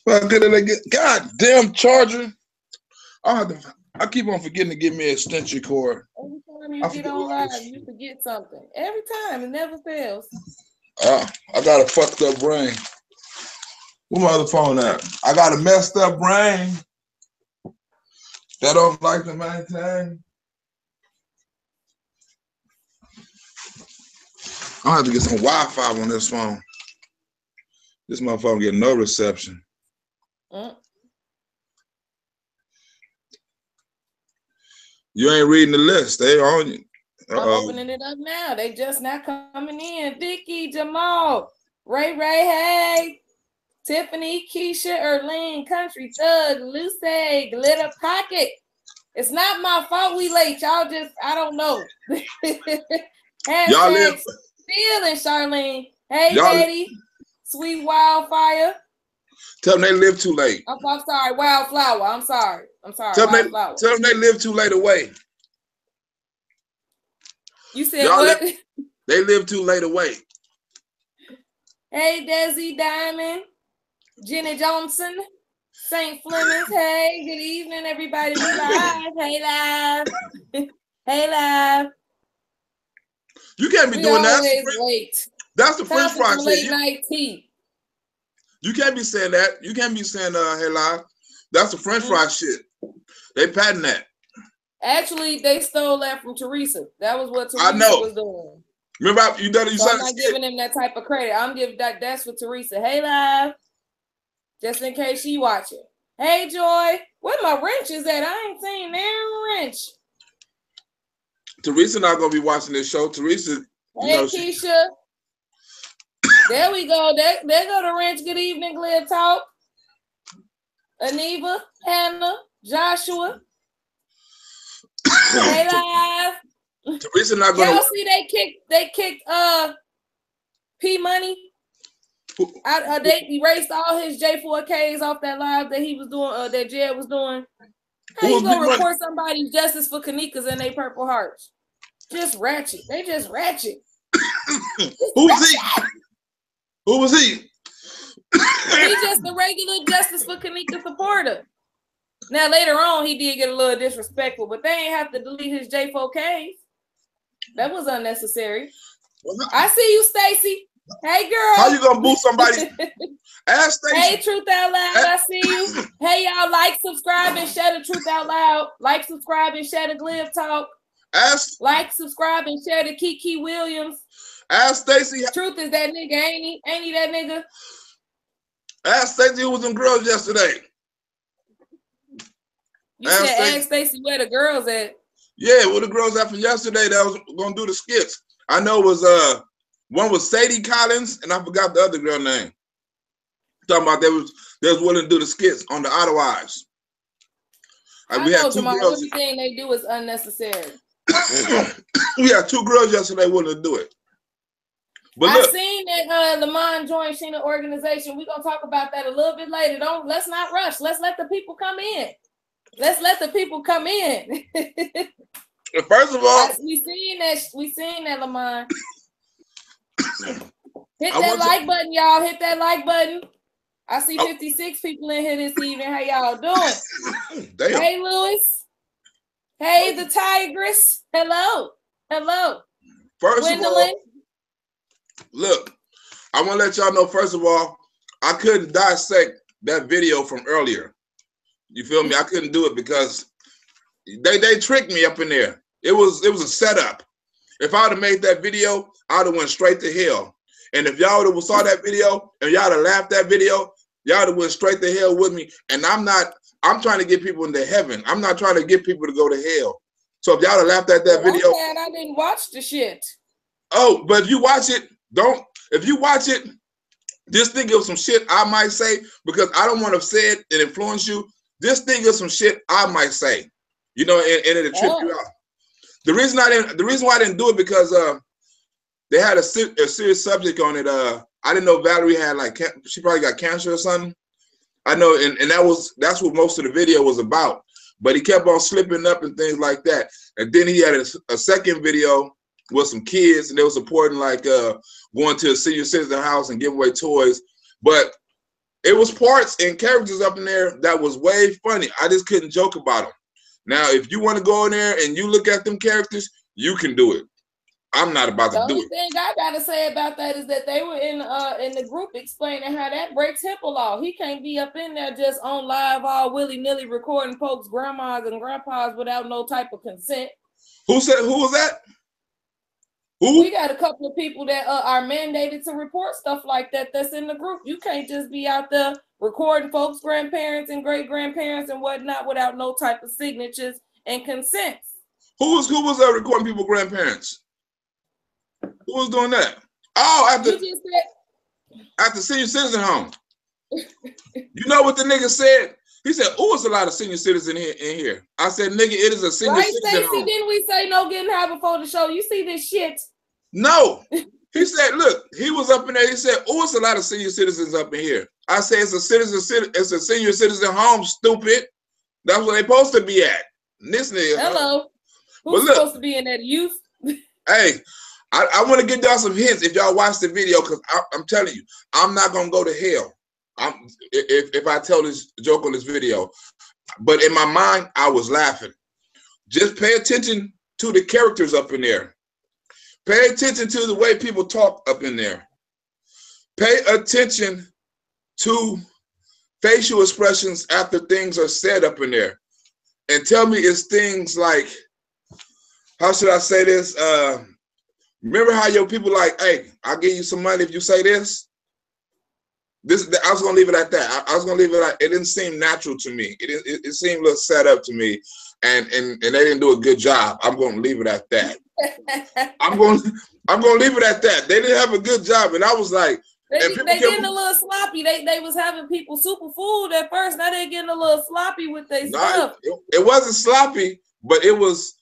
Well, good at get goddamn charger. I keep on forgetting to get me an extension cord. Every time you get on live, you forget something. Every time, it never fails. I got a fucked up brain. Where my other phone at? I got a messed up brain that don't like to maintain. I'll have to get some Wi-Fi on this phone. This motherfucker getting no reception. You ain't reading the list. They on you. I'm opening it up now. They just not coming in. Vicky, Jamal, Ray, hey. Tiffany, Keisha, Erlene, Country Thug, Lucy, Glitter Pocket. It's not my fault we late. Y'all just, I don't know. Y'all live. Feeling, Charlene. Hey, Betty. Sweet Wildfire. Tell them they live too late. I'm sorry, Wildflower. I'm sorry. Tell them they live too late away. You said what? They live too late away. Hey, Desi Diamond. Jenny Johnson. St. Flemings. Hey, good evening, everybody. We live. Hey, live. Hey, live. You can't be doing that. Late. That's the French fry shit. Late night tea. You can't be saying that. You can't be saying hey live. That's the French fry shit. They patent that. Actually, they stole that from Teresa. That was what Teresa was doing. Remember you done. I'm not giving him that type of credit. I'm giving that's for Teresa. Hey live. Just in case she watching. Hey Joy. Where my wrench is at? I ain't seen that wrench. Teresa not gonna be watching this show. Teresa. Hey Keisha. There we go. There go the wrench. Good evening, Glib Talk. Aniva, Hannah, Joshua. Hey live. Teresa not gonna. Y'all see they kicked P Money. They erased all his J4Ks off that live that he was doing. That Jed was doing. How you gonna report somebody's justice for Kanikas and they Purple Hearts? Just ratchet. They just ratchet. Who was he? Who was he? He's just a regular justice for Kanika supporter. Now later on, he did get a little disrespectful, but they ain't have to delete his J4Ks. That was unnecessary. I see you, Stacy. Hey, girl. How you gonna boost somebody? Ask Stacy. Hey, Truth Out Loud. I see you. Hey, y'all, like, subscribe, and share the Truth Out Loud. Like, subscribe, and share the Glib Talk. Like, subscribe, and share the Kiki Williams. Ask Stacy. Truth is that nigga, ain't he? Ain't he that nigga? Ask Stacy who was them girls yesterday. You said ask Stacy where the girls at. Yeah, where the girls at from yesterday that was gonna do the skits. I know it was one was Sadie Collins and I forgot the other girl name. Talking about they was willing to do the skits on the Otherwise. We had two girls. Everything they do is unnecessary. We had two girls yesterday willing to do it. But I seen that Lamont joined Sheena organization. We're gonna talk about that a little bit later. Let's not rush. Let's let the people come in. Let's let the people come in. First of all, we seen that Lamont. Hit that like button, y'all. Hit that like button. I see 56 people in here this evening. How y'all doing? Damn. Hey, Lewis. Hey, the Tigress. Hello. First of all, look, I want to let y'all know, first of all, I couldn't dissect that video from earlier. You feel me? I couldn't do it because they tricked me up in there. It was a setup. If I would have made that video, I would have went straight to hell. And if y'all would have saw that video and y'all would have laughed that video, y'all would have went straight to hell with me. And I'm trying to get people into heaven. I'm not trying to get people to go to hell. So if y'all would have laughed at that video. I'm glad I didn't watch the shit. Oh, but if you watch it, just think of some shit I might say, because I don't want to say it and influence you. Just think of some shit I might say, you know, and it'll trip you out. The reason why I didn't do it because they had a serious subject on it. I didn't know Valerie had she probably got cancer or something. I know, and that's what most of the video was about. But he kept on slipping up and things like that. And then he had a second video with some kids, and they were supporting going to a senior citizen house and giving away toys. But It was parts and characters up in there that was way funny. I just couldn't joke about them. Now, if you want to go in there and you look at them characters, you can do it. I'm not about to do it. The only thing I gotta say about that is that they were in the group explaining how that breaks HIPAA law. He can't be up in there just on live all willy-nilly recording folks' grandmas and grandpas without no type of consent. Who was that? Who? We got a couple of people that are mandated to report stuff like that that's in the group. You can't just be out there recording folks' grandparents and great-grandparents and whatnot without no type of signatures and consents. Who was recording people's grandparents? Who was doing that? Oh, at the senior citizen home. You know what the nigga said? He said, "Oh, it's a lot of senior citizens in here." I said, "Nigga, it is a senior citizen home." Didn't we say no getting high before the show? You see this shit? No. He said, "Look, he was up in there. He said, "Oh, it's a lot of senior citizens up in here." I said, "It's a senior citizen home, stupid. That's where they supposed to be at." And this nigga. Hello. Who's supposed to be in that youth? Hey, I want to give y'all some hints if y'all watch the video, because I'm telling you, I'm not gonna go to hell. If I tell this joke on this video, but in my mind, I was laughing. Just pay attention to the characters up in there. Pay attention to the way people talk up in there. Pay attention to facial expressions after things are said up in there. And tell me it's things like, how should I say this? Remember how your people like, "Hey, I'll give you some money if you say this"? I was gonna leave it at that. I was gonna leave it at, it didn't seem natural to me. It seemed a little set up to me, and they didn't do a good job. I'm gonna leave it at that. I'm gonna leave it at that. They didn't have a good job, and I was like, they getting a little sloppy. They was having people super fooled at first. Now they're getting a little sloppy with their stuff. It wasn't sloppy, but it was.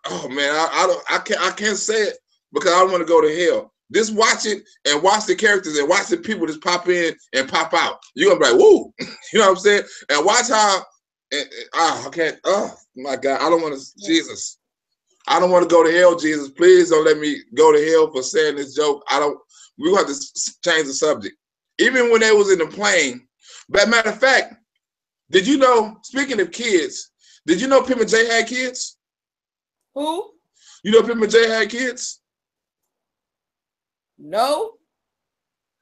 Oh man, I can't say it because I don't want to go to hell. Just watch it and watch the characters and watch the people just pop in and pop out. You're gonna be like, woo, you know what I'm saying? And watch how. I can't. Oh my God, I don't want to. Jesus, I don't want to go to hell. Jesus, please don't let me go to hell for saying this joke. We have to change the subject. Even when they was in the plane. But matter of fact, did you know? Speaking of kids, did you know Pimp and J had kids? Who? You know Pimp and J had kids? No.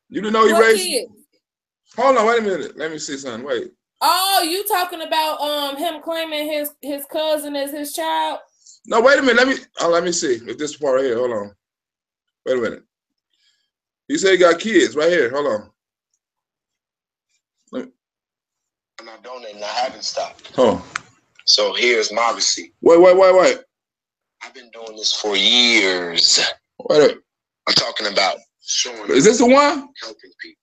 You didn't know he raised kids? Hold on, wait a minute. Let me see something. Wait. Oh, you talking about him claiming his cousin as his child? No, wait a minute. Let me see if this part right here. Hold on. Wait a minute. He said he got kids right here. Hold on. I'm not donating. I haven't stopped. Oh. So here's my receipt. Wait. I've been doing this for years. Wait. I'm talking about showing. Is this the one? Helping people.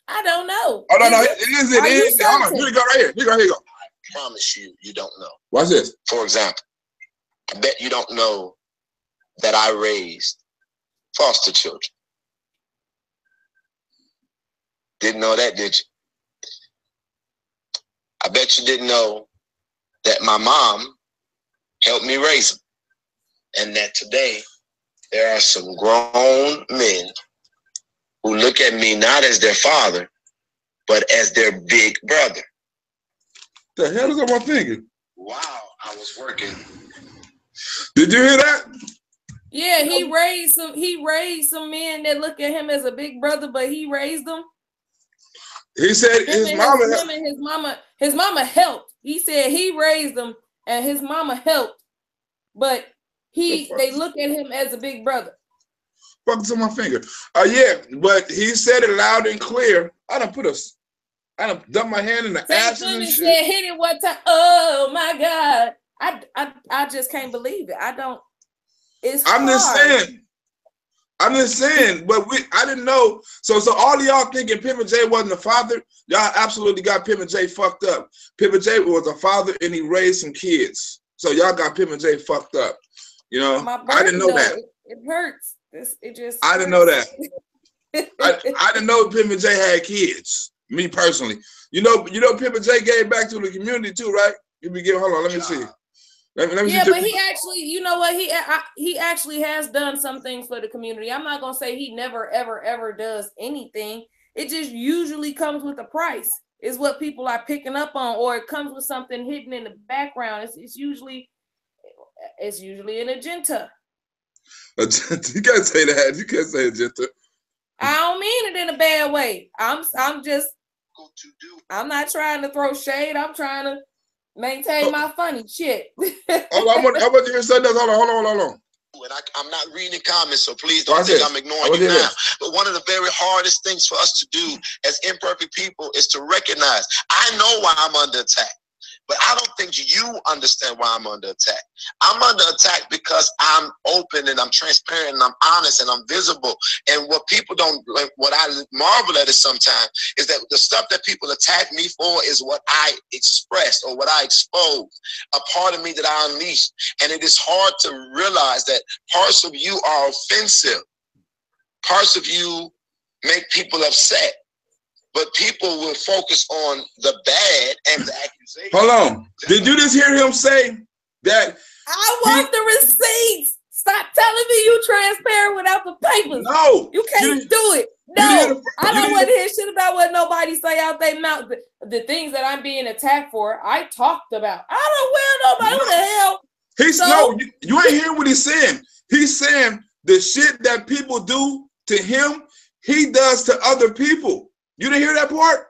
I don't know. Oh, no. It is. Hold on. Here you go right here. Here you go. I promise you don't know. Watch this. For example, I bet you don't know that I raised foster children. Didn't know that, did you? I bet you didn't know that my mom helped me raise them. And that today there are some grown men who look at me not as their father, but as their big brother. The hell is on my finger? Wow, I was working. Did you hear that? Yeah, he raised some men that look at him as a big brother, but he raised them. He said his mama helped. He said he raised them and his mama helped, but they look at him as a big brother. Fuck to my finger. Yeah, but he said it loud and clear. I done dumped my hand in the ashes and shit. Said hit it one time. Oh my God. I just can't believe it. I'm just saying, but I didn't know. So all of y'all thinking Pimp and J wasn't the father, y'all absolutely got Pimp and J fucked up. Pimp and J was a father and he raised some kids. So y'all got Pimp and J fucked up. You know, I didn't know that. It hurts. I didn't know that. I didn't know Pimp and J had kids. Me personally, you know, Pimp and J gave back to the community too, right? Hold on, let me see. Let me see. But he actually, you know what? He actually has done some things for the community. I'm not gonna say he never ever does anything. It just usually comes with a price. Is what people are picking up on, or it comes with something hidden in the background. It's usually an agenda. You can't say that. You can't say agenda. I don't mean it in a bad way. I'm not trying to throw shade. I'm trying to maintain my funny shit. I want to hear something. Hold on. And I'm not reading comments, so please don't think I'm ignoring you now. But one of the very hardest things for us to do as imperfect people is to recognize, I know why I'm under attack, but I don't think you understand why I'm under attack. I'm under attack because I'm open and I'm transparent and I'm honest and I'm visible. And what people don't, what I marvel at is sometimes is that the stuff that people attack me for is what I expressed or what I exposed, a part of me that I unleashed. And it is hard to realize that parts of you are offensive. Parts of you make people upset. But people will focus on the bad and the accusation. Hold on. Did you just hear him say that? I want the receipts. Stop telling me you transparent without the papers. No. You can't do it. No. I don't want to hear shit about what nobody say out their mouth. The things that I'm being attacked for, I talked about. I don't nobody. Who the hell? You ain't hear what he's saying. He's saying the shit that people do to him, he does to other people. You didn't hear that part?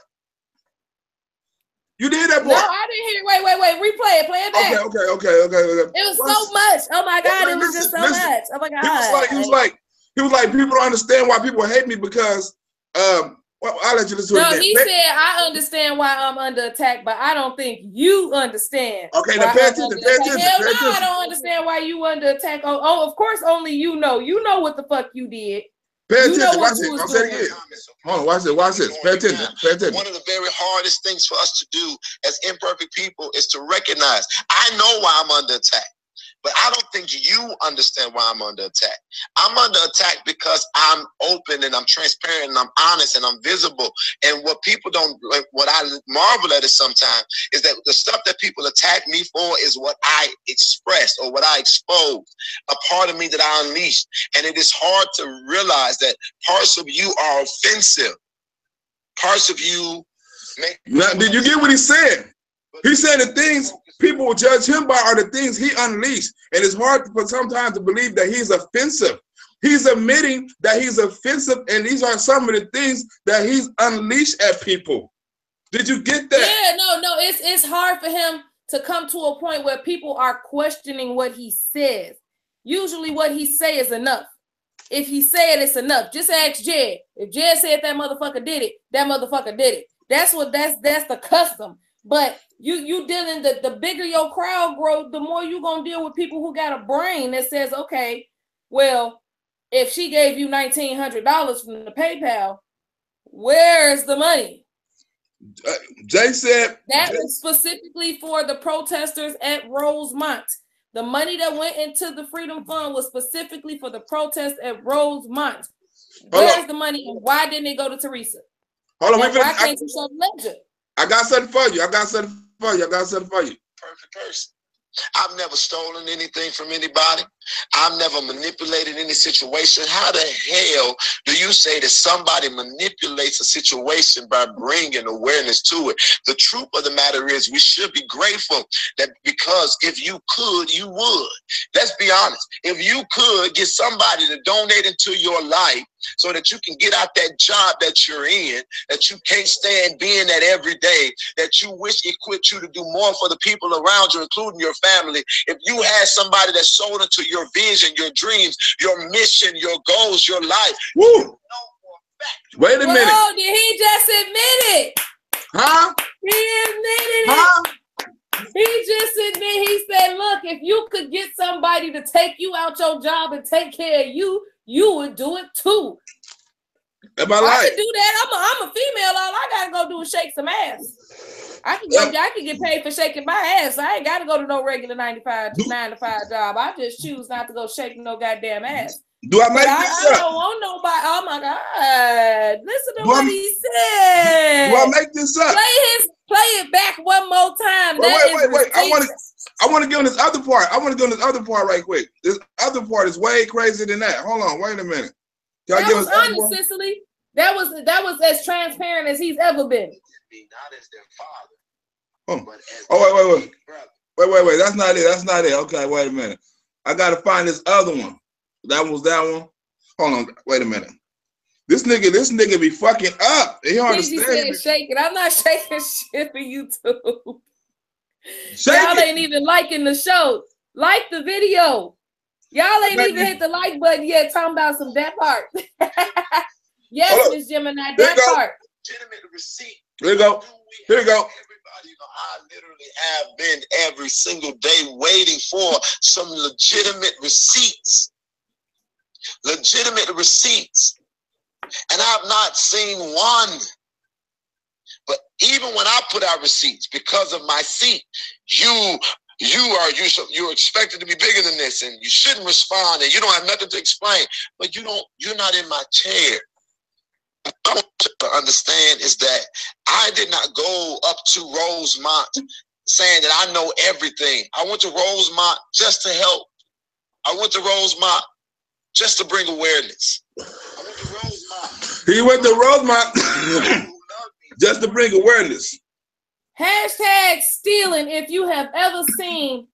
You didn't hear that part? No, I didn't hear. Wait. Replay it. Play it back. Okay. It was so much. Oh my God, it was just so much. Oh my God. He was like, people don't understand why people hate me because well, I'll let you listen to it again. No, he said I understand why I'm under attack, but I don't think you understand. Okay, now pay attention. Hell no, I don't understand why you under attack. Oh, of course, only you know. You know what the fuck you did. Pay attention. Watch it. I'll say it again. Hold on. Watch this. Pay attention. One of the very hardest things for us to do as imperfect people is to recognize, I know why I'm under attack, but I don't think you understand why I'm under attack. I'm under attack because I'm open and I'm transparent and I'm honest and I'm visible. And what people don't, what I marvel at is sometimes is that the stuff that people attack me for is what I expressed or what I exposed, a part of me that I unleashed. And it is hard to realize that parts of you are offensive. Parts of you make. Now, did you get what he said? He said the things people will judge him by are the things he unleashed. And it's hard for sometimes to believe that he's offensive. He's admitting that he's offensive, and these are some of the things that he's unleashed at people. Did you get that? Yeah, no. It's hard for him to come to a point where people are questioning what he says. Usually what he say is enough. If he said it's enough, just ask Jed. If Jed said that motherfucker did it, that motherfucker did it. That's the custom. But you dealing, the bigger your crowd grows, the more you're gonna deal with people who got a brain that says, okay, well, if she gave you $1,900 from the PayPal, where's the money? Jay said that was specifically for the protesters at Rosemont. The money that went into the Freedom Fund was specifically for the protest at Rosemont. Where's the money, and why didn't it go to Teresa? Hold on, why can't you show the ledger? I got something for you. Perfect person. I've never stolen anything from anybody. I've never manipulated any situation. How the hell do you say that somebody manipulates a situation by bringing awareness to it? The truth of the matter is we should be grateful that, because if you could, you would. Let's be honest. If you could get somebody to donate into your life so that you can get out that job that you're in, that you can't stand being at every day, that you wish equipped you to do more for the people around you, including your family. If you had somebody that sold into your vision, your dreams, your mission, your goals, your life. Woo. Wait a minute. Oh, did he just admit it? Huh? He admitted it. He just admitted, he said, look, if you could get somebody to take you out your job and take care of you, you would do it too. I can do that. I'm a female. All I gotta go do is shake some ass. I can get paid for shaking my ass. I ain't gotta go to no regular 9 to 5 job. I just choose not to go shaking no goddamn ass. Do I make this up? I don't want nobody. Oh my God! Listen to what he said. Do I make this up? Play it back one more time. Wait. I want to get on this other part. Right quick. This other part is way crazier than that. Hold on. Wait a minute. That was honest, Cicely. That was as transparent as he's ever been. Not as their father. Oh, but as wait. That's not it. That's not it. Okay, wait a minute. I gotta find this other one. That was that one. Hold on. Wait a minute. This nigga be fucking up. He don't understand. Shaking. I'm not shaking shit for YouTube. Y'all ain't even liking the show. Like the video. Y'all ain't even hit the like button yet. Talking about some that part. Yes, Miss Gemini, that part. Legitimate receipt. Here you go. Here you go. Everybody, I literally have been every single day waiting for some legitimate receipts. Legitimate receipts. And I've not seen one. But even when I put out receipts because of my seat, you're expected to be bigger than this, and you shouldn't respond, and you don't have nothing to explain. But you're not in my chair. What I want you to understand is that I did not go up to Rosemont saying that I know everything. I went to Rosemont just to help. I went to Rosemont just to bring awareness. I went to Rosemont. He went to Rosemont just to bring awareness. Hashtag stealing if you have ever seen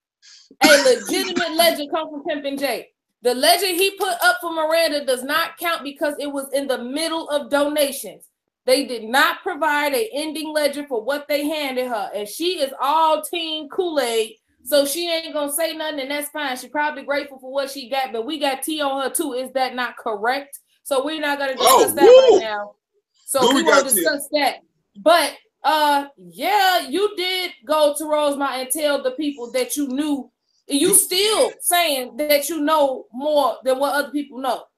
a legitimate legend come from Pimpin' J. The legend he put up for Miranda does not count because it was in the middle of donations. They did not provide an ending legend for what they handed her. And she is all team Kool-Aid, so she ain't going to say nothing, and that's fine. She's probably grateful for what she got, but we got tea on her too. Is that not correct? So we're not going to discuss that right now. So we won't discuss that. But yeah, you did go to Rosemont and tell the people that you knew. You still saying that you know more than what other people know.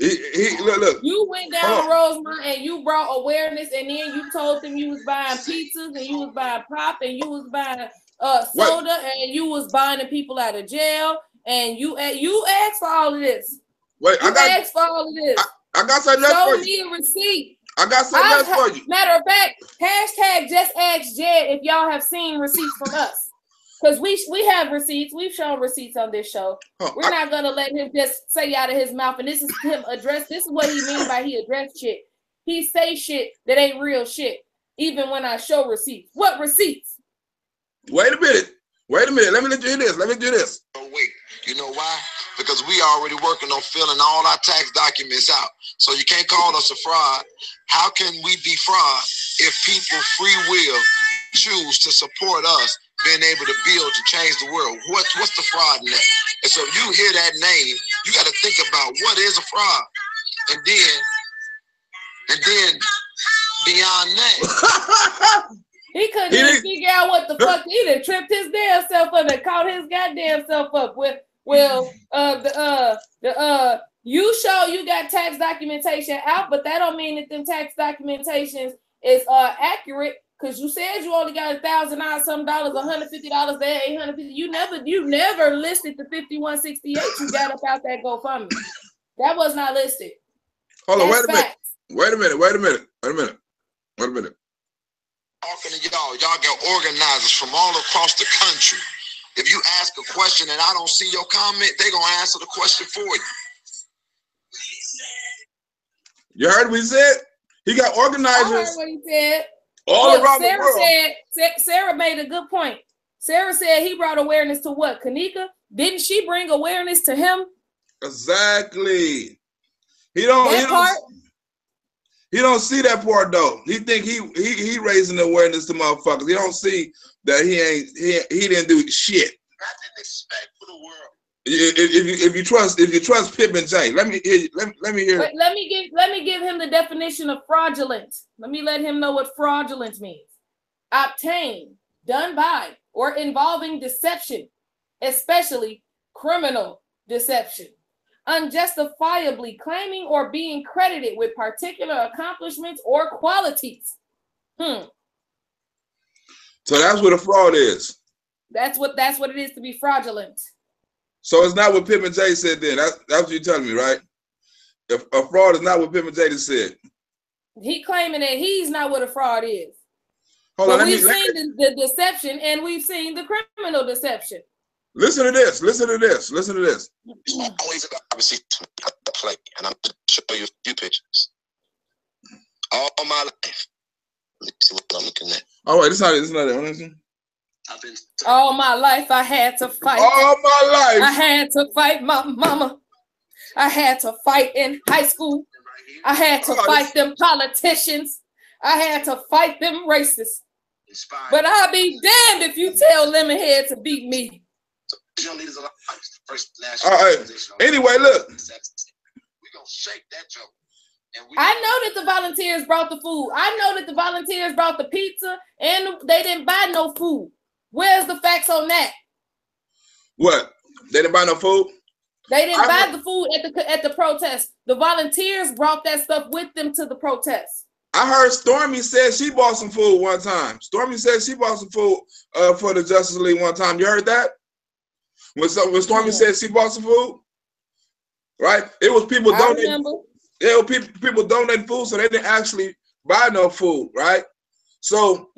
Look. You went down to Rosemont and you brought awareness, and then you told them you was buying pizzas and you was buying pop and you was buying soda and you was buying the people out of jail, and you asked for all of this. Wait, I got something else for you. Show me a receipt. I got something else for you. Matter of fact, hashtag just ask Jed if y'all have seen receipts from us. Because we have receipts. We've shown receipts on this show. We're not going to let him just say out of his mouth. And this is him address. This is what he means by he address shit. He say shit that ain't real shit. Even when I show receipts. What receipts? Wait a minute. Let me do this. Oh, wait. You know why? Because we already working on filling all our tax documents out. So you can't call us a fraud. How can we be fraud if people free will choose to support us being able to build to change the world? What's the fraud in that? And so you hear that name, you got to think about what is a fraud. And then beyond that. He couldn't even figure out what the fuck. He done tripped his damn self up and caught his goddamn self up with you show you got tax documentation out, but that don't mean that them tax documentations is accurate. Because you said you only got $1,000 some dollars, $150 there, $850. You never listed the $5168 you got up out that GoFundMe. That was not listed. Hold on, wait a minute. Talking to y'all got organizers from all across the country. If you ask a question and I don't see your comment, they're gonna answer the question for you. You heard what he said? He got organizers. I heard what he said. All around the world. Sarah made a good point. Sarah said he brought awareness to what? Kanika? Didn't she bring awareness to him? Exactly. He don't see that part though. He think he raising awareness to motherfuckers. He don't see that he didn't do shit. I didn't expect for the world. If you trust Pimpin' J, let me hear. Wait, let me give him the definition of fraudulent. Let me let him know what fraudulent means. Obtain, done by, or involving deception, especially criminal deception. Unjustifiably claiming or being credited with particular accomplishments or qualities. So that's what a fraud is. That's what it is to be fraudulent. So it's not what Pimpin' J said then. That's what you're telling me, right? If a fraud is not what Pimpin' J said. He claiming that he's not what a fraud is. Hold on, we've seen the deception and we've seen the criminal deception. Listen to this. It's always about receipts. play, and I'm going to show you a few pictures. All my life. Let me see what I'm looking at. Oh, wait, it's not it. All my life I had to fight. All my life. I had to fight my mama. I had to fight in high school. I had to fight them politicians. I had to fight them racists. But I'll be damned if you tell Lemonhead to beat me. All right. Anyway, look. We're going to shake that joke. I know that the volunteers brought the food. I know that the volunteers brought the pizza and they didn't buy no food. Where's the facts on that? What? They didn't buy no food? They didn't buy the food at the protest. The volunteers brought that stuff with them to the protest. I heard Stormy said she bought some food one time. Stormy said she bought some food for the Justice League one time. You heard that? When Stormy said she bought some food, right? It was people donating. Yeah, people donating food, so they didn't actually buy no food, right? So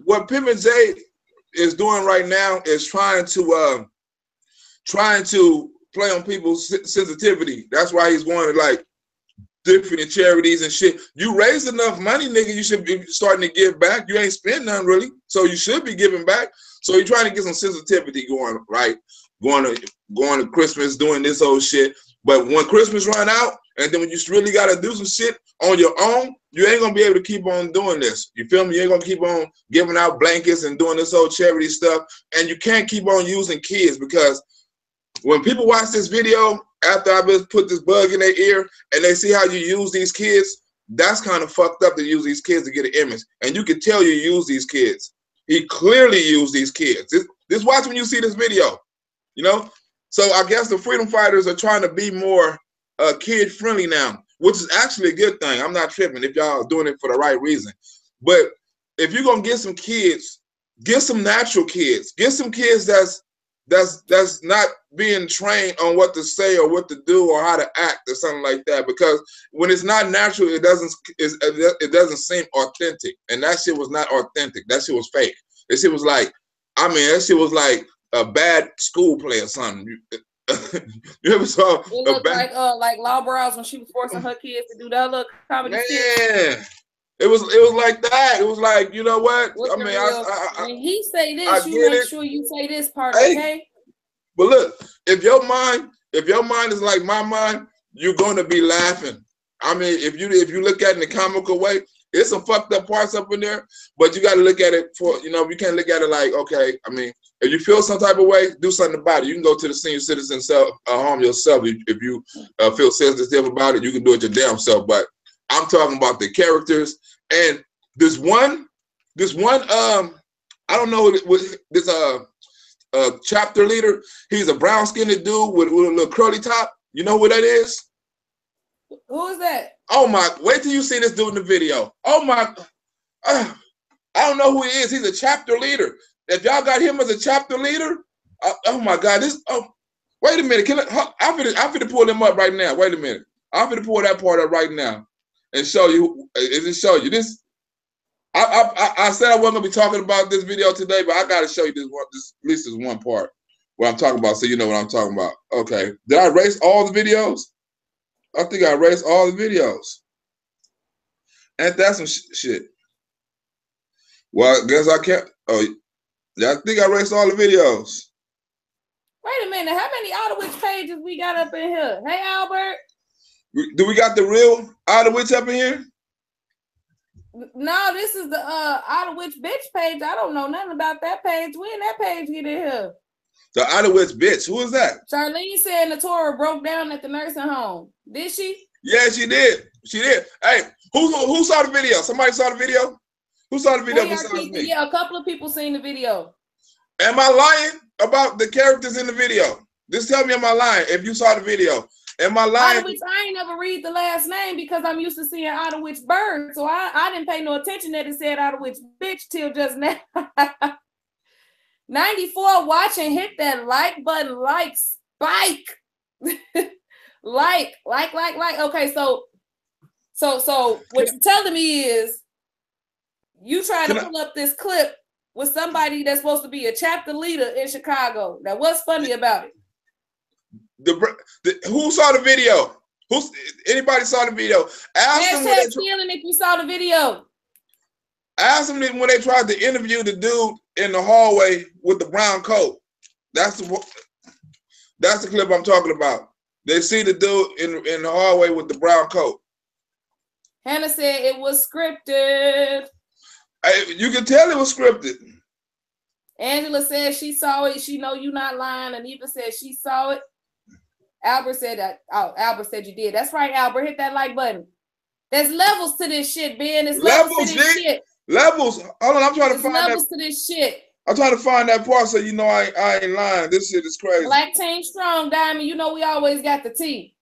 what Pimpin' J is doing right now is trying to play on people's sensitivity. That's why he's going to like different charities and shit. You raised enough money, nigga, you should be starting to give back. You ain't spent none really, so you should be giving back. So you're trying to get some sensitivity going, right? Going to Christmas, doing this old shit. But when Christmas run out, and then when you really got to do some shit on your own, you ain't going to be able to keep on doing this. You feel me? You ain't going to keep on giving out blankets and doing this old charity stuff. And you can't keep on using kids, because when people watch this video, after I just put this bug in their ear and they see how you use these kids, that's kind of fucked up to use these kids to get an image. And you can tell you use these kids. He clearly used these kids. Just watch when you see this video, you know? So I guess the freedom fighters are trying to be more kid-friendly now, which is actually a good thing. I'm not tripping if y'all are doing it for the right reason. But if you're going to get some kids, get some natural kids. Get some kids that's not being trained on what to say or what to do or how to act or something like that. Because when it's not natural, it doesn't seem authentic. And that shit was not authentic. That shit was fake. That shit was like, that shit was like a bad school play or something. You ever saw? It looked like Law Browse when she was forcing her kids to do that little comedy skit. It was like that. It was like, you know what? When he say this, you make sure you say this part, okay? But look, if your mind is like my mind, you're gonna be laughing. I mean, if you look at it in a comical way, there's some fucked up parts up in there, but you got to look at it for, you can't look at it like, okay, I mean, if you feel some type of way, do something about it. You can go to the senior citizen home yourself. If you feel sensitive about it, you can do it your damn self. But I'm talking about the characters, and this one, I don't know this chapter leader. He's a brown skinned dude with a little curly top. You know who that is? Who is that? Oh my! Wait till you see this dude in the video. Oh my! I don't know who he is. He's a chapter leader. If y'all got him as a chapter leader, oh my God! Wait a minute. I'm finna pull him up right now. Wait a minute. I'm finna pull that part up right now and show you. This? I said I wasn't gonna be talking about this video today, but I gotta show you this one. At least this one part where I'm talking about, so you know what I'm talking about. Okay. Did I erase all the videos? I think I erased all the videos. Ain't that some shit? Well, I guess I can't. Oh, yeah, I think I erased all the videos. Wait a minute. How many Outer Witch pages we got up in here? Hey, Albert. Do we got the real Outer Witch up in here? No, this is the Outer Witch bitch page. I don't know nothing about that page. When that page get in here? The Outer Witch bitch. Who is that? Charlene said Natora broke down at the nursing home. Did she? Yeah, she did. She did. Hey, who saw the video? Somebody saw the video? Who saw the video besides me? Yeah, a couple of people seen the video. Am I lying about the characters in the video? Just tell me, am I lying? If you saw the video, am I lying? Outer Witch, I ain't never read the last name because I'm used to seeing Outer Witch Bird, so I didn't pay no attention that it said Outer Witch bitch till just now. 94 watching, hit that like button, like spike. like. Okay, so what you're telling me is you trying to pull up this clip with somebody that's supposed to be a chapter leader in Chicago. Now, what's funny about it? Who saw the video? Anybody saw the video? Ask them when stealing if you saw the video. Ask them when they tried to interview the dude in the hallway with the brown coat. That's the clip I'm talking about. They see the dude in the hallway with the brown coat. Hannah said it was scripted. You can tell it was scripted. Angela said she saw it. She know you not lying. Anita said she saw it. Albert said that. Oh, Albert said you did. That's right, Albert. Hit that like button. There's levels to this shit, Ben. There's levels to this shit. Levels. Hold on, I'm trying to find levels to this shit. I'm trying to find that part so you know I ain't lying. This shit is crazy. Black team strong, Diamond. You know we always got the tea.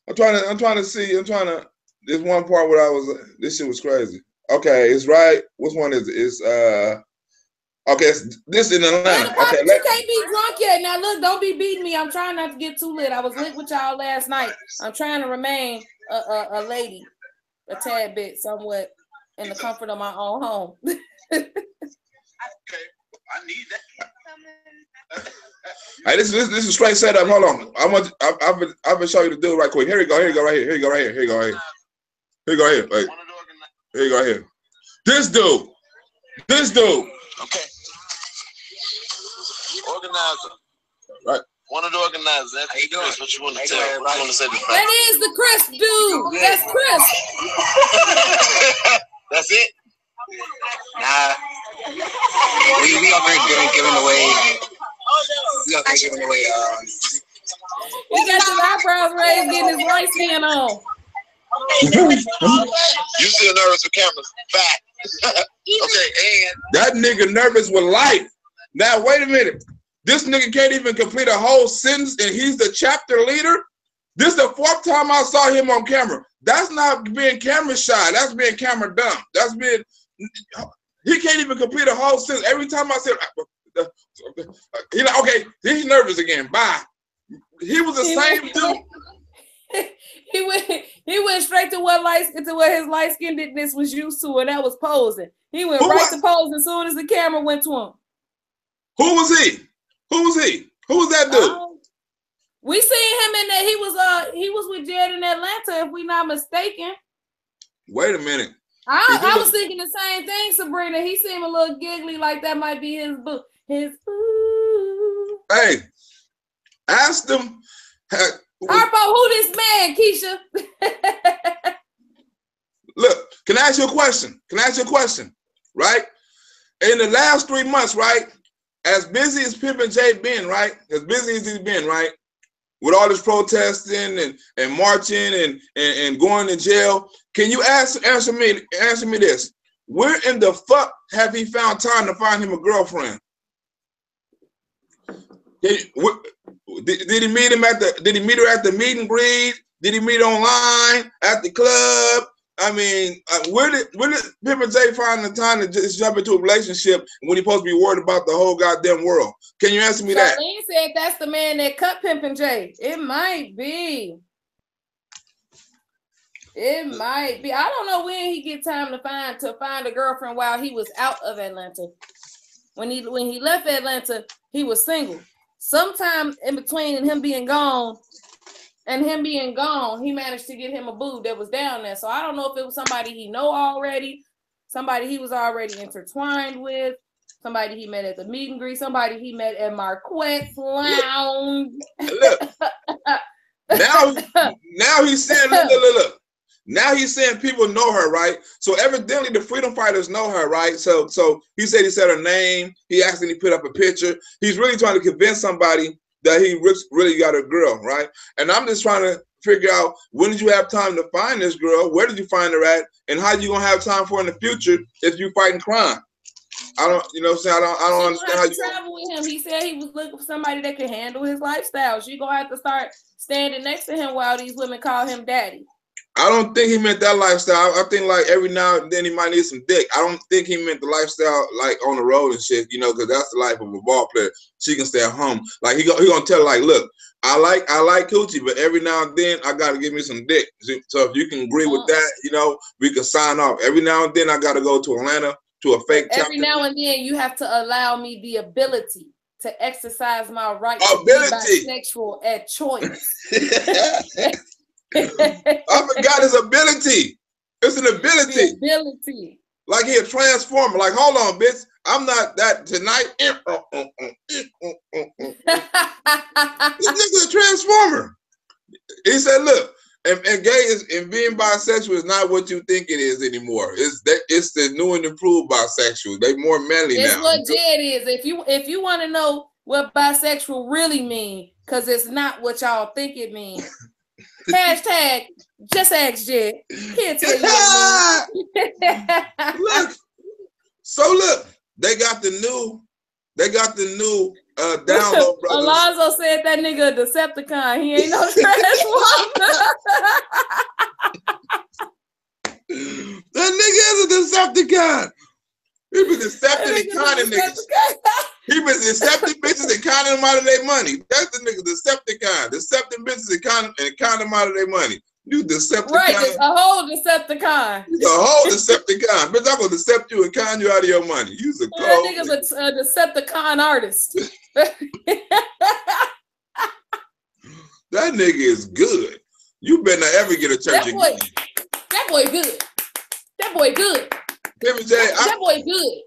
I'm trying to. There's one part where this shit was crazy. Okay, it's right. Which one is it? It's okay, it's this in Atlanta. Okay, you can't be drunk yet. Now look, don't be beating me. I'm trying not to get too lit. I was lit with y'all last night. I'm trying to remain a lady, a tad bit, somewhat in the comfort of my own home. Okay, I need that. Hey, this is straight setup. Hold on, I'm gonna show you the dude right quick. Here you go. Here you go. Right here. Here you go. Right here. Here you go. Right here. Here you go. Here. Wait. Here you go. Here. This dude. Okay. Organizer. Right. One of the organizers. How you doing? What you want to tell? What you want to say? That is the Chris dude. That's Chris. That's it. Nah. We up here giving away. We up here giving away. He got his eyebrows raised, getting his light skin on. You still nervous with cameras? Back. Okay, and that nigga nervous with life. Now wait a minute. This nigga can't even complete a whole sentence, and he's the chapter leader. This is the 4th time I saw him on camera. That's not being camera shy. That's being camera dumb. That's being. He can't even complete a whole sentence. Every time I said, he like, okay, he's nervous again. Bye. He was the same dude. He went straight to what his light skinnedness was used to, and that was posing. He went to pose as soon as the camera went to him. Who was he? Who was that dude? We seen him in that he was with Jared in Atlanta, if we not mistaken. Wait a minute. I was thinking the same thing, Sabrina. He seemed a little giggly, like that might be his book. Hey, ask them. Harpo, who this man, Keisha? Look, can I ask you a question? Right? In the last 3 months, right? As busy as Pimpin' J been, right? As busy as he's been, right? With all this protesting and marching and going to jail. Can you answer me this? Where in the fuck have he found time to find him a girlfriend? Did he meet her at the meet and greet? Did he meet online at the club? I mean, where did Pimpin' J find the time to just jump into a relationship when he's supposed to be worried about the whole goddamn world? Can you answer me that? Charlene said that's the man that cut Pimpin' J. It might be. I don't know when he get time to find a girlfriend while he was out of Atlanta. When he left Atlanta, he was single. Sometime in between him being gone, he managed to get him a boo that was down there. So I don't know if it was somebody he know already, somebody he was already intertwined with, somebody he met at the meet and greet, somebody he met at Marquette's Lounge. Look. Now he's saying, look. Now he's saying people know her, right? So evidently the freedom fighters know her, right? So he said her name. He accidentally put up a picture. He's really trying to convince somebody that he really got a girl, right? And I'm just trying to figure out, when did you have time to find this girl? Where did you find her at? And how you gonna have time for her in the future if you fighting crime? I don't, you know what I'm saying? I don't understand how you travel with him. He said he was looking for somebody that could handle his lifestyle. You're gonna have to start standing next to him while these women call him daddy. I don't think he meant that lifestyle. I think like every now and then he might need some dick. I don't think he meant the lifestyle like on the road and shit, you know, because that's the life of a ball player. She can stay at home. Like he gonna tell her, like, look, I like coochie, but every now and then I gotta give me some dick. So if you can agree with that, you know, we can sign off. Every now and then I gotta go to Atlanta to a fake. Every now and then you have to allow me the ability to exercise my right to be bisexual at choice. I forgot his ability. It's an ability. The ability. Like he a transformer. Like, hold on, bitch. I'm not that tonight. This nigga's a transformer. He said, look, and gay is and being bisexual is not what you think it is anymore. It's the new and improved bisexual. They more manly now. It's what Jed is. If you want to know what bisexual really mean, because it's not what y'all think it means. Hashtag just ask Jed. Can't tell you what Look. So look, they got the new download, brothers. Alonzo said that nigga a Decepticon. He ain't no transformer. That nigga is a Decepticon. He been decepting and conning niggas. He been decepting bitches and conning them out of their money. That's the nigga Decepticon. Decepting bitches and conning them out of their money. You Decepticon. Right, it's a whole Decepticon. He's a whole Decepticon. Bitch, I'm gonna decept you and con you out of your money. You's a cold. That nigga's a Decepticon artist. That nigga is good. You better not ever get a church again. That boy good. That boy good. Pimmy J, that boy good.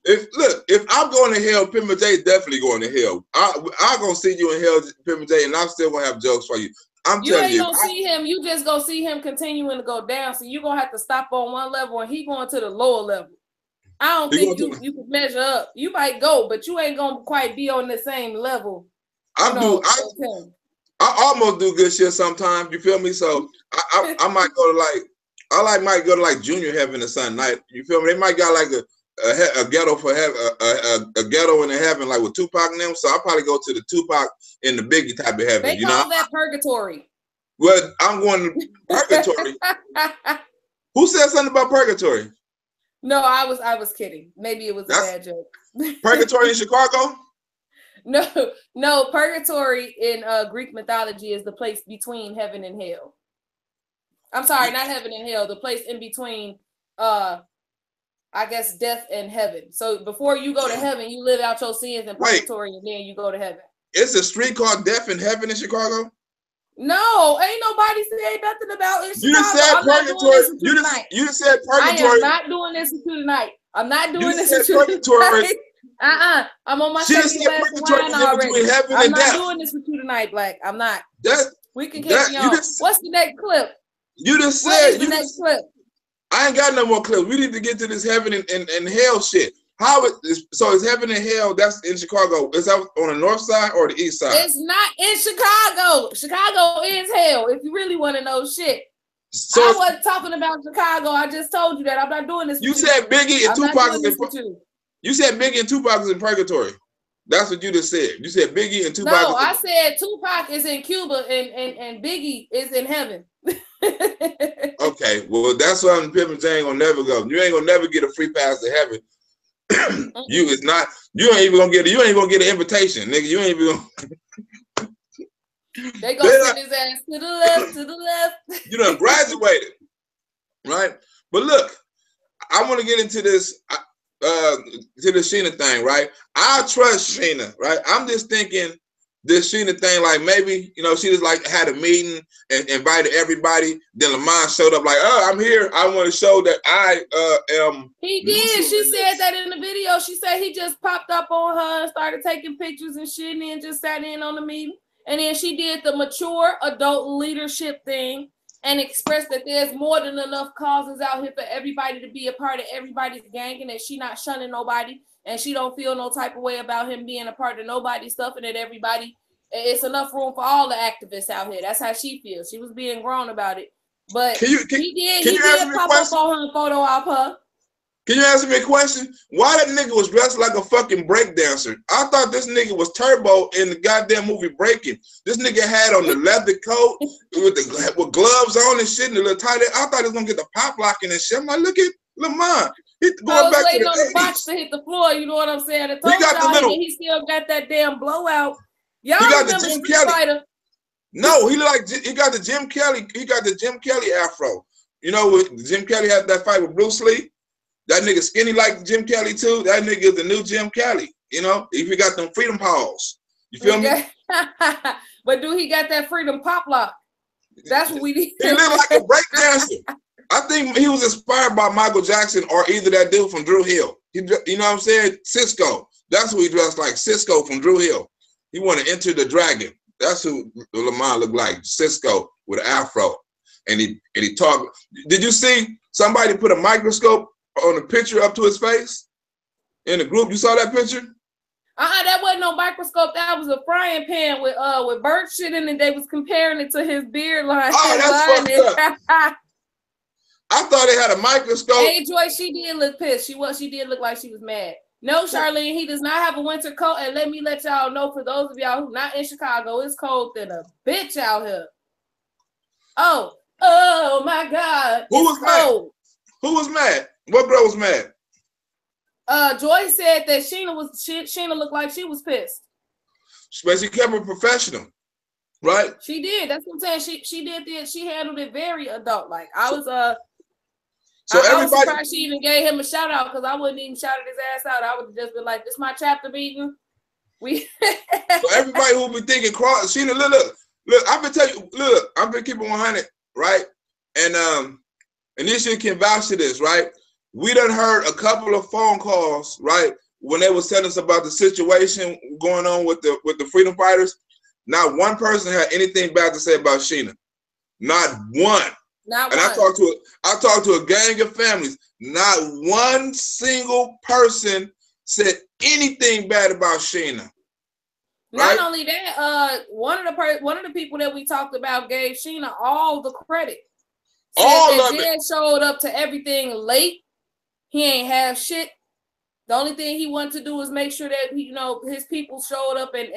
If I'm going to hell, Pimmy J definitely going to hell. I'm gonna see you in hell, Pimmy J, and I'm still gonna have jokes for you. You ain't gonna see him. You just gonna see him continuing to go down. So you gonna have to stop on one level, and he going to the lower level. I don't think you can measure up. You might go, but you ain't gonna quite be on the same level. I almost do good shit sometimes. You feel me? So I might go to might go to junior heaven or something. Like, you feel me? They might got like a ghetto for heaven, a ghetto in the heaven, like with Tupac and them. So I'll probably go to the Tupac and the Biggie type of heaven. They call that purgatory. Well, I'm going to purgatory. Who said something about purgatory? No, I was kidding. Maybe it was a bad joke. Purgatory in Chicago? No. Purgatory in Greek mythology is the place between heaven and hell. I'm sorry, not heaven and hell. The place in between, I guess, death and heaven. So before you go to heaven, you live out your sins in purgatory, and then you go to heaven. It's a street called Death in Heaven in Chicago? No, ain't nobody said nothing about it. You just said purgatory. You just said purgatory. I am not doing this with you tonight. I'm not doing this with you tonight. I'm on my second glass of wine already. I'm not doing this with you tonight, Black. I'm not. We can carry on. What's the next clip? You just said. What is the next clip? I ain't got no more clips. We need to get to this heaven and hell shit. So is heaven and hell, that's in Chicago. Is that on the north side or the east side? It's not in Chicago. Chicago is hell, if you really want to know shit. So I wasn't talking about Chicago. I just told you that. I'm not doing this. You said Biggie and Tupac is in You said Biggie and Tupac is in purgatory. That's what you just said. You said Biggie and Tupac. No, I said Tupac is in Cuba and Biggie is in heaven. Okay, well that's why Pimp J ain't gonna never go. You ain't gonna never get a free pass to heaven. You ain't even gonna get an invitation, nigga. You ain't even gonna They gonna send his ass to the left. You done graduated, right? But look, I want to get into this to the Sheena thing, right? I trust Sheena, right? I'm just thinking this Sheena thing, like maybe, you know, she just like had a meeting and invited everybody. Then Lamont showed up like, oh, I'm here. I want to show that I am. He did. She said that in the video. She said he just popped up on her and started taking pictures and shit and then just sat in on the meeting. And then she did the mature adult leadership thing and expressed that there's more than enough causes out here for everybody to be a part of everybody's gang and that she not shunning nobody. And she don't feel no type of way about him being a part of nobody's stuff and that everybody, it's enough room for all the activists out here. That's how she feels. She was being grown about it. But he did pop up on her and photo op her. Can you answer me a question? Why that nigga was dressed like a fucking break dancer? I thought this nigga was Turbo in the goddamn movie Breaking. This nigga had on the leather coat with gloves on and shit and a little tight. I thought he was gonna get the pop locking and shit. I'm like, look at Lamont. I was waiting on the box to hit the floor. You know what I'm saying? He still got that damn blowout. Y'all remember Street Fighter? No, he got the Jim Kelly. He got the Jim Kelly afro. You know, Jim Kelly had that fight with Bruce Lee. That nigga skinny like Jim Kelly too. That nigga is the new Jim Kelly. You know, if he got them freedom paws. You feel me? But do he got that freedom pop lock? That's what we need. He looked like a break dancer. I think he was inspired by Michael Jackson or either that dude from Drew Hill. You know what I'm saying? Cisco. That's who he dressed like. Cisco from Drew Hill. He wanted to enter the dragon. That's who Lamont looked like. Cisco with an afro. And he talked. Did you see somebody put a microscope on the picture up to his face? In the group, you saw that picture? That wasn't no microscope. That was a frying pan with bird shit in it. They was comparing it to his beard line. Oh, that's fucked up. I thought it had a microscope. Hey, Joy, she did look pissed. She did look like she was mad. No, Charlene, he does not have a winter coat. And let me let y'all know, for those of y'all who not in Chicago, it's cold than a bitch out here. Oh my God. Who was mad? Who was mad? What girl was mad? Joy said that Sheena looked like she was pissed. But she kept it professional, right? She did. That's what I'm saying. She handled it very adult-like. I was surprised she even gave him a shout out, because I wouldn't even shouted his ass out. I would have just been like, "This is my chapter meeting." So everybody who be thinking cross, Sheena, look, I've been telling you, look, I've been keeping 100, right? And Anisha can vouch to this, right? We done heard a couple of phone calls, right, when they was telling us about the situation going on with the freedom fighters. Not one person had anything bad to say about Sheena. Not one. Not and one. I talked to a gang of families. Not one single person said anything bad about Sheena. Not only that, one of the people that we talked about gave Sheena all the credit. All of it. Showed up to everything late. He ain't have shit. The only thing he wanted to do was make sure that his people showed up, and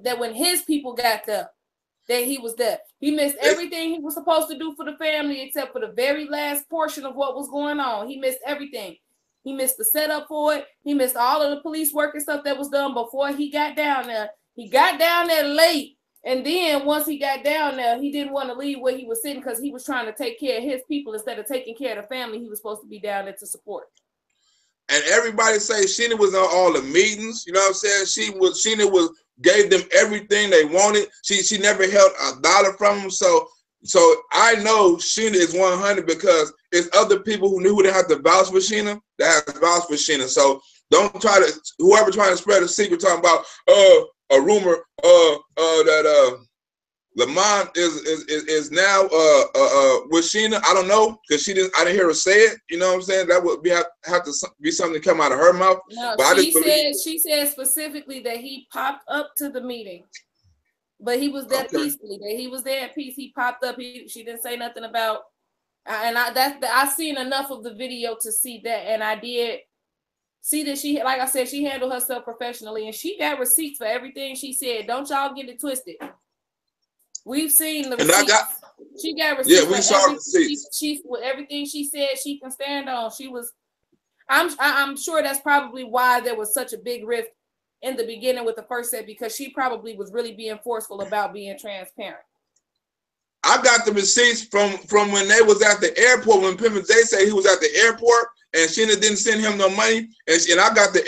that when his people got there, that he was there. He missed everything he was supposed to do for the family, except for the very last portion of what was going on. He missed everything. He missed the setup for it. He missed all of the police work and stuff that was done before he got down there. He got down there late, and then once he got down there, he didn't want to leave where he was sitting because he was trying to take care of his people instead of taking care of the family he was supposed to be down there to support. And everybody say Sheena was on all the meetings. You know what I'm saying? Sheena gave them everything they wanted. She never held $1 from them. So I know Sheena is 100 because it's other people who knew they had to vouch for Sheena that has vouched for Sheena. So don't whoever trying to spread a secret talking about a rumor that Lamont is now with Sheena. I don't know, because I didn't hear her say it. You know what I'm saying? That would have to be something to come out of her mouth. No, but she said specifically that he popped up to the meeting, but he was there peacefully. That he was there at peace. He popped up. She didn't say nothing about. And I seen enough of the video to see that, and I did see that she, like I said, she handled herself professionally, and she got receipts for everything she said. Don't y'all get it twisted. We've seen the receipts. She got receipts. Yeah, we saw receipts. She with everything she said, she can stand on. She was. I'm sure that's probably why there was such a big rift in the beginning with the first set, because she probably was really being forceful about being transparent. I got the receipts from when they was at the airport, when Pimp J said he was at the airport and Sheena didn't send him no money, and I got the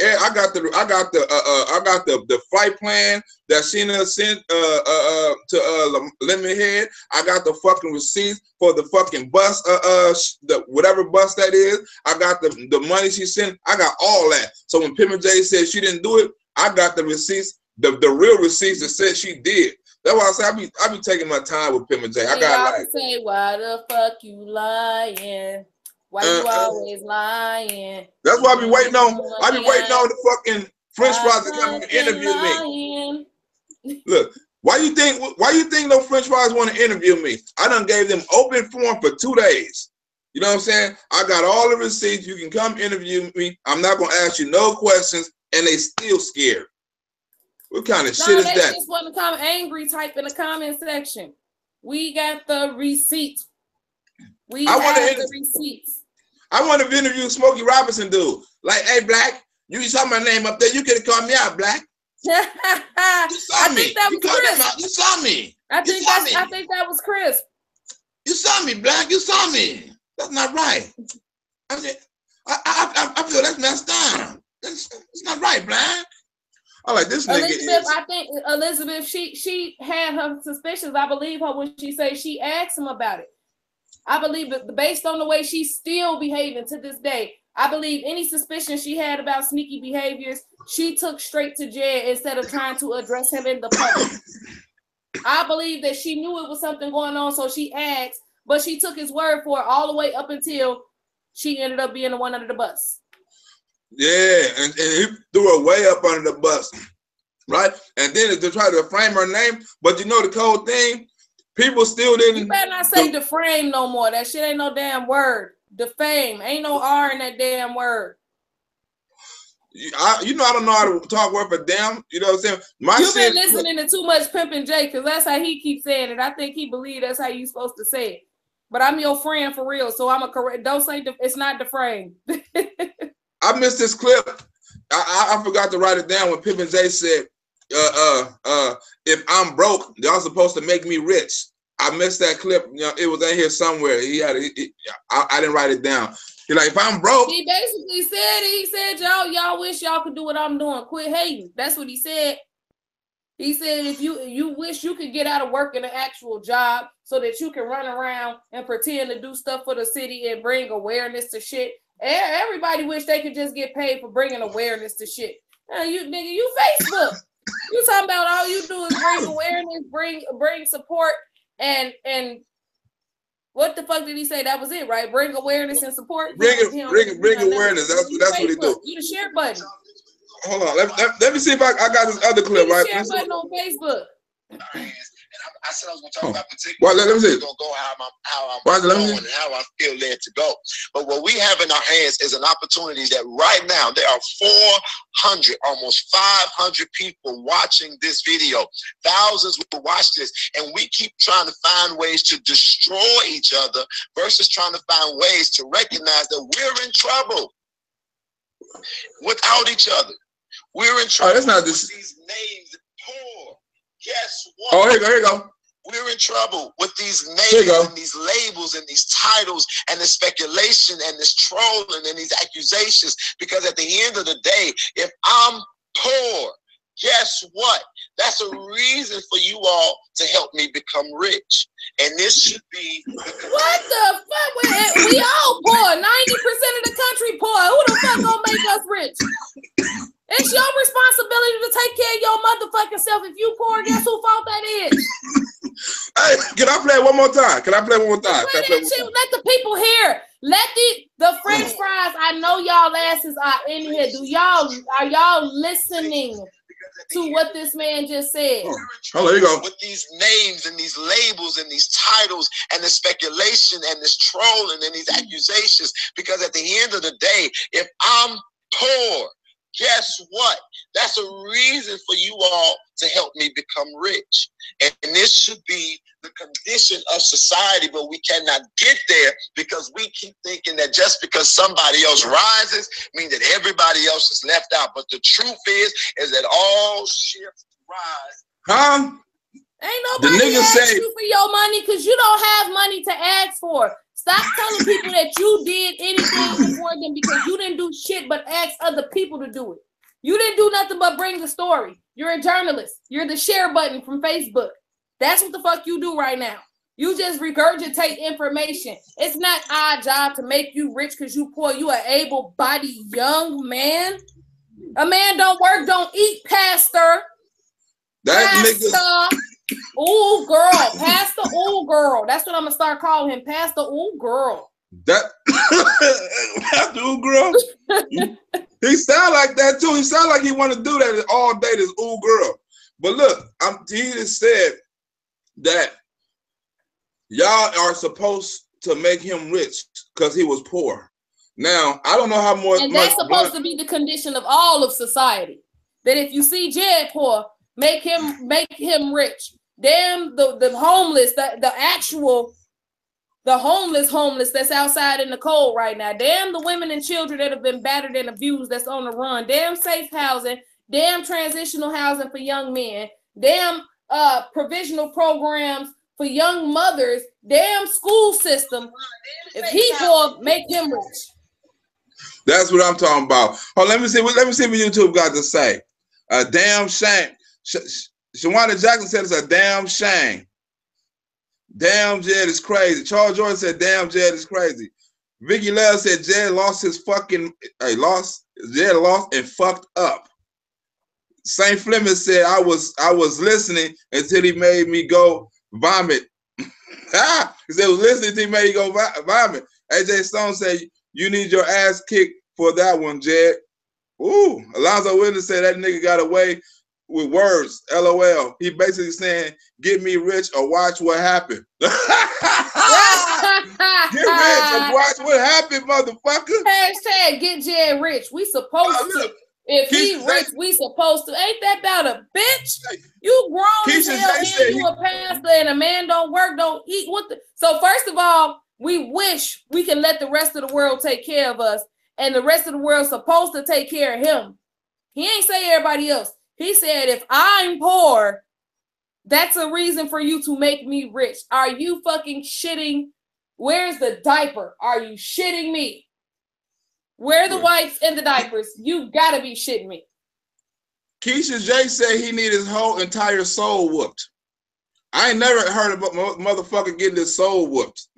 flight plan that Sheena sent to Lemon Head. I got the fucking receipts for the fucking bus, the whatever bus that is. I got the money she sent. I got all that. So when Pimp J said she didn't do it, I got the receipts, the real receipts that said she did. That's why I say I be taking my time with Pimp J. I got like, say, why the fuck you lying? Why you always lying? That's why I be waiting on. I be waiting on the fucking French fries to come and interview me. Look, why you think those French fries want to interview me? I done gave them open form for 2 days. You know what I'm saying? I got all the receipts. You can come interview me. I'm not gonna ask you no questions, and they still scared. What kind of shit is that? They just want to come angry type in the comment section. We got the receipts. We have the receipts. I want to interview Smokey Robinson, dude. Like, hey, Black, you saw my name up there. You could have called me out, Black. You saw me. You saw me. I think that was Chris. You saw me, Black. You saw me. That's not right. I said, I feel that's messed up. It's not right, Black. I'm like, this nigga is. I think Elizabeth, she had her suspicions. I believe her when she said she asked him about it. I believe that based on the way she's still behaving to this day, I believe any suspicion she had about sneaky behaviors, she took straight to jail instead of trying to address him in the public. I believe that she knew it was something going on, so she asked, but she took his word for it all the way up until she ended up being the one under the bus. Yeah, and he threw her way up under the bus, right? And then to try to frame her name, but you know the cold thing, people still didn't. You better not say defame no more. That shit ain't no damn word. Defame. Ain't no R in that damn word. I don't know how to talk word for damn. You know what I'm saying? You've been listening to too much Pimpin' J, because that's how he keeps saying it. I think he believes that's how you supposed to say it. But I'm your friend for real, so I'm a correct. Don't say it's not defame. I missed this clip. I forgot to write it down when Pimpin' J said, if I'm broke, y'all supposed to make me rich. I missed that clip. You know, it was in here somewhere. I didn't write it down. He's like, if I'm broke. He basically said, y'all wish y'all could do what I'm doing. Quit hating. That's what he said. He said, if you wish you could get out of work in an actual job so that you can run around and pretend to do stuff for the city and bring awareness to shit. Everybody wish they could just get paid for bringing awareness to shit. You Facebook. You talking about all you do is bring awareness, bring support, and what the fuck did he say? That was it, right? Bring awareness and support. Bring awareness. That's what he do. You the share button. Hold on. Let me see if I got this other clip, right? Share button on Facebook. I said I was going to talk about particular. Well, let me see. Going to go how I'm going and how I feel led to go. But what we have in our hands is an opportunity that right now there are 400, almost 500 people watching this video. Thousands will watch this, and we keep trying to find ways to destroy each other versus trying to find ways to recognize that we're in trouble without each other. We're in trouble. That's not this. These names poor. Guess what? Oh, here you go. We're in trouble with these names and these labels and these titles and the speculation and this trolling and these accusations. Because at the end of the day, if I'm poor, guess what? That's a reason for you all to help me become rich. And this should be what the fuck? We all poor. 90% of the country poor. Who the fuck gonna make us rich? It's your responsibility to take care of your motherfucking self. If you poor, guess who fault that is? Hey, can I play one more time? Let the people hear. Let the French fries. I know y'all asses are in here. Are y'all listening to what this man just said? Oh, there you go. With these names and these labels and these titles and the speculation and this trolling and these accusations. Because at the end of the day, if I'm poor, guess what? That's a reason for you all to help me become rich. And this should be the condition of society, but we cannot get there because we keep thinking that just because somebody else rises means that everybody else is left out. But the truth is that all ships rise. Huh? Ain't nobody ask you for your money because you don't have money to ask for. Stop telling people that you did anything for them because you didn't do shit but ask other people to do it. You didn't do nothing but bring the story. You're a journalist. You're the share button from Facebook. That's what the fuck you do right now. You just regurgitate information. It's not our job to make you rich because you poor. You are able-bodied young man. A man don't work, don't eat, pastor. Pastor. Ooh, girl. Pastor, ooh, girl. That's what I'm going to start calling him. Pastor, ooh, girl. Pastor, ooh, girl? He sound like that, too. He sound like he want to do that all day, this ooh, girl. But look, he just said that y'all are supposed to make him rich because he was poor. Now, I don't know how more. And that's supposed to be the condition of all of society. That if you see Jed poor, make him rich. Damn the homeless, the homeless that's outside in the cold right now. Damn the women and children that have been battered and abused that's on the run. Damn safe housing. Damn transitional housing for young men. Damn provisional programs for young mothers. Damn school system. If he poor, make him rich. That's what I'm talking about. Oh, let me see what YouTube got to say. A damn shame. Shawana Jackson said it's a damn shame. Damn, Jed is crazy. Charles Jordan said, damn, Jed is crazy. Vicky Love said Jed lost his fucking, Jed lost and fucked up. St. Fleming said, I was listening until he made me go vomit. He said, was listening until he made you go vomit. AJ Stone said, you need your ass kicked for that one, Jed. Ooh, Alonzo Williams said that nigga got away with words. LOL. He basically saying, get me rich or watch what happened. Get rich or watch what happened, motherfucker. Hashtag get Jed rich. We supposed to. If he rich, we supposed to. Ain't that about a bitch? You grown as hell and you a pastor and a man don't work, don't eat. So first of all, we wish we can let the rest of the world take care of us, and the rest of the world's supposed to take care of him. He ain't say everybody else. He said, if I'm poor, that's a reason for you to make me rich. Are you fucking shitting? Where's the diaper? Are you shitting me? Where are the wipes and the diapers? You gotta be shitting me. Keisha J said he need his whole entire soul whooped. I ain't never heard about motherfucker getting his soul whooped.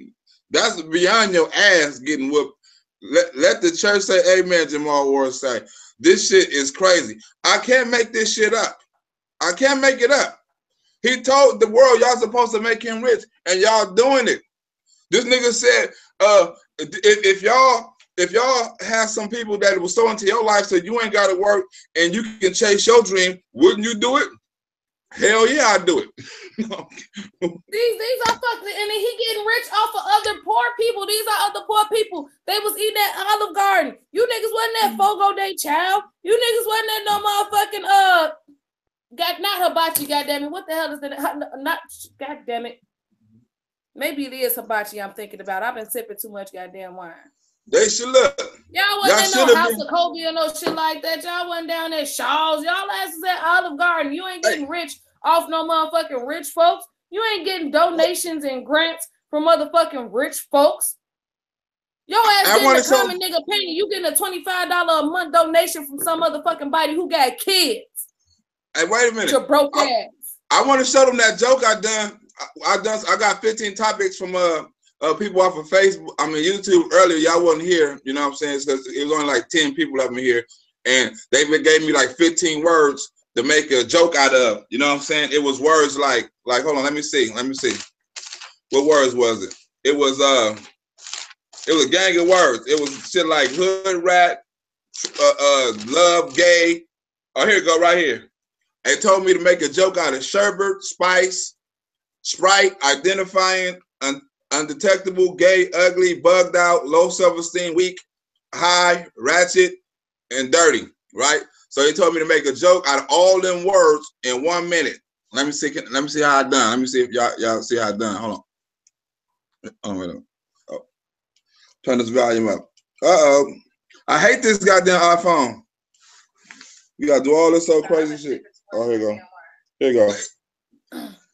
That's beyond your ass getting whooped. Let the church say amen, Jamal Ward say. This shit is crazy. I can't make this shit up. I can't make it up. He told the world y'all supposed to make him rich, and y'all doing it. This nigga said, if y'all have some people that will sow into your life so you ain't got to work and you can chase your dream, wouldn't you do it? Hell yeah, I'd do it. These are fucking, and then he getting rich off of other poor people. These are other poor people. They was eating at Olive Garden. You niggas wasn't at Fogo Day Child. You niggas wasn't at no motherfucking not hibachi, goddammit. What the hell is that? Not goddammit. Maybe it is hibachi I'm thinking about. I've been sipping too much goddamn wine. They should look. Y'all wasn't at no House of Kobe or no shit like that. Y'all wasn't down at Shaw's. Y'all asses at Olive Garden. You ain't getting rich off no motherfucking rich folks. You ain't getting donations and grants from motherfucking rich folks. Your ass getting a common nigga penny. You getting a $25 a month donation from some motherfucking body who got kids. Hey, wait a minute. Your broke ass. I want to show them that joke I done. I got 15 topics from people off of Facebook. I mean YouTube earlier. Y'all wasn't here. You know what I'm saying? Because it was only like 10 people up in here, and they gave me like 15 words to make a joke out of. You know what I'm saying? It was words like hold on, let me see. What words was it? It was a gang of words. It was shit like hood rat, love, gay. Oh, here it go right here. They told me to make a joke out of sherbet, spice, Sprite, identifying, undetectable, gay, ugly, bugged out, low self-esteem, weak, high, ratchet, and dirty, right? So they told me to make a joke out of all them words in 1 minute. Let me see how I done. Let me see if y'all see how I done. Hold on. Wait on. Oh. Turn this volume up. Uh-oh. I hate this goddamn iPhone. You gotta do all this so crazy shit. Oh, here you go. Here you go.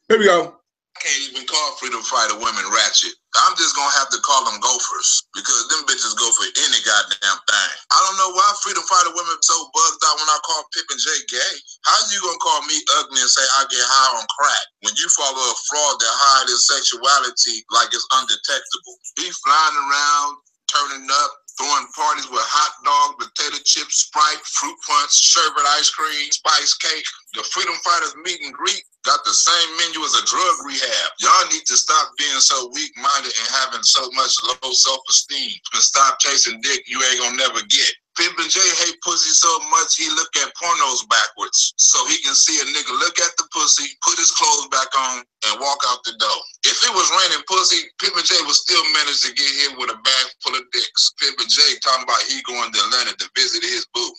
Here we go. I can't even call freedom fighter women ratchet. I'm just gonna have to call them gophers because them bitches go for any goddamn thing. I don't know why freedom fighter women so bugged out when I call Pip and Jay gay. How you gonna call me ugly and say I get high on crack when you follow a fraud that hide his sexuality like it's undetectable? He flying around, turning up, throwing parties with hot dog, potato chips, Sprite, fruit punch, sherbet ice cream, spice cake. The freedom fighters meet and greet got the same menu as a drug rehab. Y'all need to stop being so weak-minded and having so much low self-esteem and stop chasing dick you ain't gonna never get. Pip and J hate pussy so much he look at pornos backwards so he can see a nigga look at the pussy, put his clothes back on, and walk out the door. If it was raining pussy, Pip and J would still manage to get hit with a bag full of dicks. Pip and J talking about he going to Atlanta to visit his boo.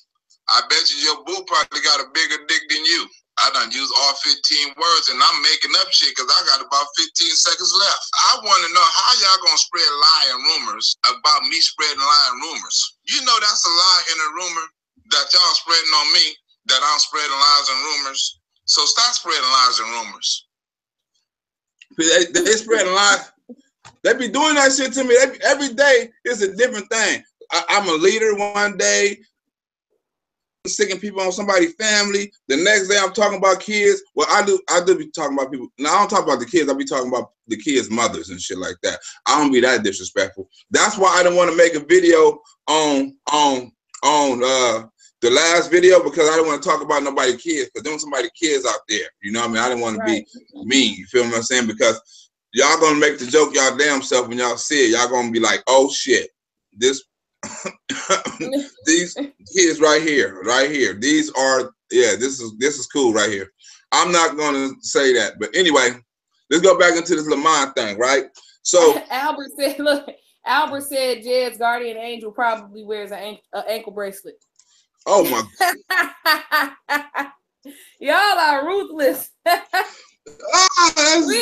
I bet you your boo probably got a bigger dick than you. I done used all 15 words and I'm making up shit because I got about 15 seconds left. I want to know how y'all gonna spread lying rumors about me spreading lying rumors. You know that's a lie in a rumor that y'all spreading on me, that I'm spreading lies and rumors. So stop spreading lies and rumors. They spreading lies. They be doing that shit to me. Every day is a different thing. I'm a leader one day. sticking people on somebody's family. The next day I'm talking about kids. Well, I do be talking about people. Now I don't talk about the kids. I be talking about the kids' mothers and shit like that. I don't be that disrespectful. That's why I didn't want to make a video on the last video, because I didn't want to talk about nobody's kids, because there was somebody's kids out there. You know what I mean? I didn't want to be mean. You feel what I'm saying? Because y'all gonna make the joke y'all damn self when y'all see it. Y'all gonna be like, oh shit, this these kids right here. These are, yeah, this is cool right here. I'm not gonna say that, but anyway, let's go back into this Lamont thing, right? So Albert said Jed's guardian angel probably wears an ankle bracelet. Oh my y'all are ruthless. We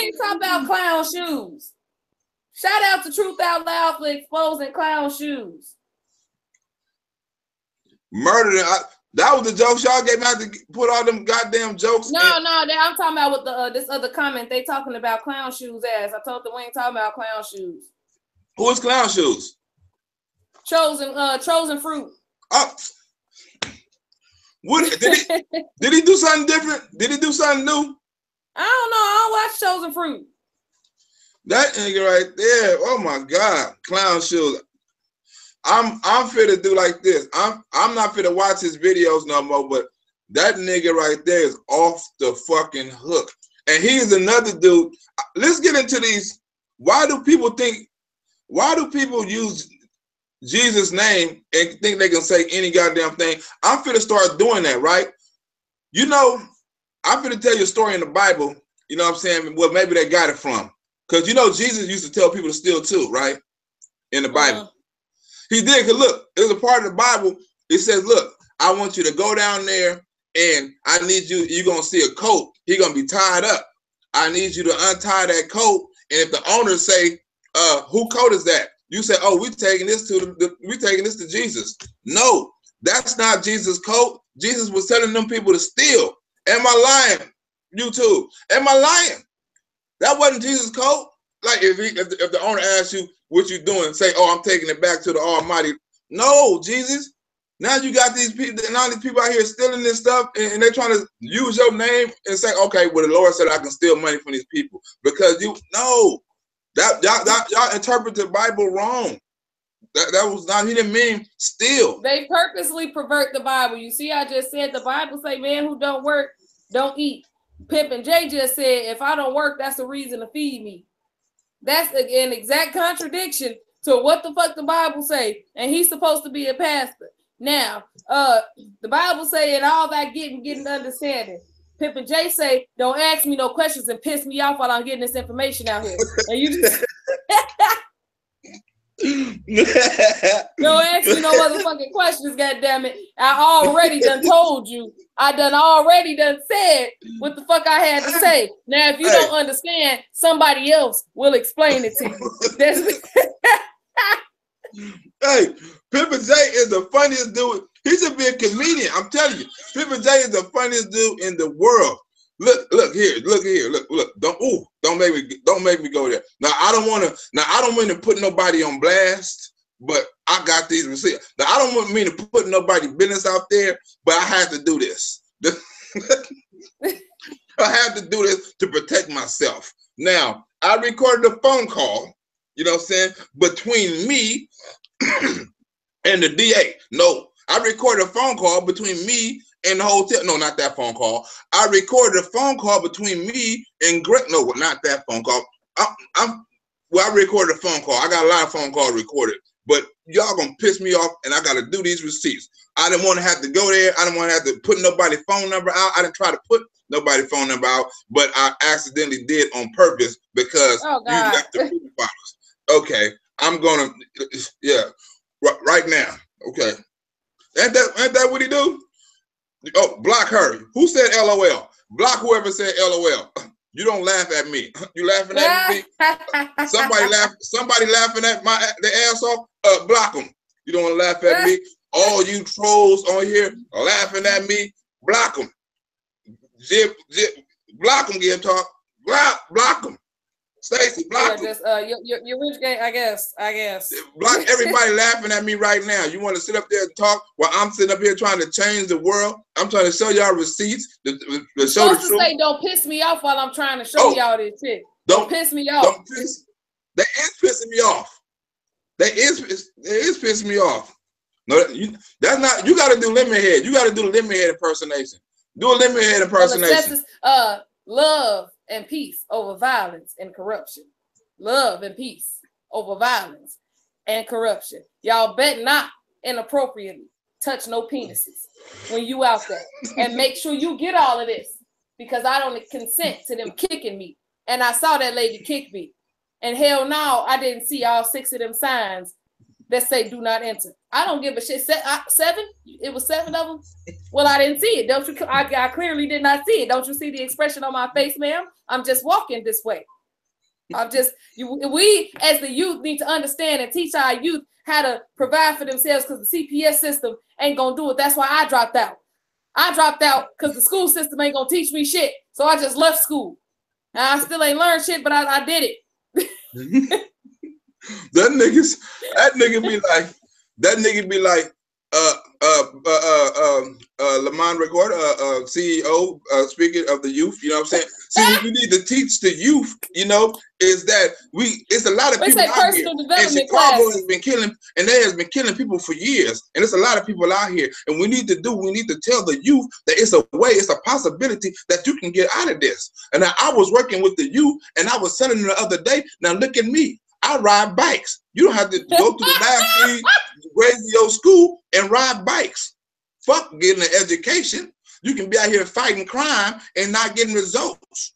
ain't talking about clown shoes. Shout out to Truth Out Loud for exposing clown shoes. Murdered. That was the jokes y'all gave me out to put all them goddamn jokes. No, I'm talking about with the this other comment. They talking about clown shoes ass. I told them we ain't talking about clown shoes. Who is clown shoes? Chosen fruit. Oh. What did he do something different? Did he do something new? I don't know. I don't watch Chosen Fruit. That nigga right there. Oh my God, clown shoes. I'm fit to do like this. I'm not fit to watch his videos no more. But that nigga right there is off the fucking hook. And he is another dude. Let's get into these. Why do people use Jesus' name and think they can say any goddamn thing? I'm finna start doing that, right? You know, I'm finna tell you a story in the Bible, you know what I'm saying? Well, maybe they got it from. Because you know Jesus used to tell people to steal too, right? In the Bible. He did, because look, there's a part of the Bible, it says, look, I want you to go down there and I need you, you're gonna see a coat, he's gonna be tied up. I need you to untie that coat, and if the owner say, who coat is that? You say, oh, we're taking this to Jesus. No, that's not Jesus' coat. Jesus was telling them people to steal. Am I lying? YouTube. Am I lying? That wasn't Jesus' coat. Like if the owner asks you what you doing, say, oh, I'm taking it back to the Almighty. No, Jesus. Now you got these people, now these people out here stealing this stuff, and they're trying to use your name and say, okay, well, the Lord said I can steal money from these people because y'all interpret the Bible wrong. That was not, he didn't mean steal. They purposely pervert the Bible. You see, I just said the Bible say, man who don't work, don't eat. Pimp and Jay just said, if I don't work, that's a reason to feed me. That's an exact contradiction to what the fuck the Bible say. And he's supposed to be a pastor. Now, the Bible say, and all that getting understanding. Pimp and Jay say, don't ask me no questions and piss me off while I'm getting this information out here. And you just don't ask me no motherfucking questions, goddammit. I already done told you. I already done said what the fuck I had to say. Now, if you don't understand, somebody else will explain it to you. Hey, Pimp and Jay is the funniest dude. He should be a comedian. I'm telling you, Pimp and Jay is the funniest dude in the world. Look here. Don't make me go there. Now I don't want to put nobody on blast, but I got these receipts. Now I don't mean to put nobody business out there, but I have to do this. I have to do this to protect myself. Now I recorded a phone call, you know what I'm saying, between me and the DA. No, I recorded a phone call between me and the hotel. No, not that phone call. I recorded a phone call between me and Greg. No, not that phone call. I recorded a phone call. I got a lot of phone calls recorded, but y'all gonna piss me off, and I gotta do these receipts. I didn't want to have to go there. I didn't want to have to put nobody's phone number out. I didn't try to put nobody's phone number out, but I accidentally did on purpose because you left the files. Okay, I'm gonna, yeah, right now. Okay, ain't that what he do? Oh, block her. Who said LOL? Block whoever said LOL. You don't laugh at me. You laughing at me? Somebody laughing at the ass off? Block them. You don't want to laugh at me? All you trolls on here laughing at me? Block them. Block them, give talk. Block them. Stacy, block just your rich gang, I guess. Block everybody laughing at me right now. You want to sit up there and talk while I'm sitting up here trying to change the world? I'm trying to show y'all receipts to show the truth. Say, don't piss me off while I'm trying to show y'all this shit. Don't piss me off. They is pissing me off. They is pissing me off. No, that's not. You got to do lemon head. You got to do the lemon head impersonation. Do a lemon head impersonation. Love and peace over violence and corruption. Love and peace over violence and corruption. Y'all bet not inappropriately touch no penises when you out there. And make sure you get all of this, because I don't consent to them kicking me. And I saw that lady kick me. And hell no, I didn't see all 6 of them signs that say do not enter. I don't give a shit. 7? It was 7 of them? Well, I didn't see it. Don't you? I clearly did not see it. Don't you see the expression on my face, ma'am? I'm just walking this way. We as the youth need to understand and teach our youth how to provide for themselves, because the CPS system ain't gonna do it. That's why I dropped out. I dropped out because the school system ain't gonna teach me shit. So I just left school. And I still ain't learned shit, but I did it. That nigga be like Lamont Record, CEO, speaking of the youth, you know what I'm saying? See, what we need to teach the youth, you know, is that it's a lot of people out here, and Chicago has been killing, and there has been killing people for years, and there's a lot of people out here, and we need to tell the youth that it's a way, it's a possibility that you can get out of this. And I was working with the youth, and I was telling them the other day, now look at me, I ride bikes. You don't have to go to the last 3 grades of your school and ride bikes. Fuck getting an education. You can be out here fighting crime and not getting results.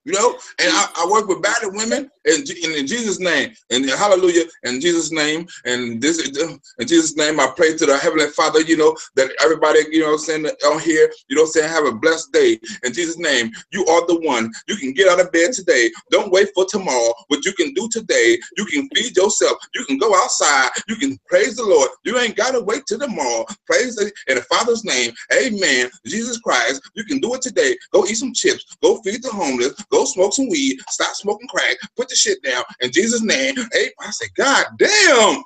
You know, and I work with battered women in Jesus' name, and hallelujah, in Jesus' name, and this in Jesus' name, I pray to the Heavenly Father, you know, that everybody, you know what I'm saying, on here, you know what I'm saying, have a blessed day. In Jesus' name, you are the one. You can get out of bed today. Don't wait for tomorrow. What you can do today, you can feed yourself. You can go outside. You can praise the Lord. You ain't got to wait till tomorrow. Praise the, in the Father's name, amen, Jesus Christ. You can do it today. Go eat some chips. Go feed the homeless. Go smoke some weed. Stop smoking crack. Put the shit down in Jesus' name. Hey, I said, God damn.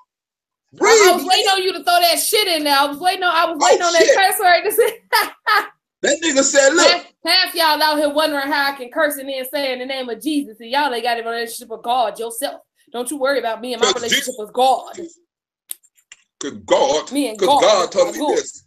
Breathe, I was waiting on you to throw that shit in there. I was waiting on that curse word to say. That nigga said, look. Half y'all out here wondering how I can curse and then say in the name of Jesus, and y'all ain't got a relationship with God yourself. Don't you worry about me and my relationship with God. Good God. Me and God told me this.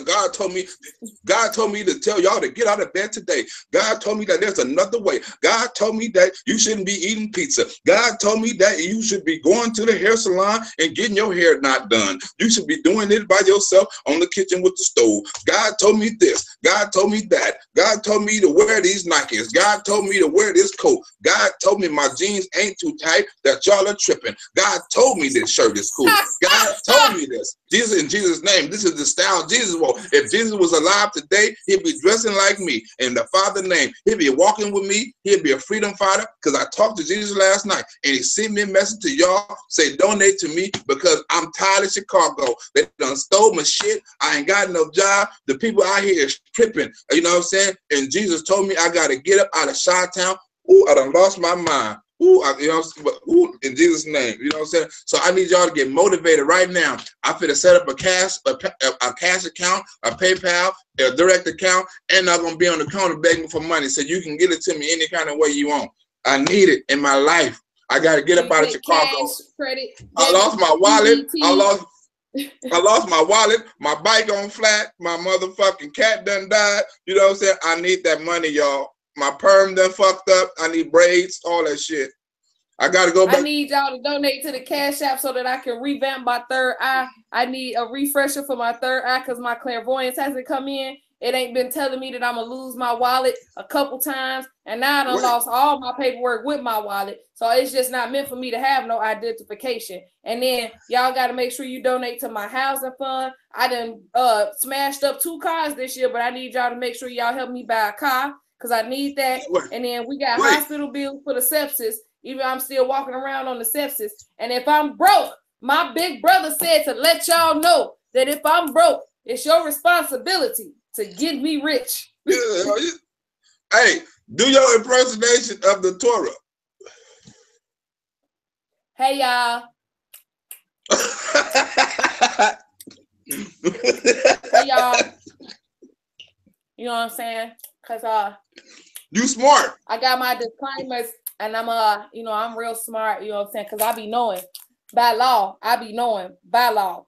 God told me to tell y'all to get out of bed today. God told me that there's another way. God told me that you shouldn't be eating pizza. God told me that you should be going to the hair salon and getting your hair not done. You should be doing it by yourself on the kitchen with the stove. God told me this. God told me that. God told me to wear these Nikes. God told me to wear this coat. God told me my jeans ain't too tight, that y'all are tripping. God told me this shirt is cool. God told me this. Jesus, in Jesus' name, this is the style Jesus wore. If Jesus was alive today, he'd be dressing like me. In the Father's name, he'd be walking with me. He'd be a freedom fighter, because I talked to Jesus last night, and he sent me a message to y'all, say donate to me, because I'm tired of Chicago. They done stole my shit. I ain't got no job. The people out here is tripping. You know what I'm saying? And Jesus told me I got to get up out of Chi-Town. Ooh, I done lost my mind. Ooh, you know, in Jesus' name, you know what I'm saying? So I need y'all to get motivated right now. I'm finna set up a cash account, a PayPal, a direct account, and I'm gonna be on the counter begging for money, so you can get it to me any kind of way you want. I need it in my life. I gotta get up out of Chicago. Cash, credit, I lost my wallet. I lost my wallet. My bike on flat. My motherfucking cat done died. You know what I'm saying? I need that money, y'all. My perm done fucked up. I need braids, all that shit. I gotta go back. I need y'all to donate to the Cash App so that I can revamp my third eye. I need a refresher for my third eye because my clairvoyance hasn't come in. It ain't been telling me that I'm gonna lose my wallet a couple times, and now I done lost all my paperwork with my wallet. So it's just not meant for me to have no identification. And then y'all got to make sure you donate to my housing fund. I done smashed up 2 cars this year, but I need y'all to make sure y'all help me buy a car, because I need that. And then we got hospital bills for the sepsis. Even I'm still walking around on the sepsis. And if I'm broke, my big brother said to let y'all know that if I'm broke, it's your responsibility to get me rich. Hey, Do your impersonation of the Torah. Hey y'all. Hey y'all. You know what I'm saying? Cause you smart. I got my disclaimers and I'm you know, I'm real smart, you know what I'm saying? Cause I be knowing by law. I be knowing by law.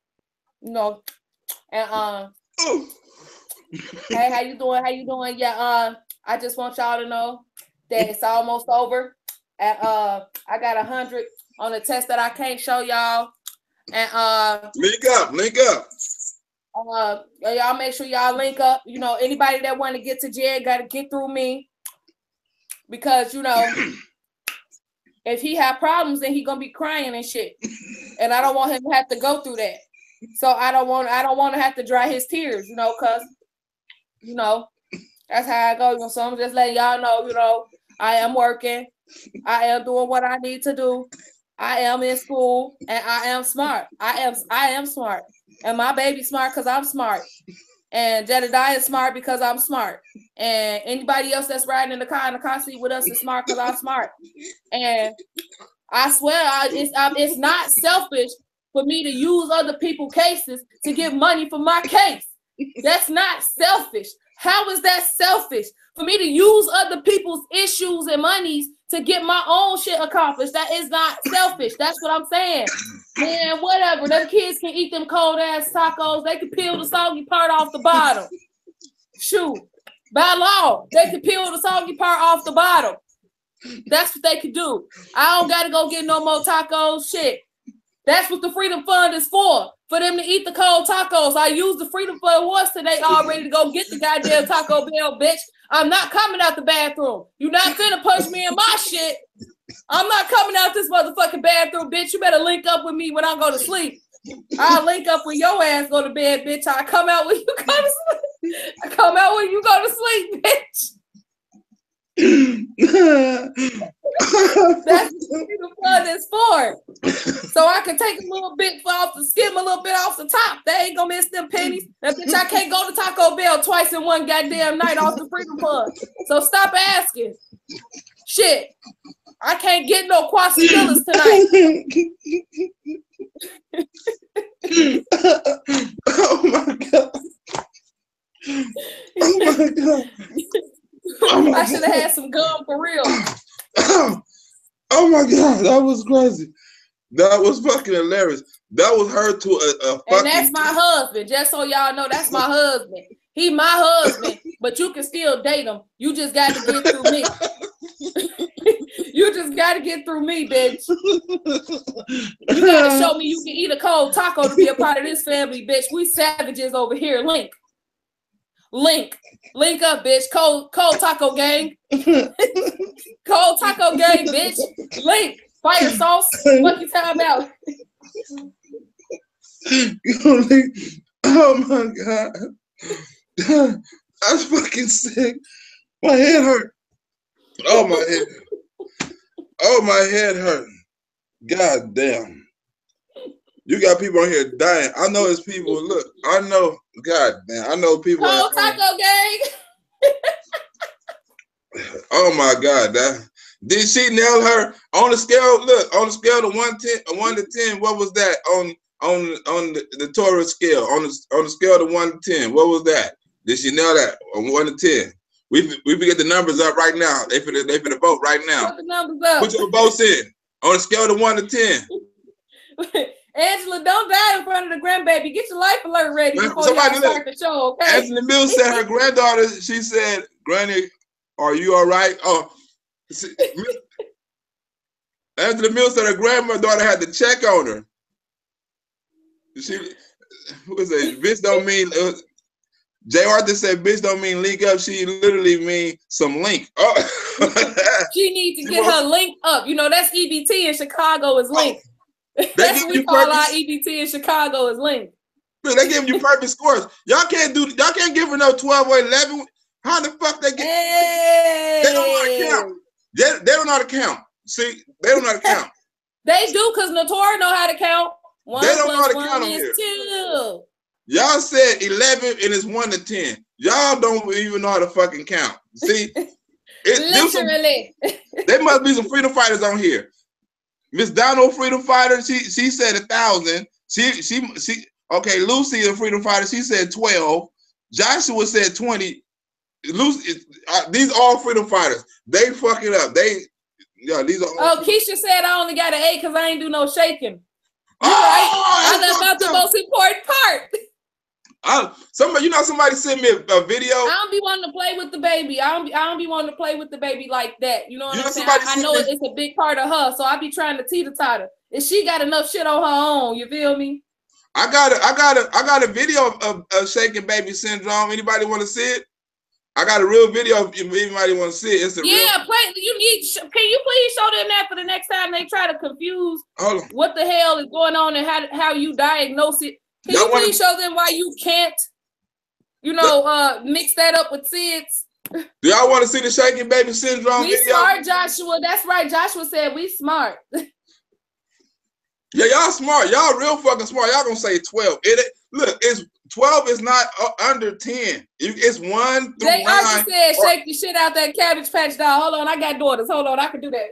You know, and hey, how you doing? How you doing? Yeah, I just want y'all to know that it's almost over. And I got 100 on the test that I can't show y'all. And link up. Y'all make sure y'all link up. You know, anybody that want to get to jail got to get through me. Because, you know, if he have problems, then he gonna be crying and shit. And I don't want him to have to go through that. So I don't want to have to dry his tears, you know, cause you know, that's how I go. You know, so I'm just letting y'all know, you know, I am working, I am doing what I need to do, I am in school, and I am smart. I am smart. And my baby smart because I'm smart. And Jedediah is smart because I'm smart. And anybody else that's riding in the car seat with us is smart because I'm smart. And I swear it's not selfish for me to use other people's cases to get money for my case. That's not selfish. How is that selfish? For me to use other people's issues and monies to get my own shit accomplished. That is not selfish. That's what I'm saying. Man, whatever. Them kids can eat them cold ass tacos. They can peel the soggy part off the bottom. Shoot. By law, they can peel the soggy part off the bottom. That's what they can do. I don't gotta go get no more tacos. Shit. That's what the Freedom Fund is for them to eat the cold tacos. I used the Freedom Fund once today already to go get the goddamn Taco Bell, bitch. I'm not coming out the bathroom. You're not finna punch me in my shit. I'm not coming out this motherfucking bathroom, bitch. You better link up with me when I go to sleep. I'll link up when your ass go to bed, bitch. I come out when you go to sleep. I come out when you go to sleep, bitch. That's what the fun is for. So I can take a little bit skim a little bit off the top. They ain't gonna miss them pennies. That bitch, I can't go to Taco Bell twice in one goddamn night off the Freedom Fund. So stop asking. Shit. I can't get no quesadillas tonight. Oh my god. Oh my god. I should have had some gum for real. Oh my god, that was crazy. That was fucking hilarious. That was her to a fucking. And that's my husband. Just so y'all know, that's my husband. He my husband, but you can still date him. You just got to get through me. You just got to get through me, bitch. You got to show me you can eat a cold taco to be a part of this family, bitch. We savages over here. Link up, bitch. Cold taco gang. Cold taco gang, bitch. Link. Fire sauce. What you talking about? Oh my god. I'm fucking sick. My head hurt. Oh my head. Oh, my head hurt. God damn. You got people on here dying. I know it's people. Look, I know. God damn. I know people. Cold taco gang. Oh my God. Did she nail her on the scale? Look, on the scale of 1 to 10, what was that on the Torah scale? On the scale of 1 to 10, what was that? Did she nail that on 1 to 10? We get the numbers up right now. They for the vote right now. Put the numbers up. Put your votes in on a scale of 1 to 10. Angela, don't die in front of the grandbaby. Get your life alert ready before you start the show, okay? Angela Mills said her granddaughter. She said, "Granny, are you all right?" Oh, Angela Mills said her grandmother had to check on her. Who is it? Bitch don't mean. Jay Arthur said, "Bitch don't mean link up." She literally mean some link. Oh. She needs to get her link up. You know, that's EBT in Chicago is link. That's what we call our EBT in Chicago is link. They give you perfect scores. Y'all can't give her no 12 or 11. How the fuck they get? Hey. They don't know how to count. They don't know how to count. See, they don't know how to count. They do because Notori know how to count. They don't know how to count on here. 2. Y'all said 11 and it's 1 to 10. Y'all don't even know how to fucking count. See, Literally. There must be some freedom fighters on here. Miss Donald, freedom fighter, she said 1,000. She okay, Lucy, a freedom fighter, she said 12. Joshua said 20. Lucy, these all freedom fighters. They fuck it up. These are all Keisha said I only got an 8 because I ain't do no shaking. You're right. I left out the most important part. Somebody sent me a video. I don't be wanting to play with the baby. I don't be wanting to play with the baby like that. You know what I'm saying? I know it's a big part of her, so I be trying to teeter-totter. If she got enough shit on her own, you feel me? I got a video of shaking baby syndrome. Anybody want to see it? I got a real video if anybody want to see it. It's play. Can you please show them that for the next time they try to confuse what the hell is going on and how you diagnose it? Can you please show them why you can't, mix that up with SIDS? Do y'all want to see the shaking baby syndrome video? We smart, Joshua. That's right. Joshua said we smart. Yeah, y'all smart. Y'all real fucking smart. Y'all gonna say 12. It's 12 is not under 10. It's 1 through 9. They already said shake the shit out that Cabbage Patch doll. Hold on, I got daughters. Hold on, I can do that.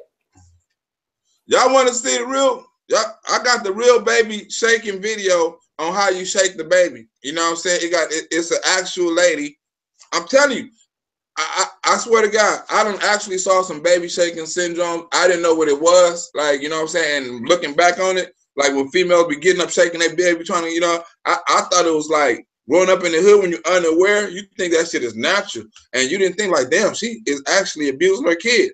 Y'all want to see the real? I got the real baby shaking video on how you shake the baby. You know what I'm saying? It's an actual lady. I'm telling you, I swear to God, I done actually saw some baby shaking syndrome. I didn't know what it was. Like, you know what I'm saying? And looking back on it, like when females be getting up shaking their baby, trying to, I thought it was like growing up in the hood when you're unaware, you think that shit is natural. And you didn't think like, damn, she is actually abusing her kid.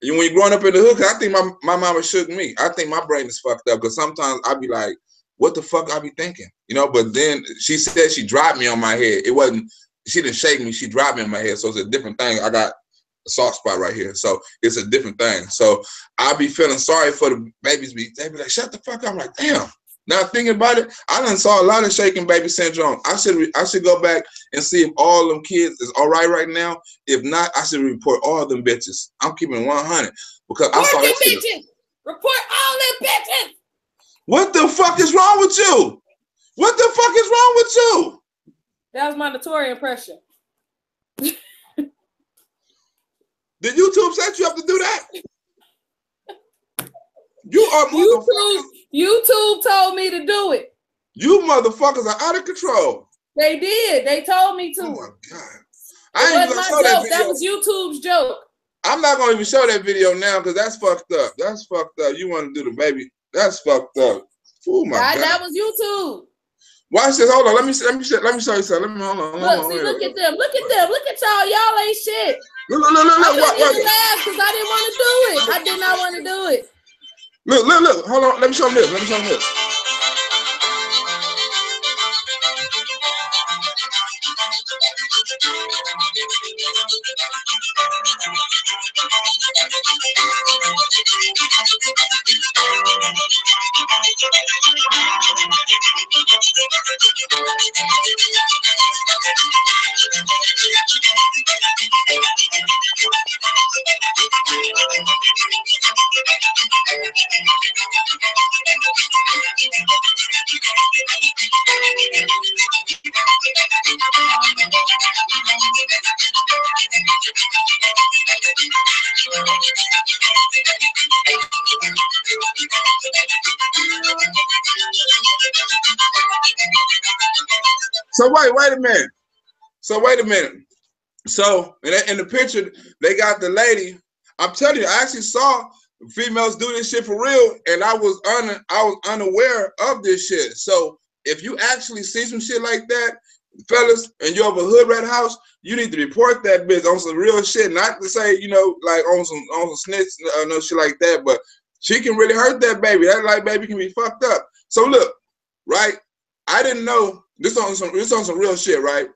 And when you're growing up in the hood, cause I think my mama shook me. I think my brain is fucked up because sometimes I be like, what the fuck I be thinking? But then she said she dropped me on my head. It wasn't, she didn't shake me, she dropped me on my head. So it's a different thing. I got a soft spot right here. So it's a different thing. So I be feeling sorry for the babies. They be like, shut the fuck up. I'm like, damn. Now thinking about it, I done saw a lot of shaking baby syndrome. I should go back and see if all them kids is all right now. If not, I should report all them bitches. I'm keeping 100 because I saw that shit. Report all them bitches. What the fuck is wrong with you? What the fuck is wrong with you? That was my Notori impression. Did YouTube set you up to do that? You are YouTube told me to do it. You motherfuckers are out of control. They did. They told me to. Oh my God. I ain't even show that video. That was YouTube's joke. I'm not gonna even show that video now because that's fucked up. That's fucked up. You want to do the baby? That's fucked up. Oh my God. That was YouTube. Watch this. Hold on. Let me show you something. Hold on. Look at them. Look at y'all. Y'all ain't shit. Look. I didn't laugh because I didn't want to do it. I did not want to do it. Look. Hold on. Let me show them this. So wait a minute. So in the picture, they got the lady. I'm telling you, I actually saw females do this shit for real, and I was unaware of this shit. So if you actually see some shit like that, fellas, and you have a hood rat house, you need to report that bitch on some real shit. Not to say, like on some snitch, no shit like that, but she can really hurt that baby. That like baby can be fucked up. So look, right? I didn't know this on some real shit, right?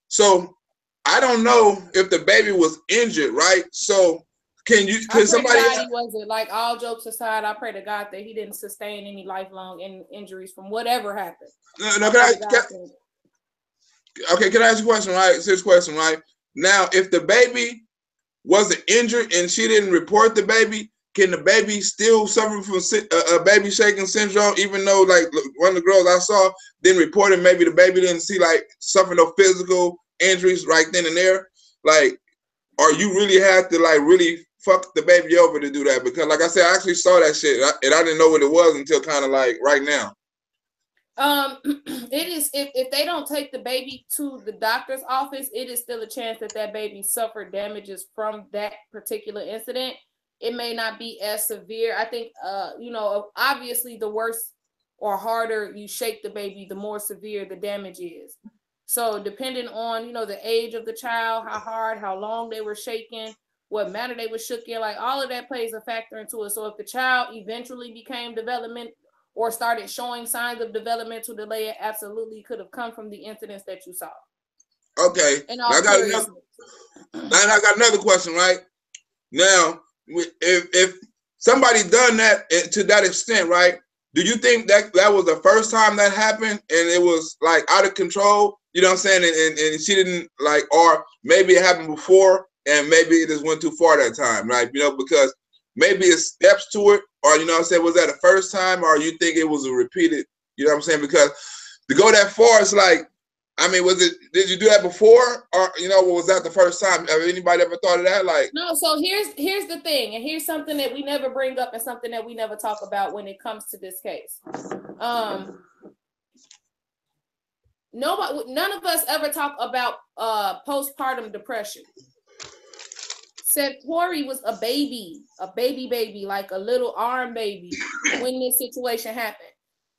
So I don't know if the baby was injured, right? So can somebody? God he wasn't. Like, all jokes aside, I pray to God that he didn't sustain any lifelong injuries from whatever happened. No, can I ask you a question, right? Serious question, right? Now, if the baby wasn't injured and she didn't report the baby, can the baby still suffer from a baby shaking syndrome, even though, like, one of the girls I saw didn't report it, maybe the baby didn't suffer no physical injuries right then and there? Like, or you really had to like really fuck the baby over to do that? Because like I said, I actually saw that shit and I didn't know what it was until kind of like right now. It is if they don't take the baby to the doctor's office, it is still a chance that that baby suffered damages from that particular incident. It may not be as severe. I think, you know, obviously the worse or harder you shake the baby, the more severe the damage is. So depending on, you know, the age of the child, how hard, how long they were shaken, what manner they were shook in, like all of that plays a factor into it. So if the child eventually became development or started showing signs of developmental delay, it absolutely could have come from the incidents that you saw. Okay. Now I got another question, right? Now, if somebody done that to that extent, right? Do you think that was the first time that happened and it was like out of control? You know what I'm saying? And she didn't like, or maybe it happened before and maybe it just went too far that time, right? You know, because maybe it's steps to it, or you know what I'm saying, was that the first time, or you think it was a repeated, you know what I'm saying? Because to go that far, it's like, I mean, did you do that before, or you know, was that the first time? Have anybody ever thought of that? Like, no. So here's the thing, and here's something that we never bring up, and something that we never talk about when it comes to this case. None of us ever talk about postpartum depression. Said Tori was a baby, like a little arm baby when this situation happened.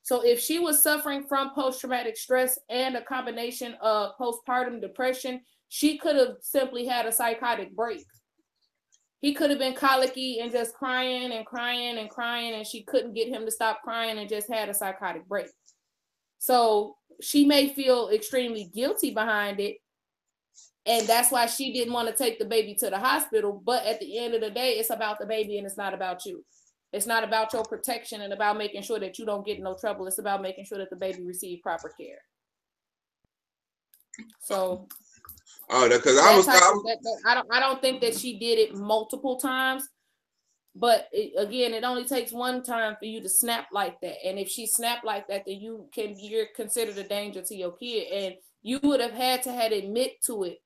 So if she was suffering from post-traumatic stress and a combination of postpartum depression, she could have simply had a psychotic break. He could have been colicky and just crying and crying and crying, and she couldn't get him to stop crying and just had a psychotic break. So she may feel extremely guilty behind it, and that's why she didn't want to take the baby to the hospital. But at the end of the day, it's about the baby and it's not about you. It's not about your protection and about making sure that you don't get in no trouble. It's about making sure that the baby receives proper care. So, because I don't think that she did it multiple times. But again, it only takes one time for you to snap like that. And if she snapped like that, then you're considered a danger to your kid. And you would have had to admit to it.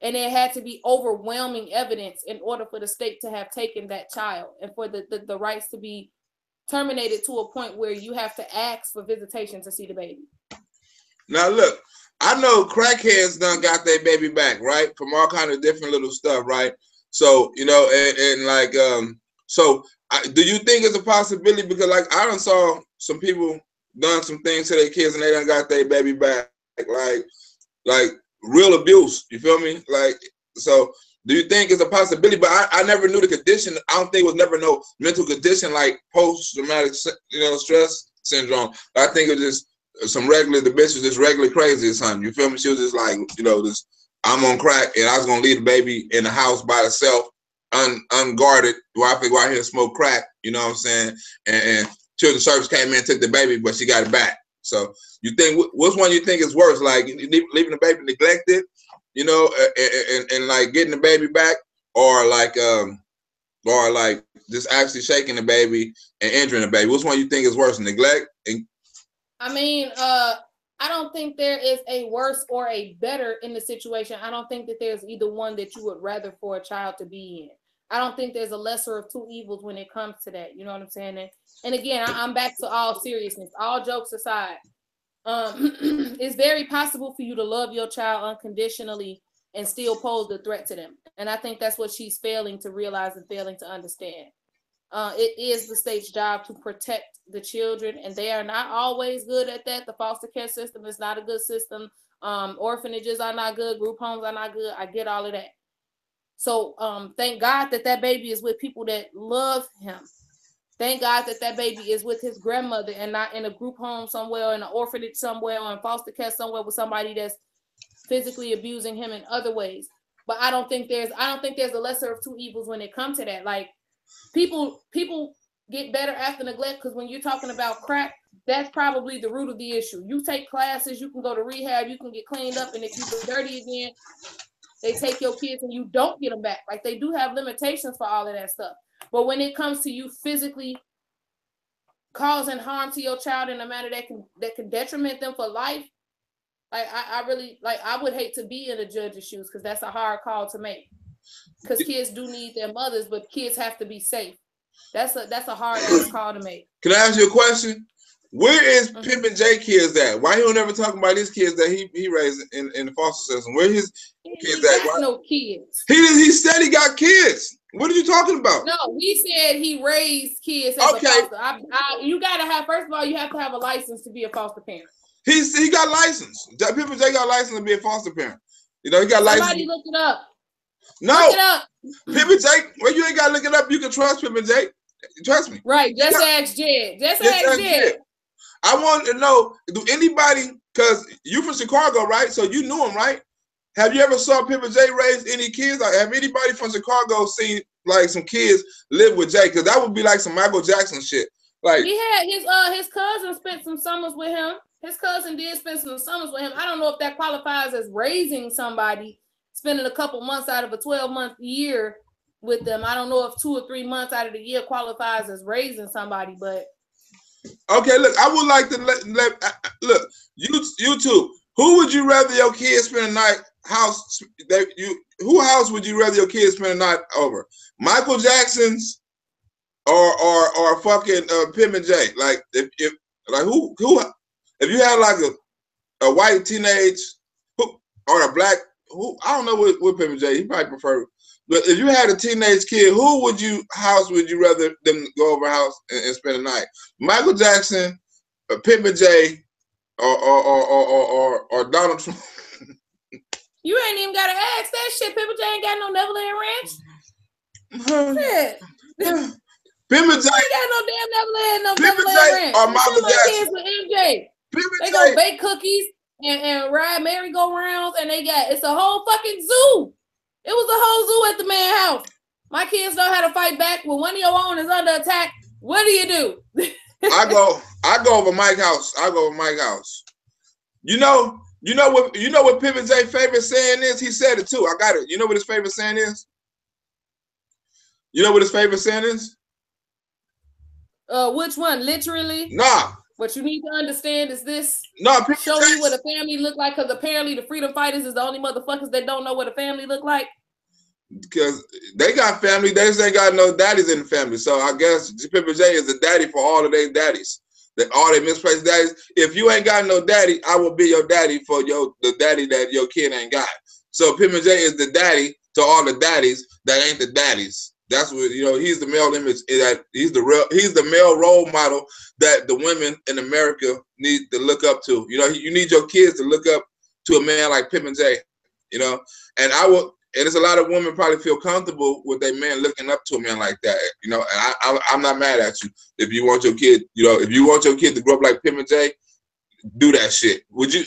And it had to be overwhelming evidence in order for the state to have taken that child and for the rights to be terminated to a point where you have to ask for visitation to see the baby. Now, look, I know crackheads done got their baby back, right? From all kind of different little stuff, right? So, you know, and like, do you think it's a possibility? Because like, I done saw some people done some things to their kids and they done got their baby back, like real abuse, you feel me? Like, so do you think it's a possibility? But I never knew the condition. I don't think it was never no mental condition like post-traumatic, you know, stress syndrome. I think it was just the bitch was just regular crazy or something. You feel me? She was just like, you know, this, I'm on crack and I was gonna leave the baby in the house by herself, unguarded, while I go out here and smoke crack, you know what I'm saying? And children's service came in and took the baby, but she got it back. So you think, which one you think is worse, like leaving the baby neglected, you know, and like getting the baby back, or like just actually shaking the baby and injuring the baby? Which one you think is worse, neglect? I mean, I don't think there is a worse or a better in the situation. I don't think that there's either one that you would rather for a child to be in. I don't think there's a lesser of two evils when it comes to that. You know what I'm saying? And again, I'm back to all seriousness, all jokes aside. It's very possible for you to love your child unconditionally and still pose the threat to them. And I think that's what she's failing to realize and failing to understand. It is the state's job to protect the children, and they are not always good at that. The foster care system is not a good system. Orphanages are not good. Group homes are not good. I get all of that. So thank God that baby is with people that love him. Thank God that baby is with his grandmother and not in a group home somewhere, or in an orphanage somewhere, or in foster care somewhere with somebody that's physically abusing him in other ways. But I don't think there's a lesser of two evils when it comes to that. Like, people get better after neglect, because when you're talking about crack, that's probably the root of the issue. You take classes, you can go to rehab, you can get cleaned up, and if you get dirty again, they take your kids and you don't get them back. Like, they do have limitations for all of that stuff. But when it comes to you physically causing harm to your child in a manner that can detriment them for life, like I really, like, I would hate to be in a judge's shoes, because that's a hard call to make. Because kids do need their mothers, but kids have to be safe. That's a hard ass call to make. Can I ask you a question? Where is Pimpin' J kids at? Why he don't ever talk about his kids that he raised in the foster system? Where his kids at? Got no kids. He said he got kids. What are you talking about? No, he said he raised kids as a foster. You gotta have, first of all, you have to have a license to be a foster parent. He got license. Pimpin' J got license to be a foster parent. You know, he got license. Somebody look it up. No. Look it up. Pimpin' J, well, you ain't gotta look it up. You can trust Pimpin' J. Trust me. Right. Just ask Jed. Just ask Jed. I want to know, do anybody, because you from Chicago, right? So you knew him, right? Have you ever saw Pimpin' J raise any kids? Like, have anybody from Chicago seen like some kids live with Jay? Because that would be like some Michael Jackson shit. Like, he had his cousin spent some summers with him. His cousin did spend some summers with him. I don't know if that qualifies as raising somebody, spending a couple months out of a 12-month year with them. I don't know if 2 or 3 months out of the year qualifies as raising somebody, but. Okay, look, I would like to look, YouTube, who would you rather your kids spend a night house who house would you rather your kids spend a night over? Michael Jackson's or fucking Pimpin' J? Like if you had like a white teenage or a black I don't know what Pimpin' J, he probably prefer. But if you had a teenage kid, who house would you rather them go over house and spend a night? Michael Jackson, Pimpin' J, or Donald Trump? You ain't even gotta ask that shit. Pimpin' J ain't got no Neverland Ranch. Shit. Pimpin' J ain't got no damn Neverland Ranch. Or Michael Jackson. Kids with MJ. They go bake cookies and ride merry-go-rounds, and it's a whole fucking zoo. It was a whole zoo at the man's house. My kids know how to fight back. When one of your own is under attack, what do you do? I go over Mike's house. I go over Mike's house. You know what Pimpin' J's favorite saying is? He said it too. I got it. You know what his favorite saying is? You know what his favorite saying is? Which one? Literally? Nah. What you need to understand is this. No, show me what a family look like, because apparently the freedom fighters is the only motherfuckers that don't know what a family look like. Because they got family, they just ain't got no daddies in the family. So I guess Pimpin' J is the daddy for all of their daddies. All their misplaced daddies. If you ain't got no daddy, I will be your daddy for the daddy that your kid ain't got. So Pimpin' J is the daddy to all the daddies that ain't the daddies. That's what, he's the male image, that he's the male role model that the women in America need to look up to. You need your kids to look up to a man like Pimpin' J, and it's a lot of women probably feel comfortable with their man looking up to a man like that, and I'm not mad at you. If you want your kid, if you want your kid to grow up like Pimpin' J, do that shit. Would you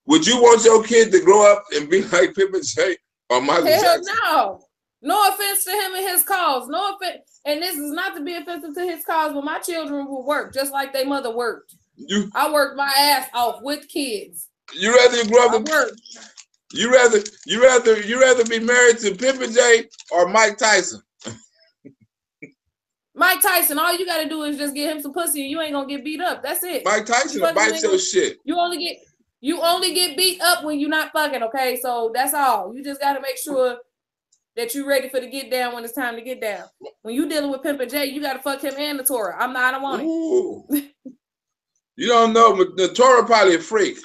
want your kid to grow up and be like Pimpin' J or Michael Jackson? No. No offense to him and his cause. No offense. And this is not to be offensive to his cause, but my children will work just like their mother worked. I worked my ass off with kids. You rather grow up with you rather be married to Pimpin' J or Mike Tyson? Mike Tyson, all you gotta do is just get him some pussy and you ain't gonna get beat up. That's it. Mike Tyson will bite your shit. You only get beat up when you're not fucking, okay? So that's all. You just gotta make sure that you ready for the get down when it's time to get down. When you dealing with Pimpin' J, you gotta fuck him and the Torah. I don't want it. You don't know, but the Torah probably a freak.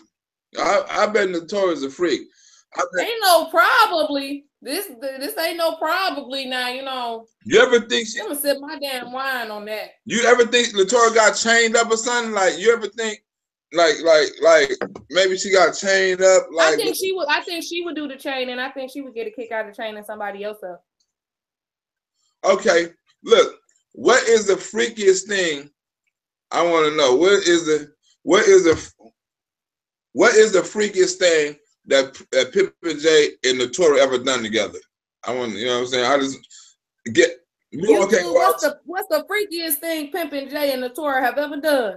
I bet the Torah is a freak. Ain't no probably. This ain't no probably now, You ever think I'm gonna sip my damn wine on that. You ever think Latora got chained up or something? Like, you ever think like maybe she got chained up? Like, I think she would do the chain, and I think she would get a kick out of chaining somebody else up. Okay, look, what is the freakiest thing? I want to know what is the freakiest thing that Pimpin' J and the Torah ever done together? I want, you know what I'm saying? I just get. Okay, what's the freakiest thing Pimpin' J and the Torah have ever done?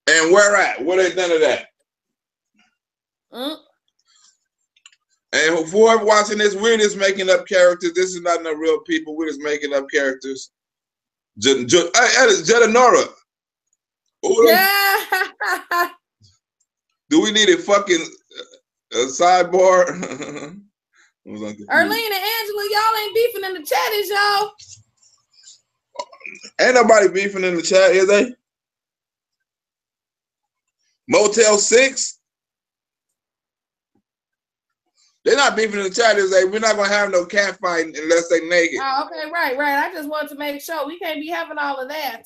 And where at? Where they done of that? And for whoever watching this, we're just making up characters. This is not no real people. We're just making up characters. Jedinora. Yeah. Do we need a fucking sidebar? Erlene and Angela, y'all ain't beefing in the chat, is y'all? Ain't nobody beefing in the chat, is they? Motel 6? They're not beefing in the chat, is they? We're not gonna have no cat fighting unless they naked. Oh, okay, right. I just wanted to make sure we can't be having all of that.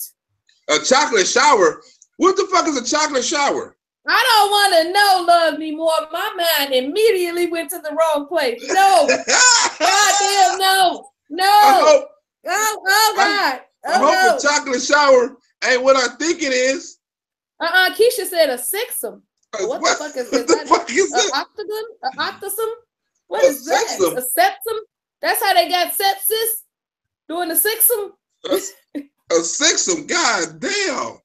A chocolate shower? What the fuck is a chocolate shower? I don't want to know love anymore. My mind immediately went to the wrong place. No. Goddamn no. No. Oh God. I hope a chocolate shower ain't what I think it is. Keisha said a sixum. What the fuck is that? The fuck is that? Octagon? An octosum? What is that? Sexum. A septum? That's how they got sepsis? Doing the sixum? A sixum? God damn.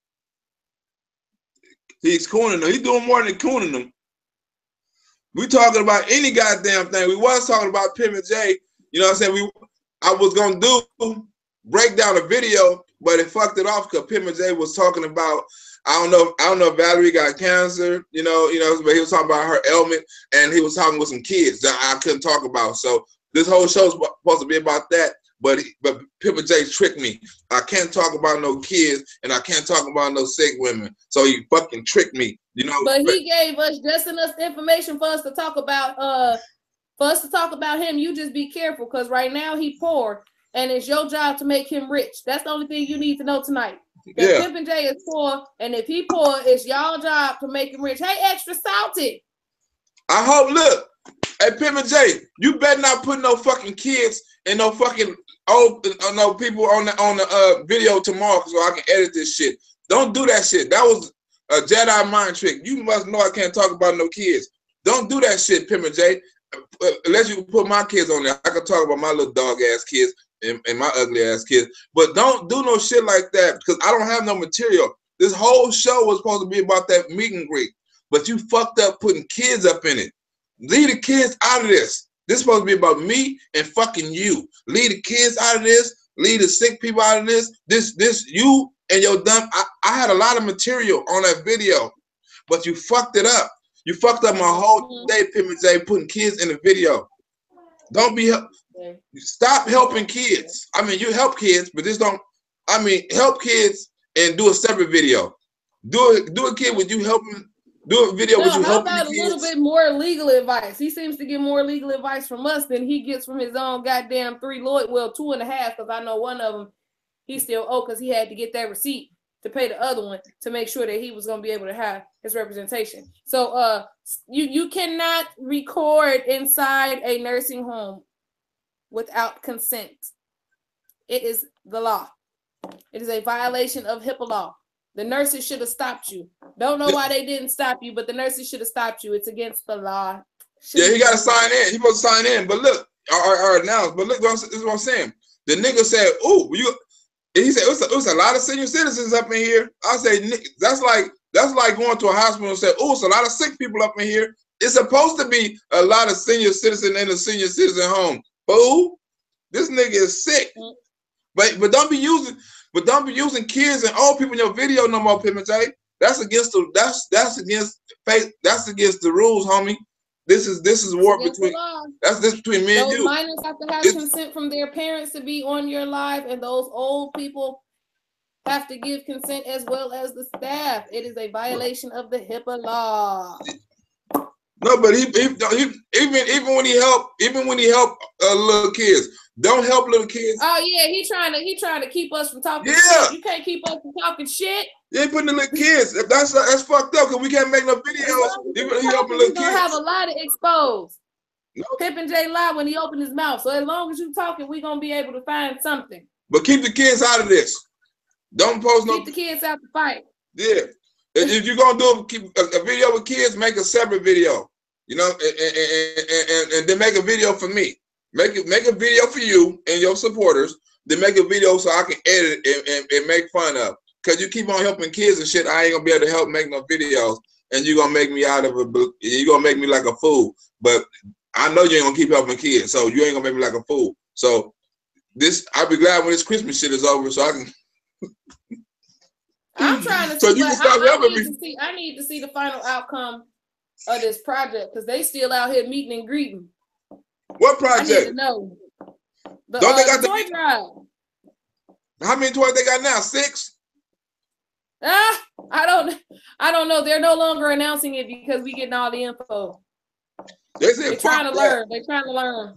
He's cooning them. He's doing more than cooning them. We talking about any goddamn thing. We was talking about Pim and J. You know what I'm saying? I was gonna break down a video, but it fucked it off because Pim and J was talking about, I don't know if Valerie got cancer, you know, but he was talking about her ailment, and he was talking with some kids that I couldn't talk about. So this whole show's supposed to be about that. But Pim and J tricked me. I can't talk about no kids, and I can't talk about no sick women. So he fucking tricked me, you know. But he gave us just enough information for us to talk about. Him. You just be careful, because right now he poor, and it's your job to make him rich. That's the only thing you need to know tonight. That Pimp and J is poor, and if he poor, it's y'all job to make him rich. Hey, extra salty. I hope. Look, hey Pimp and J, you better not put no fucking kids and no fucking no people on the video tomorrow, so I can edit this shit. Don't do that shit. That was a Jedi mind trick. You must know I can't talk about no kids. Don't do that shit, Pimp and J. Unless you put my kids on there, I can talk about my little dog ass kids and my ugly ass kids. But don't do no shit like that, because I don't have no material. This whole show was supposed to be about that meet and greet, but you fucked up putting kids up in it. Leave the kids out of this. This is supposed to be about me and fucking you. Leave the kids out of this. Leave the sick people out of this. This you and your dumb. I had a lot of material on that video, but you fucked it up. You fucked up my whole day, Pim and J, putting kids in the video. Don't be stop helping kids. I mean, you help kids, but just don't. I mean, help kids and do a separate video. Do a kid with you helping. Do a video with you helping about the kids. A little bit more legal advice. He seems to get more legal advice from us than he gets from his own goddamn 3 lawyers. Well, 2.5, because I know one of them he still owed because he had to get that receipt to pay the other one to make sure that he was going to be able to have his representation. So you cannot record inside a nursing home without consent. It is the law. It is a violation of HIPAA law. The nurses should have stopped you. Don't know why they didn't stop you, but the nurses should have stopped you. It's against the law. Yeah, he got to sign in. He supposed to sign in. But look, or announce. But look, this is what I'm saying. The nigga said, "Oh, you." He said, "It was a lot of senior citizens up in here." I say, "That's like going to a hospital and say, oh, it's a lot of sick people up in here." It's supposed to be a lot of senior citizens in a senior citizen home. Fool, this nigga is sick. But don't be using kids and old people in your video no more, Pim and J. That's against the rules, homie. This is war between between me and you. Those minors have to have consent from their parents to be on your live, and those old people have to give consent as well as the staff. It is a violation of the HIPAA law. No, but even when he helped little kids, don't help little kids. Oh yeah, he trying to keep us from talking shit. You can't keep us from talking shit. You ain't putting the little kids. That's fucked up, because we can't make no videos. He helping little kids. We're gonna have a lot of exposed. No. Pip and J lie when he opened his mouth. So as long as you talking, we're gonna be able to find something. But keep the kids out of this. Don't post keep the kids out the fight. Yeah. If you're gonna do a video with kids, make a separate video. You know, and then make a video for me. Make a video for you and your supporters. Then make a video so I can edit and make fun of. Cause you keep on helping kids and shit, I ain't gonna be able to help make no videos, and you're gonna make me you're gonna make me like a fool. But I know you ain't gonna keep helping kids, so you ain't gonna make me like a fool. So I'll be glad when this Christmas shit is over, so I can. I'm trying to. So you can stop helping me. I need to see the final outcome of this project, because they still out here meeting and greeting. What project? I need to know. Don't they got the toy drive? How many toys they got now? 6? I don't know. They're no longer announcing it because we getting all the info. They're trying to learn. They're trying to learn.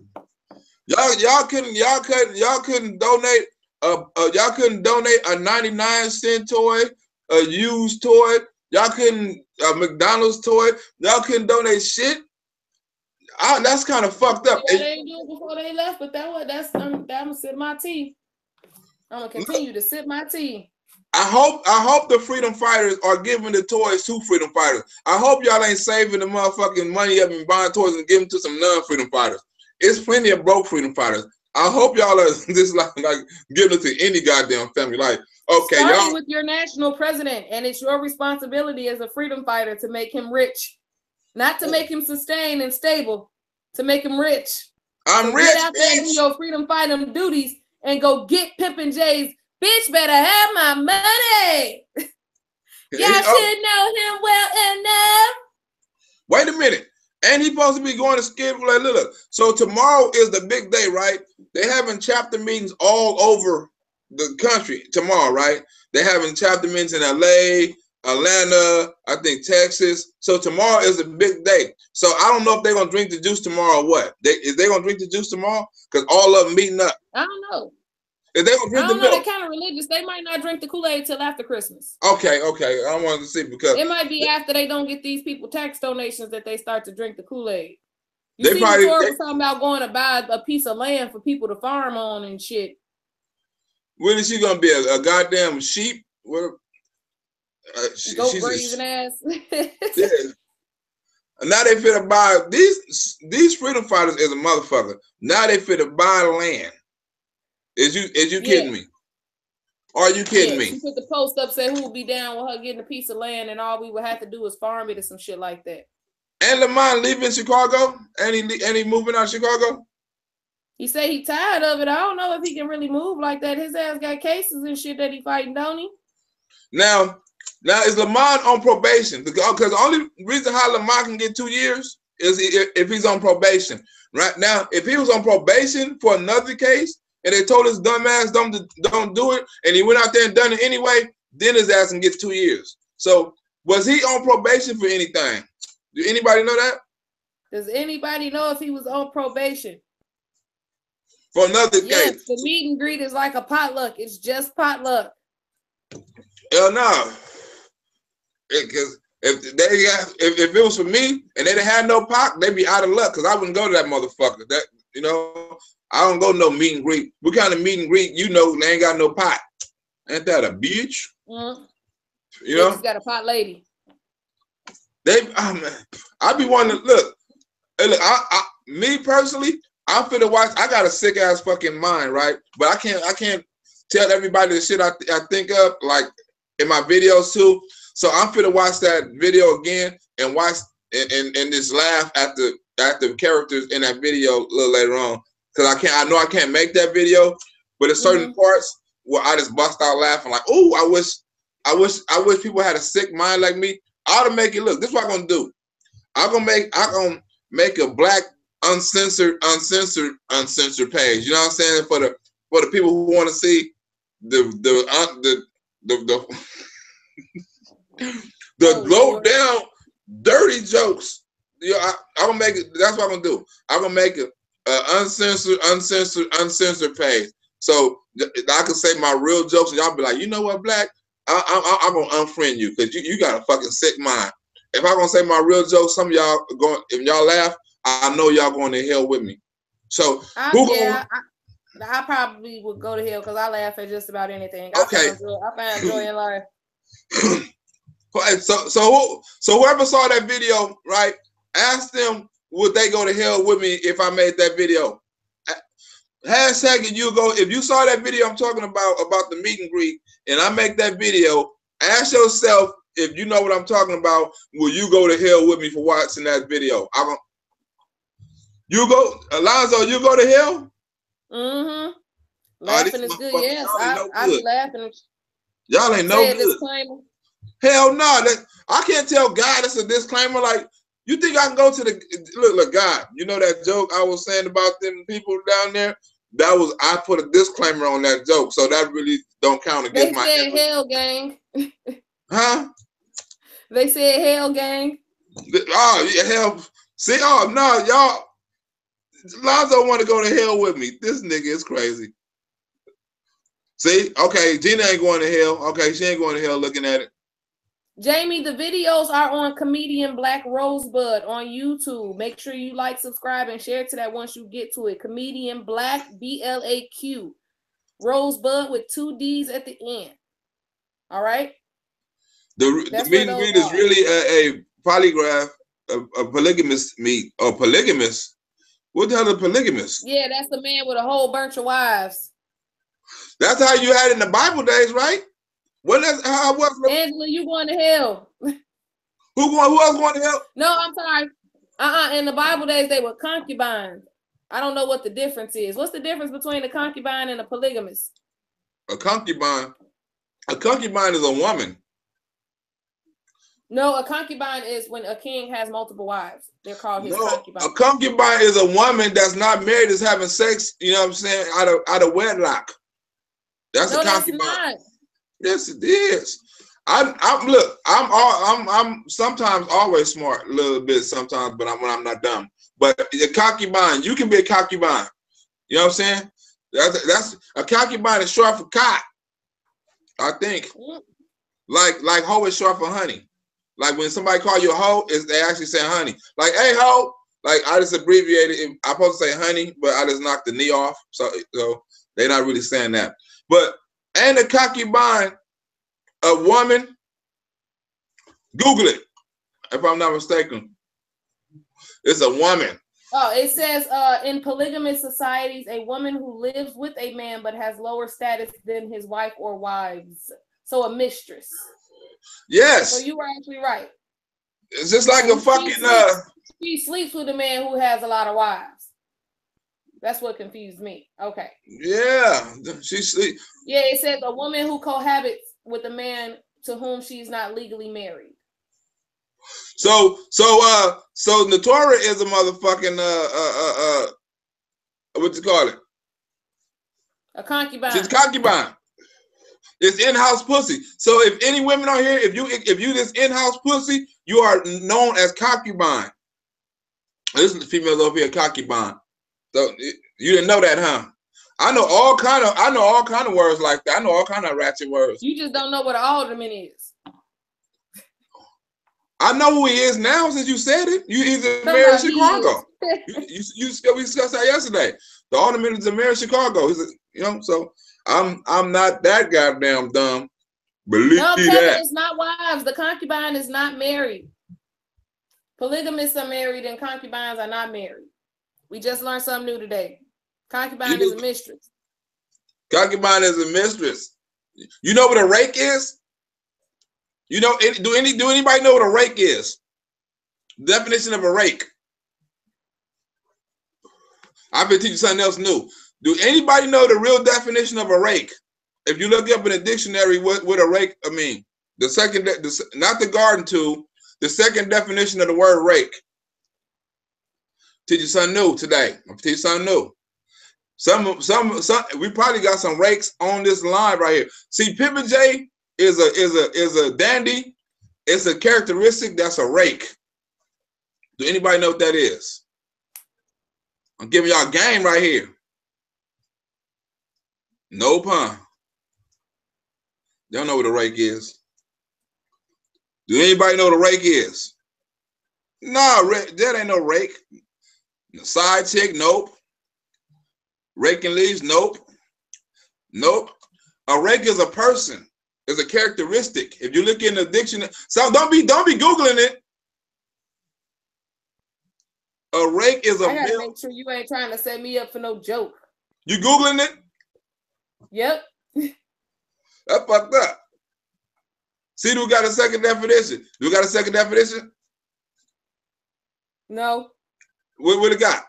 Y'all couldn't donate. Y'all couldn't donate a 99-cent toy, a used toy. Y'all couldn't a McDonald's toy. Y'all couldn't donate shit. That's kind of fucked up. They didn't do it before they left, but I'm gonna sip my tea. I'm gonna continue to sip my tea. I hope the freedom fighters are giving the toys to freedom fighters. I hope y'all ain't saving the motherfucking money up and buying toys and giving to some non-freedom fighters. It's plenty of broke freedom fighters. I hope y'all are just like giving it to any goddamn family. Like, okay, starting with your national president, and it's your responsibility as a freedom fighter to make him rich, not to make him sustained and stable, to make him rich. I'm rich. Get out there and do your freedom fighting duties and go get Pimpin' J's. Bitch better have my money. Y'all should know him well enough. Wait a minute. And he's supposed to be going to skid. Look. So tomorrow is the big day, right? They're having chapter meetings all over the country tomorrow, right? They're having chapter meetings in LA, Atlanta, I think Texas. So tomorrow is a big day. So I don't know if they're going to drink the juice tomorrow or what. Is they going to drink the juice tomorrow? Because all of them meeting up. I don't know. If they don't drink the milk, they're kind of religious. They might not drink the Kool-Aid till after Christmas. Okay. I wanted to see because it might be after they don't get these people tax donations that they start to drink the Kool-Aid. You see, Tori was talking about going to buy a piece of land for people to farm on and shit. When is she gonna be a goddamn sheep? What? Goat grazing ass. Yeah. Now they fit to buy these freedom fighters is a motherfucker. Now they fit to buy land. Is you kidding me? Are you kidding me? She put the post up, say who would be down with her getting a piece of land, and all we would have to do is farm it or some shit like that. And Lamont leaving Chicago? And he moving out of Chicago? He say he tired of it. I don't know if he can really move like that. His ass got cases and shit that he fighting, don't he? Now is Lamont on probation? Because the only reason how Lamont can get 2 years is if he's on probation. Right now, if he was on probation for another case, and they told his dumb ass don't do it, and he went out there and done it anyway, then his ass can get 2 years. So was he on probation for anything? Do anybody know that? Does anybody know if he was on probation? For another case. The meet and greet is like a potluck. It's just potluck. Hell no. Because if it was for me and they didn't have no pot, they'd be out of luck because I wouldn't go to that motherfucker. That, you know, I don't go no meet and greet. What kind of meet and greet? You know, they ain't got no pot. Ain't that a bitch? Mm-hmm. You know, he's got a pot lady. I be wanting to look. Me personally, I'm finna watch. I got a sick ass fucking mind, right? But I can't tell everybody the shit I think of, like in my videos too. So I'm finna watch that video again and watch and just laugh at the characters in that video a little later on. Cause I know I can't make that video, but in certain parts where I just bust out laughing, like, oh, I wish people had a sick mind like me. I ought to make it look. This is what I'm gonna do. I'm gonna make a black uncensored page. You know what I'm saying? For the people who want to see the low down dirty jokes. You know, I'm gonna make it. That's what I'm gonna do. I'm gonna make it. Uncensored page. So I can say my real jokes and y'all be like, you know what, Black? I'm gonna unfriend you because you got a fucking sick mind. If I'm gonna say my real jokes, some of y'all if y'all laugh, I know y'all going to hell with me. So I probably would go to hell because I laugh at just about anything. I find joy in life. So whoever saw that video, right? Ask them, would they go to hell with me if I made that video? Hashtag if you saw that video I'm talking about the meet and greet, and I make that video, ask yourself if you know what I'm talking about, will you go to hell with me for watching that video? Alonzo, you go to hell? Mm-hmm. Laughing is good, yes. I be laughing. Y'all ain't no good. Disclaimer. Hell no. I can't tell God it's a disclaimer like You think I can go to the look, God? You know that joke I was saying about them people down there? That was I put a disclaimer on that joke, so that really don't count against my. They said hell gang. Huh? They said hell gang. Oh yeah, hell. See, oh no, y'all. Lonzo want to go to hell with me. This nigga is crazy. See, okay, Gina ain't going to hell. Okay, she ain't going to hell looking at it. Jamie, the videos are on Comedian Black Rosebud on YouTube. Make sure you like, subscribe, and share to that once you get to it. Comedian Black, BLAQ. Rosebud with 2 D's at the end. All right? The meet and greet is really a polygraph, a polygamous meet, or polygamous. What the hell is a polygamous? Yeah, that's the man with a whole bunch of wives. That's how you had it in the Bible days, right? Well, that's how it was. Angela, you going to hell? Who else going to hell? No, I'm sorry. In the Bible days, they were concubines. I don't know what the difference is. What's the difference between a concubine and a polygamist? A concubine is a woman. No, a concubine is when a king has multiple wives. They're called his concubines. A concubine is a woman that's not married, is having sex. You know what I'm saying? Out of wedlock. That's a concubine. That's not. Yes, it is. I'm sometimes always smart, a little bit sometimes, but when I'm not dumb. But a concubine, you can be a concubine. You know what I'm saying? That's a concubine is short for cock, I think. Like hoe is short for honey. Like when somebody call you a hoe, they actually say honey. Like, hey hoe. Like I just abbreviated it. I'm supposed to say honey, but I just knocked the knee off. So they're not really saying that. But and a concubine, a woman, Google it, if I'm not mistaken. It's a woman. Oh, it says in polygamous societies, a woman who lives with a man but has lower status than his wife or wives. So a mistress. Yes. So you were actually right. It's just like a fucking she sleeps with a man who has a lot of wives. That's what confused me. Okay. Yeah, she sleeps. Yeah, it says a woman who cohabits with a man to whom she's not legally married. So the Torah is a motherfucking what you call it? A concubine. She's a concubine. It's in-house pussy. So if any women are here, if you this in-house pussy, you are known as concubine. This is the females over here, concubine. So you didn't know that, huh? I know all kind of words like that. I know all kind of ratchet words. You just don't know what an alderman is. I know who he is now since you said it. He's the mayor of Chicago. We discussed that yesterday. The alderman is the mayor of Chicago. So I'm not that goddamn dumb. Believe that. It's not wives. The concubine is not married. Polygamists are married and concubines are not married. We just learned something new today. Concubine is a mistress. Concubine is a mistress. You know what a rake is? You know, do anybody know what a rake is? Definition of a rake. I've been teaching something else new. Do anybody know the real definition of a rake? If you look up in a dictionary, what a rake mean? Not the garden tool. The second definition of the word rake. Teach you something new today. I'm teach you something new. Some we probably got some rakes on this line right here. See, Pippin J is a dandy. It's a characteristic that's a rake. Do anybody know what that is? I'm giving y'all a game right here. No pun. Don't know what a rake is. Do anybody know what a rake is? No, that ain't no rake. Side chick, nope. Raking leaves, nope. Nope. A rake is a person. It's a characteristic. If you look in the dictionary, so don't be Googling it. A rake is a I gotta make sure you ain't trying to set me up for no joke. You Googling it? Yep. That's fucked up. See, do we got a second definition? Do we got a second definition? No. What it got?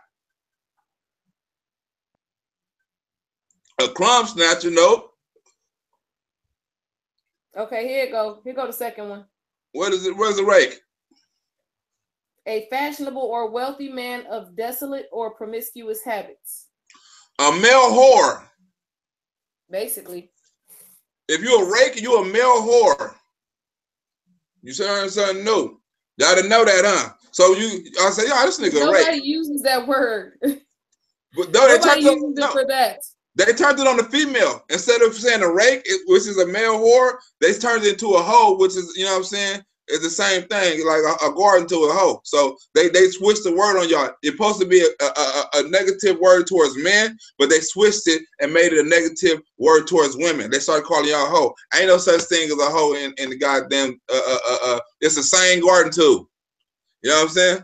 A crumb snatcher, nope. Okay, here it go. Here go the second one. What is it? Where's the rake? A fashionable or wealthy man of desolate or promiscuous habits. A male whore. Basically. If you're a rake, you're a male whore. You saying something new. Y'all didn't know that, huh? So I say, yo, this nigga Nobody rake. uses that word. But no, Nobody uses it for that. They turned it on the female. Instead of saying a rake, which is a male whore, they turned it into a hoe, which is, you know what I'm saying? It's the same thing, like a garden to a hoe. So they switched the word on y'all. It's supposed to be a negative word towards men, but they switched it and made it a negative word towards women. They started calling y'all a hoe. Ain't no such thing as a hoe in the goddamn it's the same garden tool. You know what I'm saying?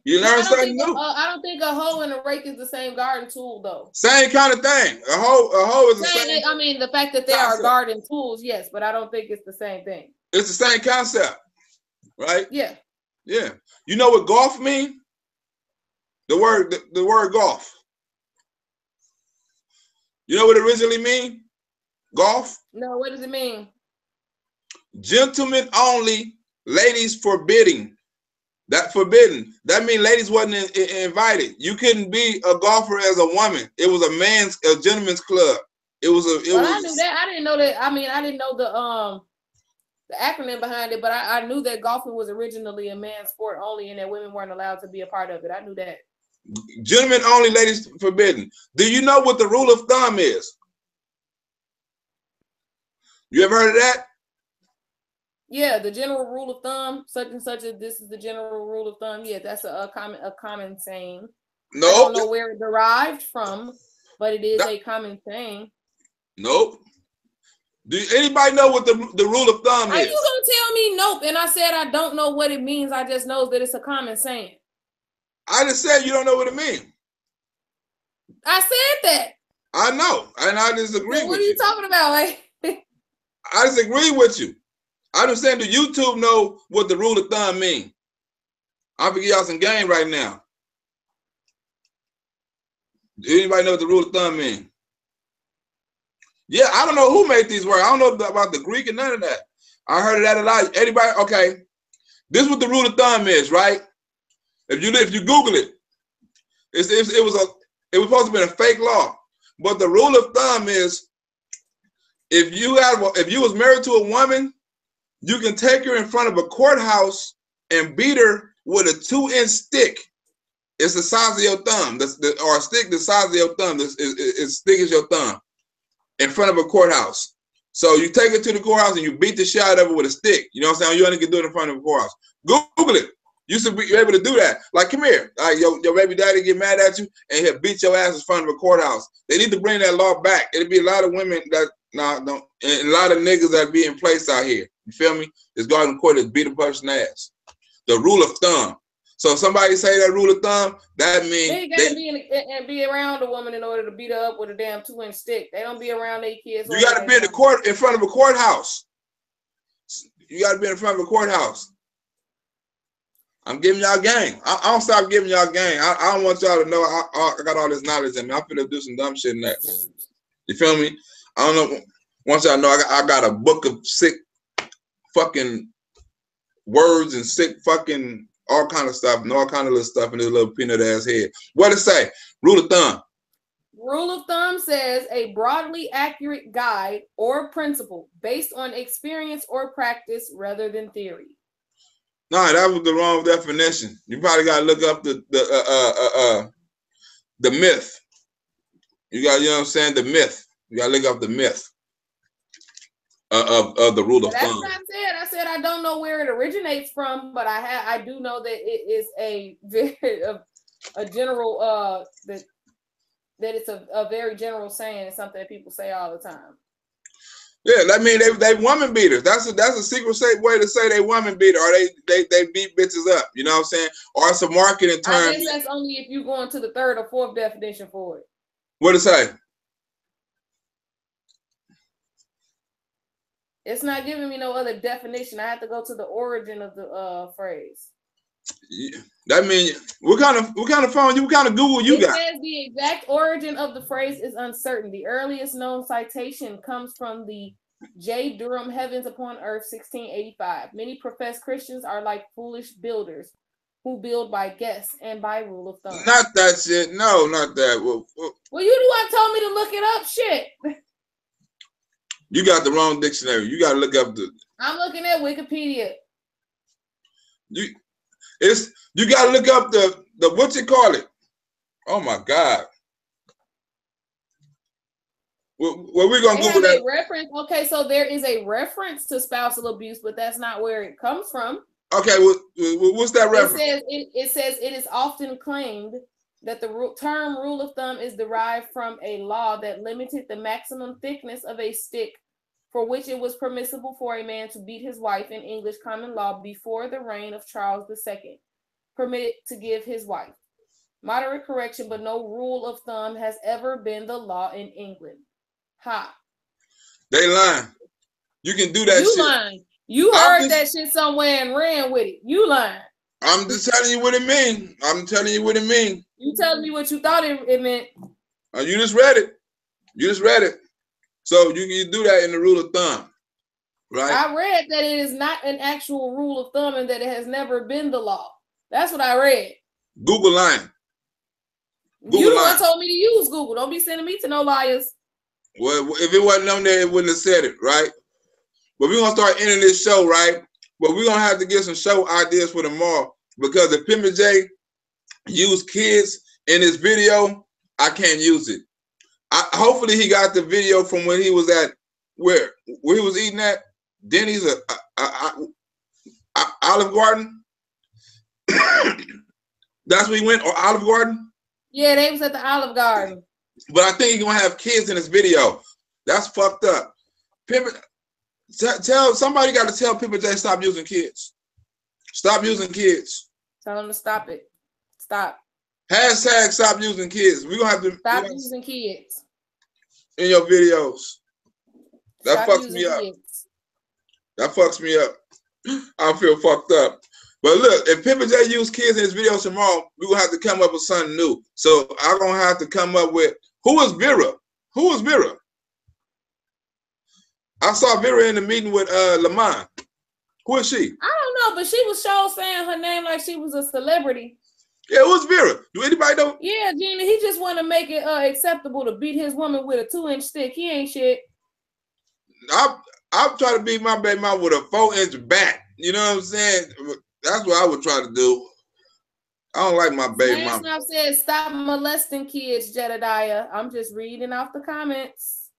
You learn something new. I don't think a hoe and a rake is the same garden tool, though. Same kind of thing. A hoe is the same. I mean, the fact that they are garden tools, yes, but I don't think it's the same thing. It's the same concept, right? Yeah. Yeah. You know what golf means? The word golf. You know what it originally mean? Golf? No, what does it mean? Gentlemen only, ladies forbidding. That forbidden. That means ladies wasn't invited. You couldn't be a golfer as a woman. It was a gentleman's club. I knew that. I didn't know that. I mean, I didn't know the acronym behind it, but I knew that golfing was originally a man's sport only, and that women weren't allowed to be a part of it. I knew that. Gentlemen only, ladies forbidden. Do you know what the rule of thumb is? You ever heard of that? Yeah, the general rule of thumb, such and such. This is the general rule of thumb. Yeah, that's a common saying. Nope. I don't know where it derived from, but it is a common saying. Nope. Do anybody know what the rule of thumb is? Are you gonna tell me nope? And I said I don't know what it means. I just know that it's a common saying. I just said you don't know what it means. I said that. I know, and I disagree with you. What are you talking about? Like, I disagree with you. I understand. Do YouTube know what the rule of thumb means? I'm gonna give y'all some game right now. Do anybody know what the rule of thumb means? Yeah, I don't know who made these words. I don't know about the Greek and none of that. I heard of that a lot. Anybody? Okay. This is what the rule of thumb is, right? If you Google it, it was supposed to be a fake law. But the rule of thumb is if you was married to a woman, you can take her in front of a courthouse and beat her with a 2-inch stick. It's the size of your thumb, or a stick the size of your thumb. It's thick as your thumb. In front of a courthouse. So you take it to the courthouse and you beat the shit out of it with a stick. You know what I'm saying? You only can do it in front of a courthouse. Google it. You should be able to do that. Like, come here. Like, your baby daddy get mad at you and he'll beat your ass in front of a courthouse. They need to bring that law back. It'll be a lot of women that don't, and a lot of niggas that be in place out here. You feel me? It's going to court to beat a person's ass. The rule of thumb. So if somebody say that rule of thumb, that means they gotta be around a woman in order to beat her up with a damn 2-inch stick. They don't be around their kids. You gotta be in the court in front of a courthouse. You gotta be in front of a courthouse. I'm giving y'all game. I don't stop giving y'all game. I don't want y'all to know I got all this knowledge in me. I'm finna do some dumb shit in that. You feel me? I don't know. Once y'all know I got a book of sick fucking words and sick fucking all kind of stuff and all kind of little stuff in this little peanut ass head. What it say? Rule of thumb. Rule of thumb says a broadly accurate guide or principle based on experience or practice rather than theory. No, that was the wrong definition. You probably got to look up the myth. You know what I'm saying? The myth. You got to look up the myth of the rule of thumb. That's what I said. I said I don't know where it originates from, but I do know that it is a general that it's a very general saying. It's something that people say all the time. Yeah, I mean they woman beaters. That's a secret safe way to say they woman beater, or they beat bitches up. You know what I'm saying? Or it's a marketing term. I guess that's only if you go into the third or fourth definition for it. What it say? It's not giving me no other definition. I have to go to the origin of the phrase. Yeah, that means what kind of phone? What kind of Google you got? It says the exact origin of the phrase is uncertain. The earliest known citation comes from the J. Durham, Heavens Upon Earth, 1685. Many professed Christians are like foolish builders who build by guess and by rule of thumb. Not that shit. No, not that. Well, you the one told me to look it up. Shit. You got the wrong dictionary. You got to look up the. I'm looking at Wikipedia. You got to look up the what you call it. Oh my God. Well, we're gonna Google that. Reference. Okay, so there is a reference to spousal abuse, but that's not where it comes from. Okay, what's that reference? It says it is often claimed that the term rule of thumb is derived from a law that limited the maximum thickness of a stick for which it was permissible for a man to beat his wife in English common law before the reign of Charles II, permitted to give his wife. Moderate correction, but no rule of thumb has ever been the law in England. Ha. They lying. You can do that shit. You lying. You heard that shit somewhere and ran with it. You lying. I'm just telling you what it means. I'm telling you what it means. You telling me what you thought it meant. You just read it. You just read it. So you do that in the rule of thumb, right? I read that it is not an actual rule of thumb and that it has never been the law. That's what I read. Google lying. You the one told me to use Google. Don't be sending me to no liars. Well, if it wasn't on there, it wouldn't have said it, right? But we're going to start ending this show, right? But we're going to have to get some show ideas for tomorrow because if Pimpin' J used kids in his video, I can't use it. Hopefully he got the video from when he was at, where he was eating at? Denny's, Olive Garden? That's where he went, or Olive Garden? Yeah, they was at the Olive Garden. But I think he's going to have kids in his video. That's fucked up. Somebody got to tell Pimpin' J stop using kids. Stop using kids. Tell them to stop it. Stop. Hashtag stop using kids. We're going to have to stop using kids in your videos. That fucks me up. That fucks me up. I feel fucked up. But look, if Pimpin' J use kids in his videos tomorrow, we're going to have to come up with something new. So I'm going to have to come up with, who is Vera? Who is Vera? I saw Vera in the meeting with Lamont. Who is she? I don't know, but she was saying her name like she was a celebrity. Yeah, who's Vera? Do anybody know? Yeah, Gina, he just want to make it acceptable to beat his woman with a 2-inch stick. He ain't shit. I'm trying to beat my baby mom with a 4-inch bat. You know what I'm saying? That's what I would try to do. I don't like my baby mom. I said stop molesting kids, Jedediah. I'm just reading off the comments.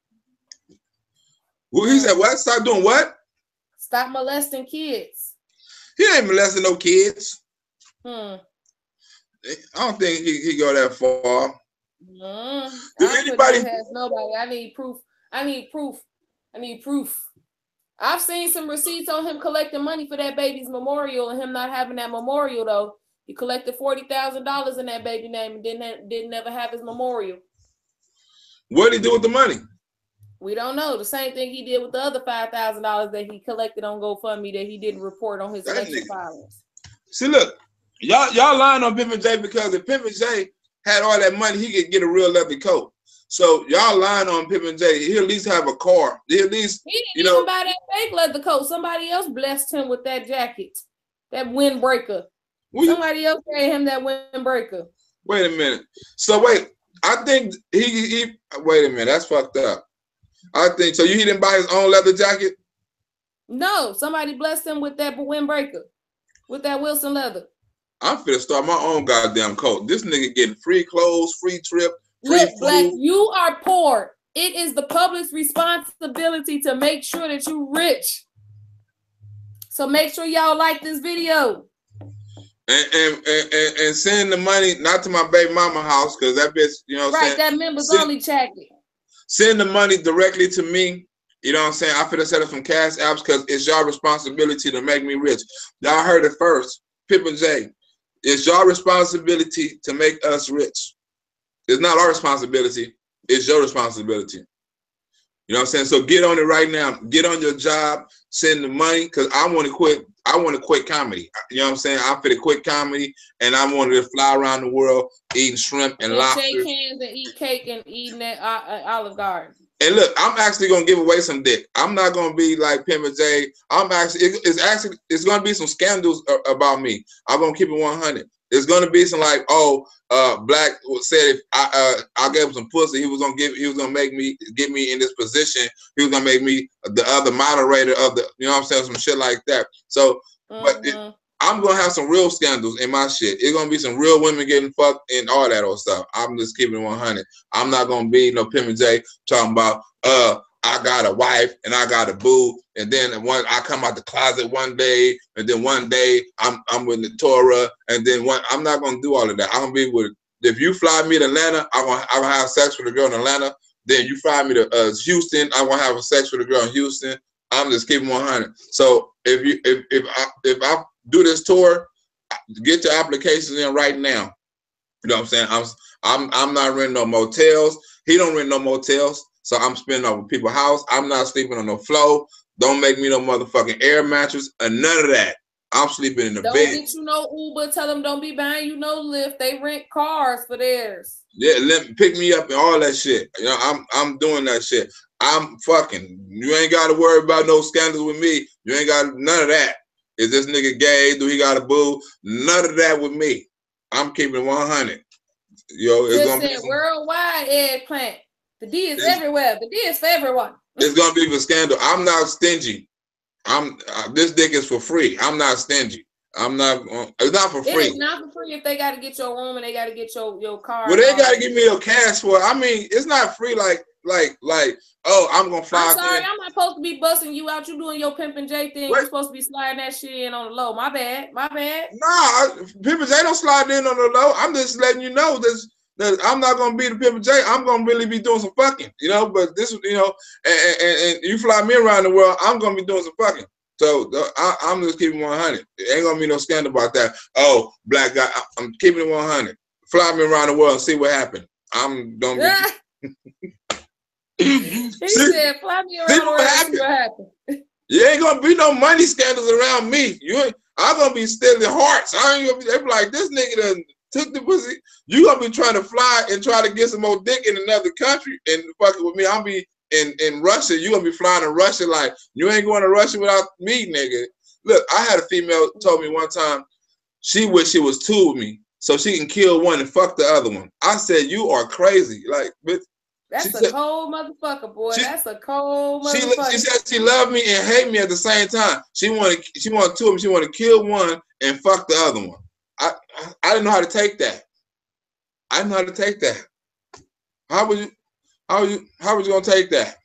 Well, he said what? Stop doing what? Stop molesting kids. He ain't molesting no kids. I don't think he go that far. Anybody has nobody. I need proof. I need proof. I've seen some receipts on him collecting money for that baby's memorial and him not having that memorial though. He collected $40,000 in that baby name and didn't ever have his memorial. What did he do with the money? We don't know. The same thing he did with the other $5,000 that he collected on GoFundMe that he didn't report on his election filings. See, look, y'all lying on Pimpin' J because if Pimpin' J had all that money, he could get a real leather coat. So y'all lying on Pimpin' J. He at least have a car. He at least he didn't even buy that fake leather coat. Somebody else blessed him with that jacket, that windbreaker. Somebody else gave him that windbreaker. Wait a minute. So wait, I think he wait a minute. That's fucked up. I think so. He didn't buy his own leather jacket? No, somebody blessed him with that windbreaker, with that Wilson leather. I'm finna start my own goddamn coat. This nigga getting free clothes, free trip. Look, Black, you are poor. It is the public's responsibility to make sure that you're rich. So make sure y'all like this video. And send the money not to my baby mama house because that bitch, you know what I'm saying? Right, that members only jacket. Send the money directly to me. You know what I'm saying? I finna set up some cash apps because it's your responsibility to make me rich. Y'all heard it first. Pimpin' J. It's your responsibility to make us rich. It's not our responsibility. It's your responsibility. You know what I'm saying? So get on it right now. Get on your job. Send the money because I want to quit. I want to quit comedy. You know what I'm saying? I'm for the quit comedy, and I wanted to fly around the world eating shrimp and lobster. Shake hands and eat cake and eating at Olive Garden. And look, I'm actually gonna give away some dick. I'm not gonna be like Pimp and J. It's gonna be some scandals about me. I'm gonna keep it 100. It's gonna be some like, Black said if I gave him some pussy, he was gonna make me get me in this position. He was gonna make me the other moderator of the, you know what I'm saying, some shit like that. So, but I'm gonna have some real scandals in my shit. It's gonna be some real women getting fucked and all that old stuff. I'm just keeping it 100. I'm not gonna be no Pimp and J talking about I got a wife and I got a boo, and then I come out the closet one day, and then one day I'm with the Torah, and then I'm not gonna do all of that. I'm gonna be with, if you fly me to Atlanta, I'm gonna have sex with a girl in Atlanta. Then you fly me to Houston, I'm gonna have sex with a girl in Houston. I'm just keeping 100. So if I do this tour, get your applications in right now. You know what I'm saying? I'm not renting no motels. He don't rent no motels, so I'm spending over people's house. I'm not sleeping on no floor. Don't make me no motherfucking air mattress or none of that. I'm sleeping in the bed. Don't get you no Uber. Tell them don't be buying you no Lyft. They rent cars for theirs. Yeah, pick me up and all that shit. You know, I'm doing that shit. I'm fucking. You ain't got to worry about no scandals with me. You ain't got none of that. Is this nigga gay? Do he got a boo? None of that with me. I'm keeping 100. Yo, it's gonna be worldwide eggplant. The D is everywhere. The D is for everyone. It's gonna be for scandal. I'm not stingy. This dick is for free. I'm not stingy. I'm not. It's not for free. It's not for free if they got to get your room and they got to get your car. Well, they got to give me your cash for it. I mean, it's not free. Like, oh, I'm gonna fly. I'm sorry, I'm not supposed to be busting you out. You doing your Pimp and J thing. You're supposed to be sliding that shit in on the low. My bad. Nah, Pimp and J don't slide in on the low. I'm just letting you know that I'm not gonna be the Pimp and J. I'm gonna really be doing some fucking, you know. But this, you know, and you fly me around the world, I'm gonna be doing some fucking. So I'm just keeping 100. It ain't gonna be no scandal about that. Oh, black guy, I'm keeping it 100. Fly me around the world and see what happened. I'm gonna be. He said, "Fly me around the world and see what happened." You ain't gonna be no money scandals around me. I'm gonna be stealing hearts. I ain't gonna be. They be like, this nigga done took the pussy. You gonna be trying to fly and try to get some more dick in another country and fucking with me. I'll be in Russia. You gonna be flying to Russia like you ain't going to Russia without me, nigga. Look, I had a female told me one time she wished she was two with me so she can kill one and fuck the other one. I said, you are crazy. Like, bitch. That's a cold motherfucker, boy. That's a cold motherfucker. She said she loved me and hate me at the same time. She wanted two of them. She wanted to kill one and fuck the other one. I didn't know how to take that. I didn't know how to take that. How was you gonna take that?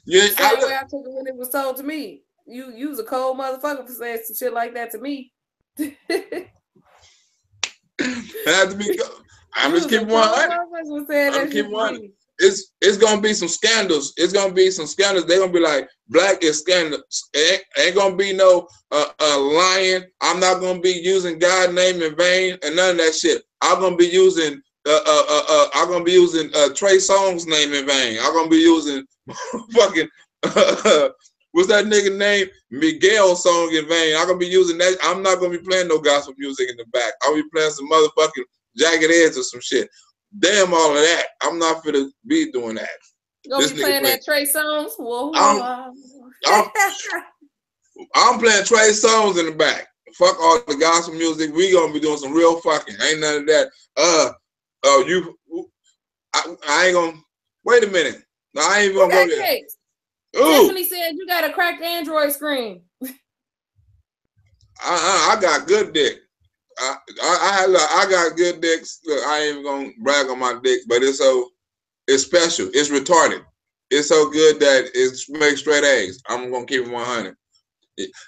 Yeah, same way I took it when it was told to me. You was a cold motherfucker for saying some shit like that to me. It had to be. I'm just keeping 100. I'm keeping 100. It's gonna be some scandals. It's gonna be some scandals. They're gonna be like, black is scandal. Ain't gonna be no lying. I'm not gonna be using God's name in vain and none of that shit. I'm gonna be using Trey Songz's name in vain. I'm gonna be using fucking what's that nigga name? Miguel song in vain. I'm gonna be using that. I'm not gonna be playing no gospel music in the back. I'll be playing some motherfucking Jagged Edge or some shit. Damn all of that. I'm not finna be doing that. You gonna be playing that Trey Songz? Whoa. I'm playing Trey Songz in the back. Fuck all the gospel music. We gonna be doing some real fucking. Ain't none of that. I ain't gonna. Wait a minute. No, I ain't even gonna go there. Tiffany said you got a cracked Android screen. I got good dick. I got good dicks. Look, I ain't even gonna brag on my dick, but it's special. It's retarded. It's so good that it makes straight A's. I'm gonna keep it 100.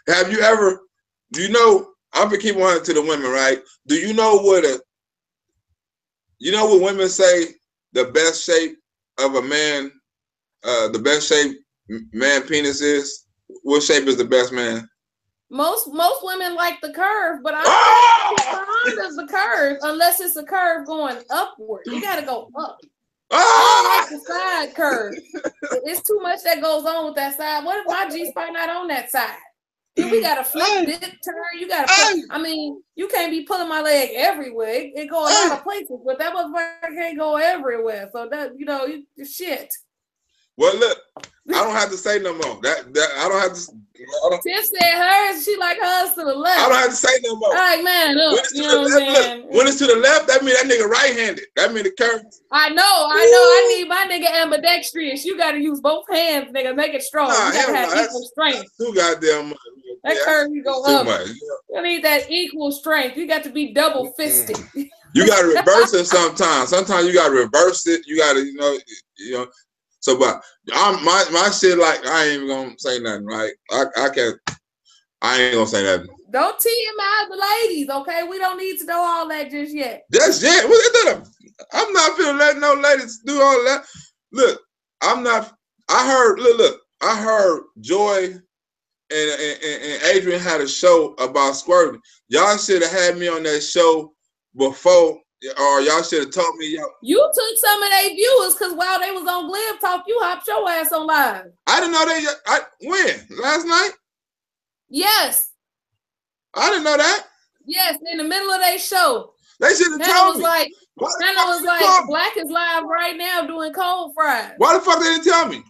Have you ever? You know, I'm gonna keep 100 to the women, right? Do you know what women say? The best shape of a man, the best shape man penis is. What shape is the best man? Most women like the curve, but I don't think it's the curve unless it's a curve going upward. You gotta go up. I don't like the side curve. It's too much that goes on with that side. What if my G-spot not on that side? Then we gotta flip, dip, turn. You gotta I mean, you can't be pulling my leg everywhere. It go a lot of places, but that motherfucker can't go everywhere. So that, you know, shit. Well, look, I don't have to say no more. That I don't have to. Tiff said hers. She like hers to the left. I don't have to say no more. All right, man. Look, when it's to the left, that mean that nigga right-handed. That mean the curve. I know. I need my nigga ambidextrous. You got to use both hands, nigga. Make it strong. You got to have equal strength. Too goddamn much. That curve you go up. Much. You need that equal strength. You got to be double fisted. You got to reverse it sometimes. Sometimes you got to reverse it. You got to, you know. So, but my shit, like, I ain't even gonna say nothing, right? I ain't gonna say nothing. Don't TMI the ladies, okay? We don't need to know all that just yet. That's it. I'm not finna let no ladies do all that. Look, I'm not. I heard Joy and Adrian had a show about squirting. Y'all should have had me on that show before. Or y'all should have told me. You took some of their viewers because while they was on Glib Talk, you hopped your ass on live. I didn't know when? Last night? Yes. I didn't know that. Yes, in the middle of their show. They should have told me. Hannah was like, Black is live right now doing cold fries. Why the fuck they didn't tell me?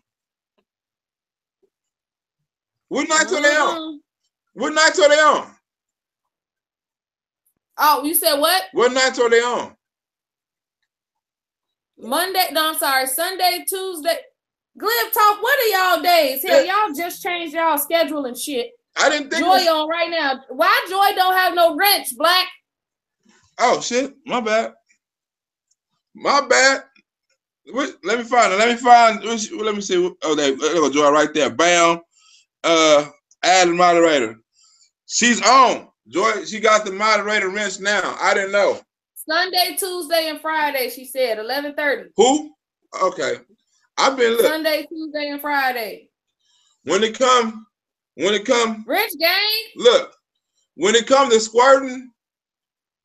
What nights are they on? What nights are they on? Oh, you said what? What nights are they on? Monday. No, I'm sorry. Sunday, Tuesday. Glib Talk. What are y'all days? Hell, y'all just changed y'all schedule and shit. I didn't think Joy on right now. Why Joy don't have no wrench, Black? Oh shit, my bad. My bad. Let me find it. Let me see. Oh, there go Joy right there. Bam. Add moderator. She's on. Joy, she got the moderator wrench now. I didn't know. Sunday, Tuesday, and Friday, she said 11:30. Who? Okay. I've been looking. Sunday, Tuesday, and Friday. When it come, Rich Gang. Look, when it come to squirting,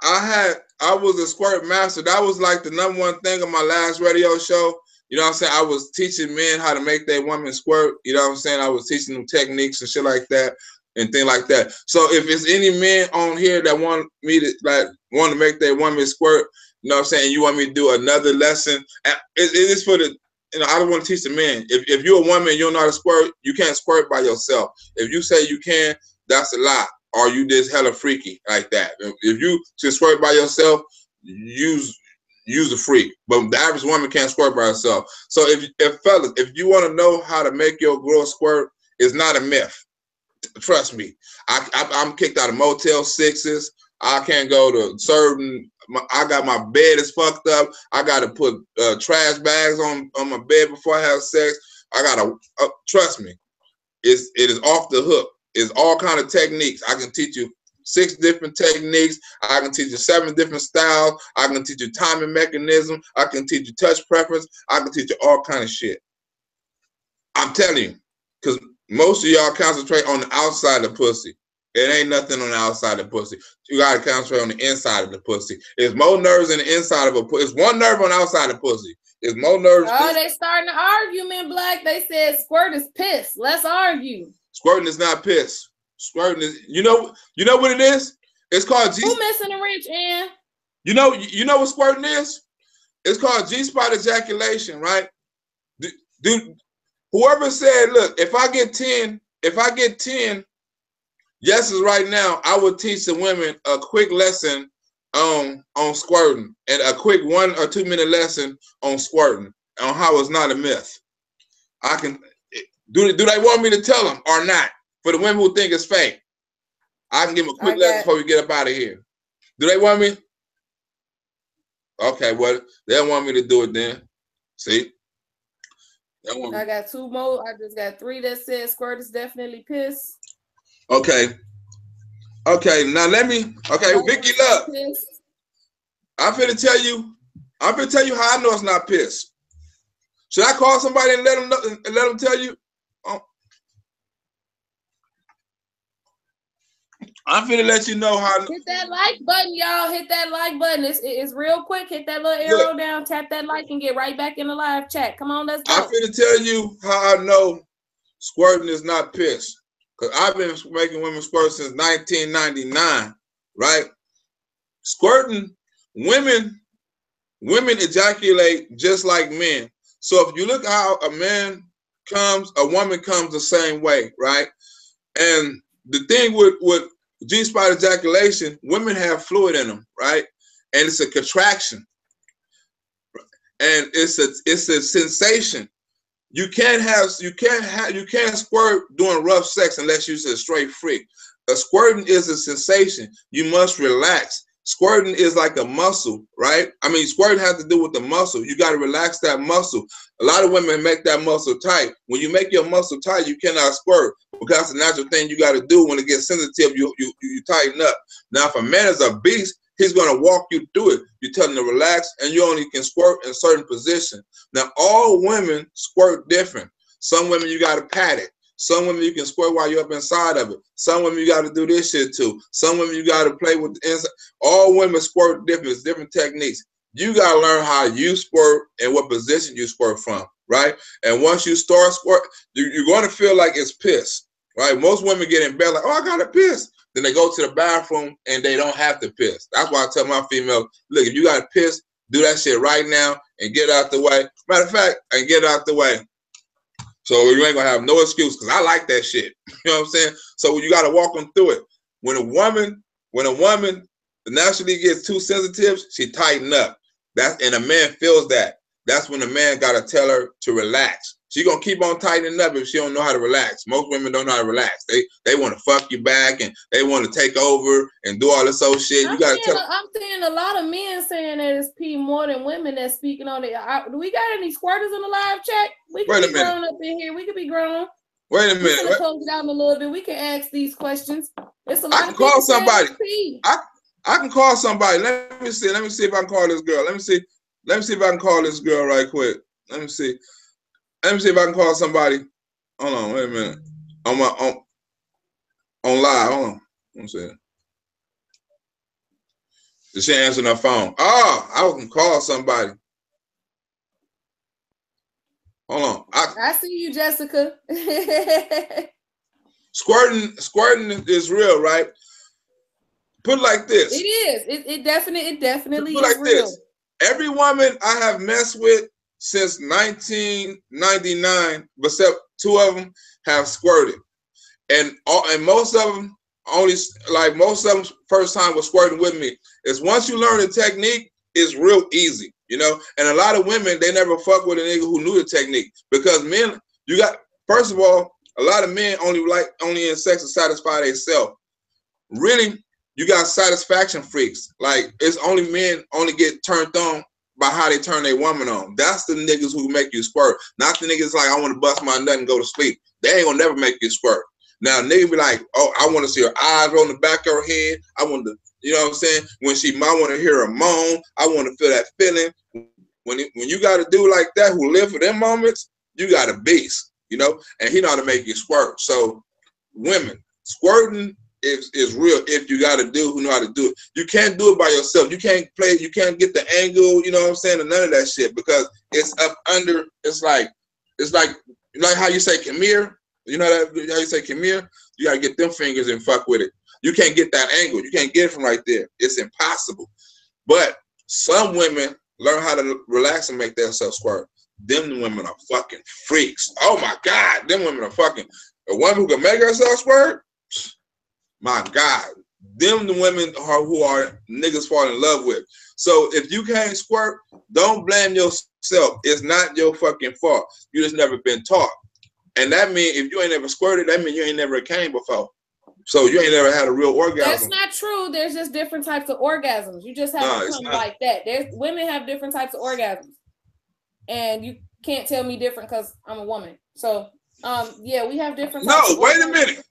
I was a squirt master. That was like the #1 thing on my last radio show. You know what I'm saying? I was teaching men how to make their women squirt. You know what I'm saying? I was teaching them techniques and shit like that. And things like that. So if it's any men on here that want to make their woman squirt, you know what I'm saying, you want me to do another lesson, it is for the, I don't want to teach the men. If you're a woman and you don't know how to squirt, you can't squirt by yourself. If you say you can, that's a lie. Or you just hella freaky like that. If you just squirt by yourself, use a freak. But the average woman can't squirt by herself. So if fellas, if you want to know how to make your girl squirt, it's not a myth. Trust me, I'm kicked out of Motel 6s. I can't go to certain. I got my bed is fucked up. I got to put trash bags on my bed before I have sex. I gotta trust me. It is off the hook. It's all kind of techniques. I can teach you 6 different techniques. I can teach you 7 different styles. I can teach you timing mechanism. I can teach you touch preference. I can teach you all kind of shit. I'm telling you, because most of y'all concentrate on the outside of the pussy. It ain't nothing on the outside of the pussy. You gotta concentrate on the inside of the pussy. There's more nerves in the inside of a pussy. It's one nerve on the outside of the pussy. It's more nerves. Oh, they starting an argument, Black. They said squirt is piss. Let's argue. Squirting is not piss. Squirting is, you know what it is? It's called G. Who missing a wrench, Ann? You know what squirting is? It's called G-spot ejaculation, right? Dude. Whoever said, look, if I get 10 yeses right now, I would teach the women a quick lesson on squirting and a quick 1 or 2 minute lesson on squirting, on how it's not a myth. I can do they want me to tell them or not? For the women who think it's fake, I can give them a quick lesson before we get up out of here. Do they want me? Okay, well, they don't want me to do it then. See? I got 2 more. I just got 3 that said squirt is definitely piss. Okay. Now let me. Okay, Vicky Love. I'm finna tell you how I know it's not piss. Should I call somebody and let them tell you? I'm finna let you know how. Hit that like button, y'all. Hit that like button. It's real quick. Hit that little arrow down. Tap that like and get right back in the live chat. Come on, let's go. I'm finna tell you how I know squirting is not piss. Because I've been making women squirt since 1999, right? Squirting, women ejaculate just like men. So if you look how a man comes, a woman comes the same way, right? And the thing with G-spot ejaculation, women have fluid in them, right? And it's a contraction, and it's a sensation. You can't squirt during rough sex unless you're a straight freak. A squirting is a sensation. You must relax. Squirting is like a muscle, right? I mean, squirting has to do with the muscle. You got to relax that muscle. A lot of women make that muscle tight. When you make your muscle tight, you cannot squirt because that's the natural thing you got to do. When it gets sensitive, you tighten up. Now, if a man is a beast, he's going to walk you through it. You tell him to relax, and you only can squirt in certain positions. Now, all women squirt different. Some women, you got to pat it. Some women, you can squirt while you're up inside of it. Some women, you got to do this shit too. Some women, you got to play with the inside. All women squirt different. It's different techniques. You got to learn how you squirt and what position you squirt from, right? And once you start squirt, you're going to feel like it's piss, right? Most women get in bed like, oh, I got to piss. Then they go to the bathroom and they don't have to piss. That's why I tell my female, look, if you got to piss, do that shit right now and get out the way. Matter of fact, and get out the way. So you ain't gonna have no excuse, because I like that shit. You know what I'm saying? So you gotta walk them through it. When a woman naturally gets too sensitive, she tighten up. And a man feels that. That's when the man gotta tell her to relax. She gonna keep on tightening up if she don't know how to relax. Most women don't know how to relax. They want to fuck you back, and they want to take over and do all this old shit. I'm seeing a lot of men saying that it's P more than women that's speaking on it. Do we got any squirters in the live chat? We can be grown up in here. We can be grown. Wait a minute. We're gonna close it out a little bit. We can ask these questions. It's a lot I can call somebody. I can call somebody. Let me see if I can call this girl. Let me see if I can call this girl right quick. Let me see if I can call somebody. Hold on, wait a minute. On live. Hold on. Let me see. She answering her phone. Oh, I can call somebody. Hold on. I see you, Jessica. Squirting is real, right? Put it like this. It is. It definitely Put it is like real. This. Every woman I have messed with since 1999, except 2 of them have squirted, and most of them first time was squirting with me. Is once you learn the technique, it's real easy, you know. And a lot of women, they never fuck with a nigga who knew the technique, because men, first of all, a lot of men only in sex to satisfy themselves. Really, you got satisfaction freaks. Like, it's only men only get turned on by how they turn their woman on. That's the niggas who make you squirt. Not the niggas like, I want to bust my nut and go to sleep. They ain't gonna never make you squirt. Now, niggas be like, oh, I want to see her eyes roll in the back of her head. I want to, you know what I'm saying? When she might want to hear a moan, I want to feel that feeling. When you got to do like that, who live for them moments, you got a beast, you know? And he know how to make you squirt. So, women, squirting is real if you got to do who know how to do it. You can't do it by yourself. You can't get the angle, you know what I'm saying, and none of that shit, because it's up under, it's like how you say come here. You know how you say come here? You got to get them fingers and fuck with it. You can't get that angle. You can't get it from right there. It's impossible. But some women learn how to relax and make themselves squirt. Them women are fucking freaks. Oh my God, them women are fucking. A woman who can make herself squirt, my God, them the women who are niggas fall in love with. So if you can't squirt, don't blame yourself. It's not your fucking fault. You just never been taught. And that means if you ain't never squirted, that means you ain't never came before. So you ain't never had a real orgasm. That's not true. There's just different types of orgasms. You just have to come like that. Women have different types of orgasms. And you can't tell me different because I'm a woman. So, yeah, we have different types of orgasms. Wait a minute.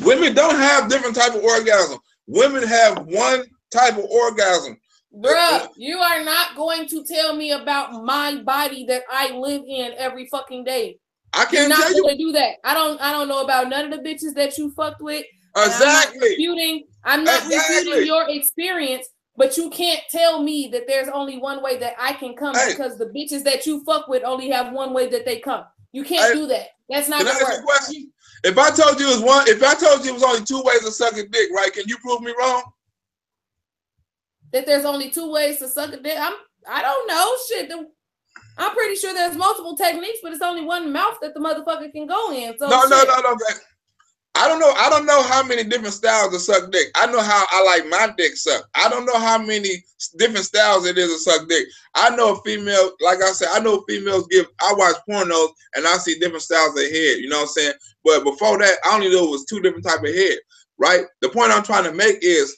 Women don't have different type of orgasm. Women have one type of orgasm. Bruh, you are not going to tell me about my body that I live in every fucking day. I can't tell you. You're not going to do that. I don't know about none of the bitches that you fucked with. Exactly. I'm not refuting your experience, but you can't tell me that there's only one way that I can come because the bitches that you fuck with only have one way that they come. You can't do that. That's not gonna work. Question? If I told you it was only 2 ways to suck a dick, right? Can you prove me wrong? That there's only 2 ways to suck a dick? I don't know. Shit. I'm pretty sure there's multiple techniques, but it's only one mouth that the motherfucker can go in. So no. I don't know how many different styles to suck dick. I know how I like my dick sucked. I don't know how many different styles it is to suck dick. I know a female, like I said, I know females I watch pornos and I see different styles of head, you know what I'm saying? But before that, I only knew it was 2 different types of head, right? The point I'm trying to make is,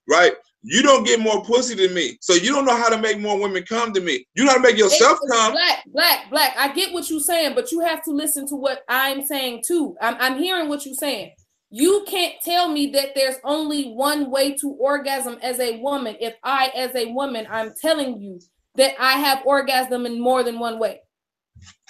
right, you don't get more pussy than me. So you don't know how to make more women come to me. You know how to make yourself come. Black. I get what you're saying, but you have to listen to what I'm saying too. I'm hearing what you're saying. You can't tell me that there's only one way to orgasm as a woman. If I, as a woman, I'm telling you that I have orgasm in more than one way.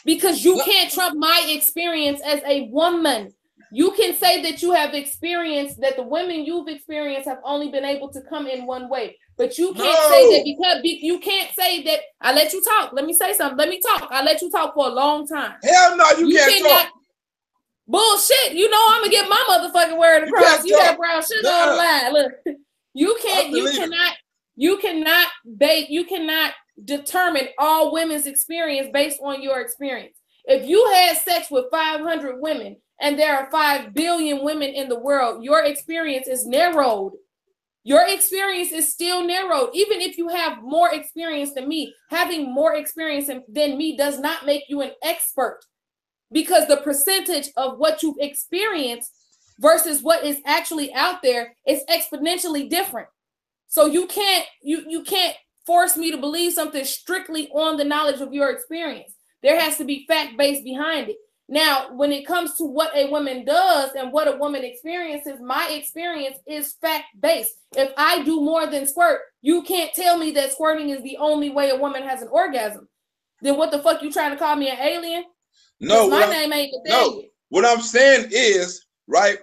Because you can't trump my experience as a woman. You can say that you have experienced, that the women you've experienced have only been able to come in one way. But you can't say that because you can't say that. I let you talk. Let me say something. Let me talk. I let you talk for a long time. Hell no, you can't talk. Bullshit. You know I'm gonna get my motherfucking word across. You got brown shit on the line. Look, you cannot determine all women's experience based on your experience. If you had sex with 500 women and there are 5 billion women in the world, your experience is narrowed. Your experience is still narrowed. Even if you have more experience than me, having more experience than me does not make you an expert, because the percentage of what you've experienced versus what is actually out there is exponentially different. So you can't force me to believe something strictly on the knowledge of your experience. There has to be fact-based behind it. Now, when it comes to what a woman does and what a woman experiences, my experience is fact-based. If I do more than squirt, you can't tell me that squirting is the only way a woman has an orgasm. Then what the fuck you trying to call me an alien? No, my name ain't Nathaniel. No, what I'm saying is, right,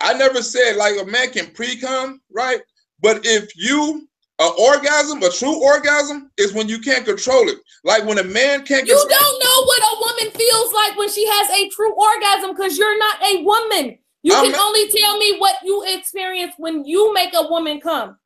I never said like a man can pre-cum, right? But if an orgasm, a true orgasm, is when you can't control it. Like when a man can't control it. You don't know what a woman feels like when she has a true orgasm because you're not a woman. You can only tell me what you experience when you make a woman come.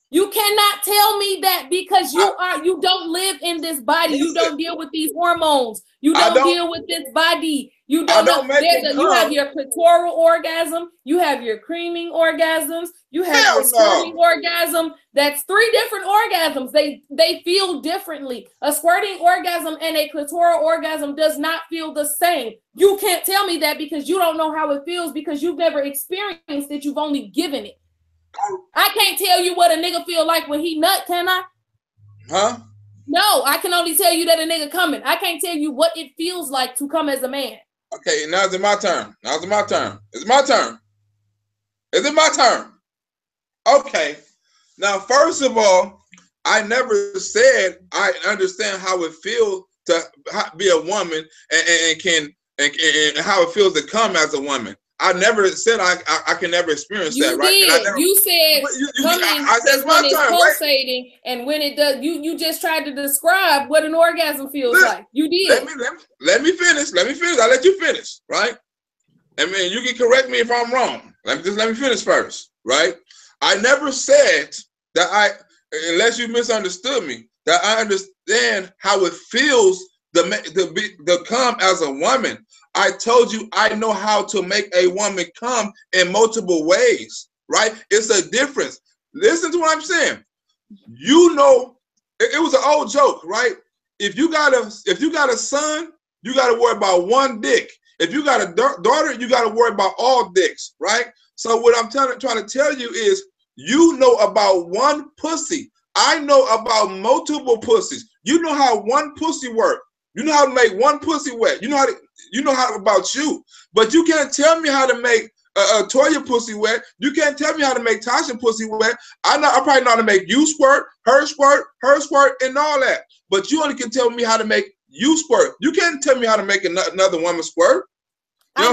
You cannot tell me that because you don't live in this body. You don't deal with these hormones. You don't deal with this body. You don't know. You have your clitoral orgasm. You have your creaming orgasms. You have your squirting orgasm. That's 3 different orgasms. They feel differently. A squirting orgasm and a clitoral orgasm does not feel the same. You can't tell me that because you don't know how it feels because you've never experienced it. You've only given it. I can't tell you what a nigga feel like when he nut, can I? Huh? No, I can only tell you that a nigga coming. I can't tell you what it feels like to come as a man. Okay, now is it my turn? Is it my turn? Is it my turn? Okay. Now, first of all, I never said I understand how it feels to be a woman and how it feels to come as a woman. I never said I can never experience that, right? You said I said when it's pulsating, right? And when it does, you just tried to describe what an orgasm feels like. You did. Let me finish. I'll let you finish, right? I mean, you can correct me if I'm wrong. Let me finish first, right? I never said that unless you misunderstood me, that I understand how it feels to come as a woman. I told you I know how to make a woman come in multiple ways, right? It's a difference. Listen to what I'm saying. You know, it was an old joke, right? If you got a son, you got to worry about one dick. If you got a daughter, you got to worry about all dicks, right? So what I'm trying to tell you is, you know about one pussy. I know about multiple pussies. You know how one pussy works. You know how to make one pussy wet. You know how about you. But you can't tell me how to make Toya pussy wet. You can't tell me how to make Tasha pussy wet. I probably know how to make you squirt, her squirt, and all that. But you only can tell me how to make you squirt. You can't tell me how to make another woman squirt. You know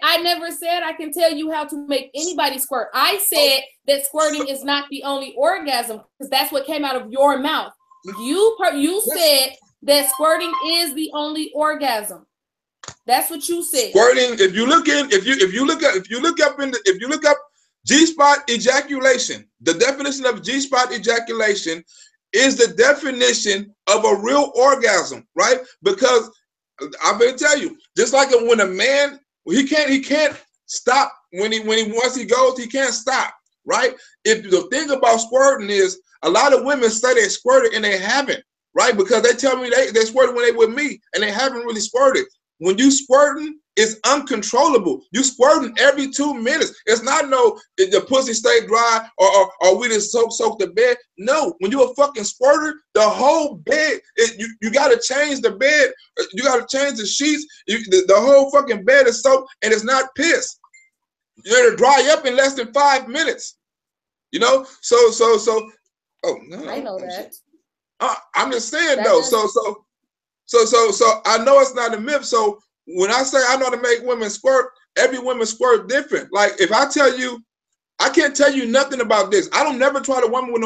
I never said I can tell you how to make anybody squirt. I said that squirting is not the only orgasm because that's what came out of your mouth. You said that squirting is the only orgasm. That's what you said. Squirting. If you look up G-spot ejaculation, the definition of G-spot ejaculation is the definition of a real orgasm, right? Because I'm gonna tell you, just like when a man, he can't stop when he once he goes, he can't stop, right? If the thing about squirting is a lot of women say they squirted and they haven't, right? Because they tell me they squirted when they with me and they haven't really squirted. When you squirting, it's uncontrollable. You squirting every 2 minutes. It's not no the pussy stay dry or we just soak the bed. No, when you a fucking squirter, the whole bed, you got to change the bed. You got to change the sheets. The whole fucking bed is soaked and it's not piss. It'll dry up in less than 5 minutes. You know, so. Oh no, I know that. I'm just saying though. So I know it's not a myth. So when I say I know how to make women squirt, every woman squirt different. Like if I tell you, I can't tell you nothing about this. I don't never try to woman with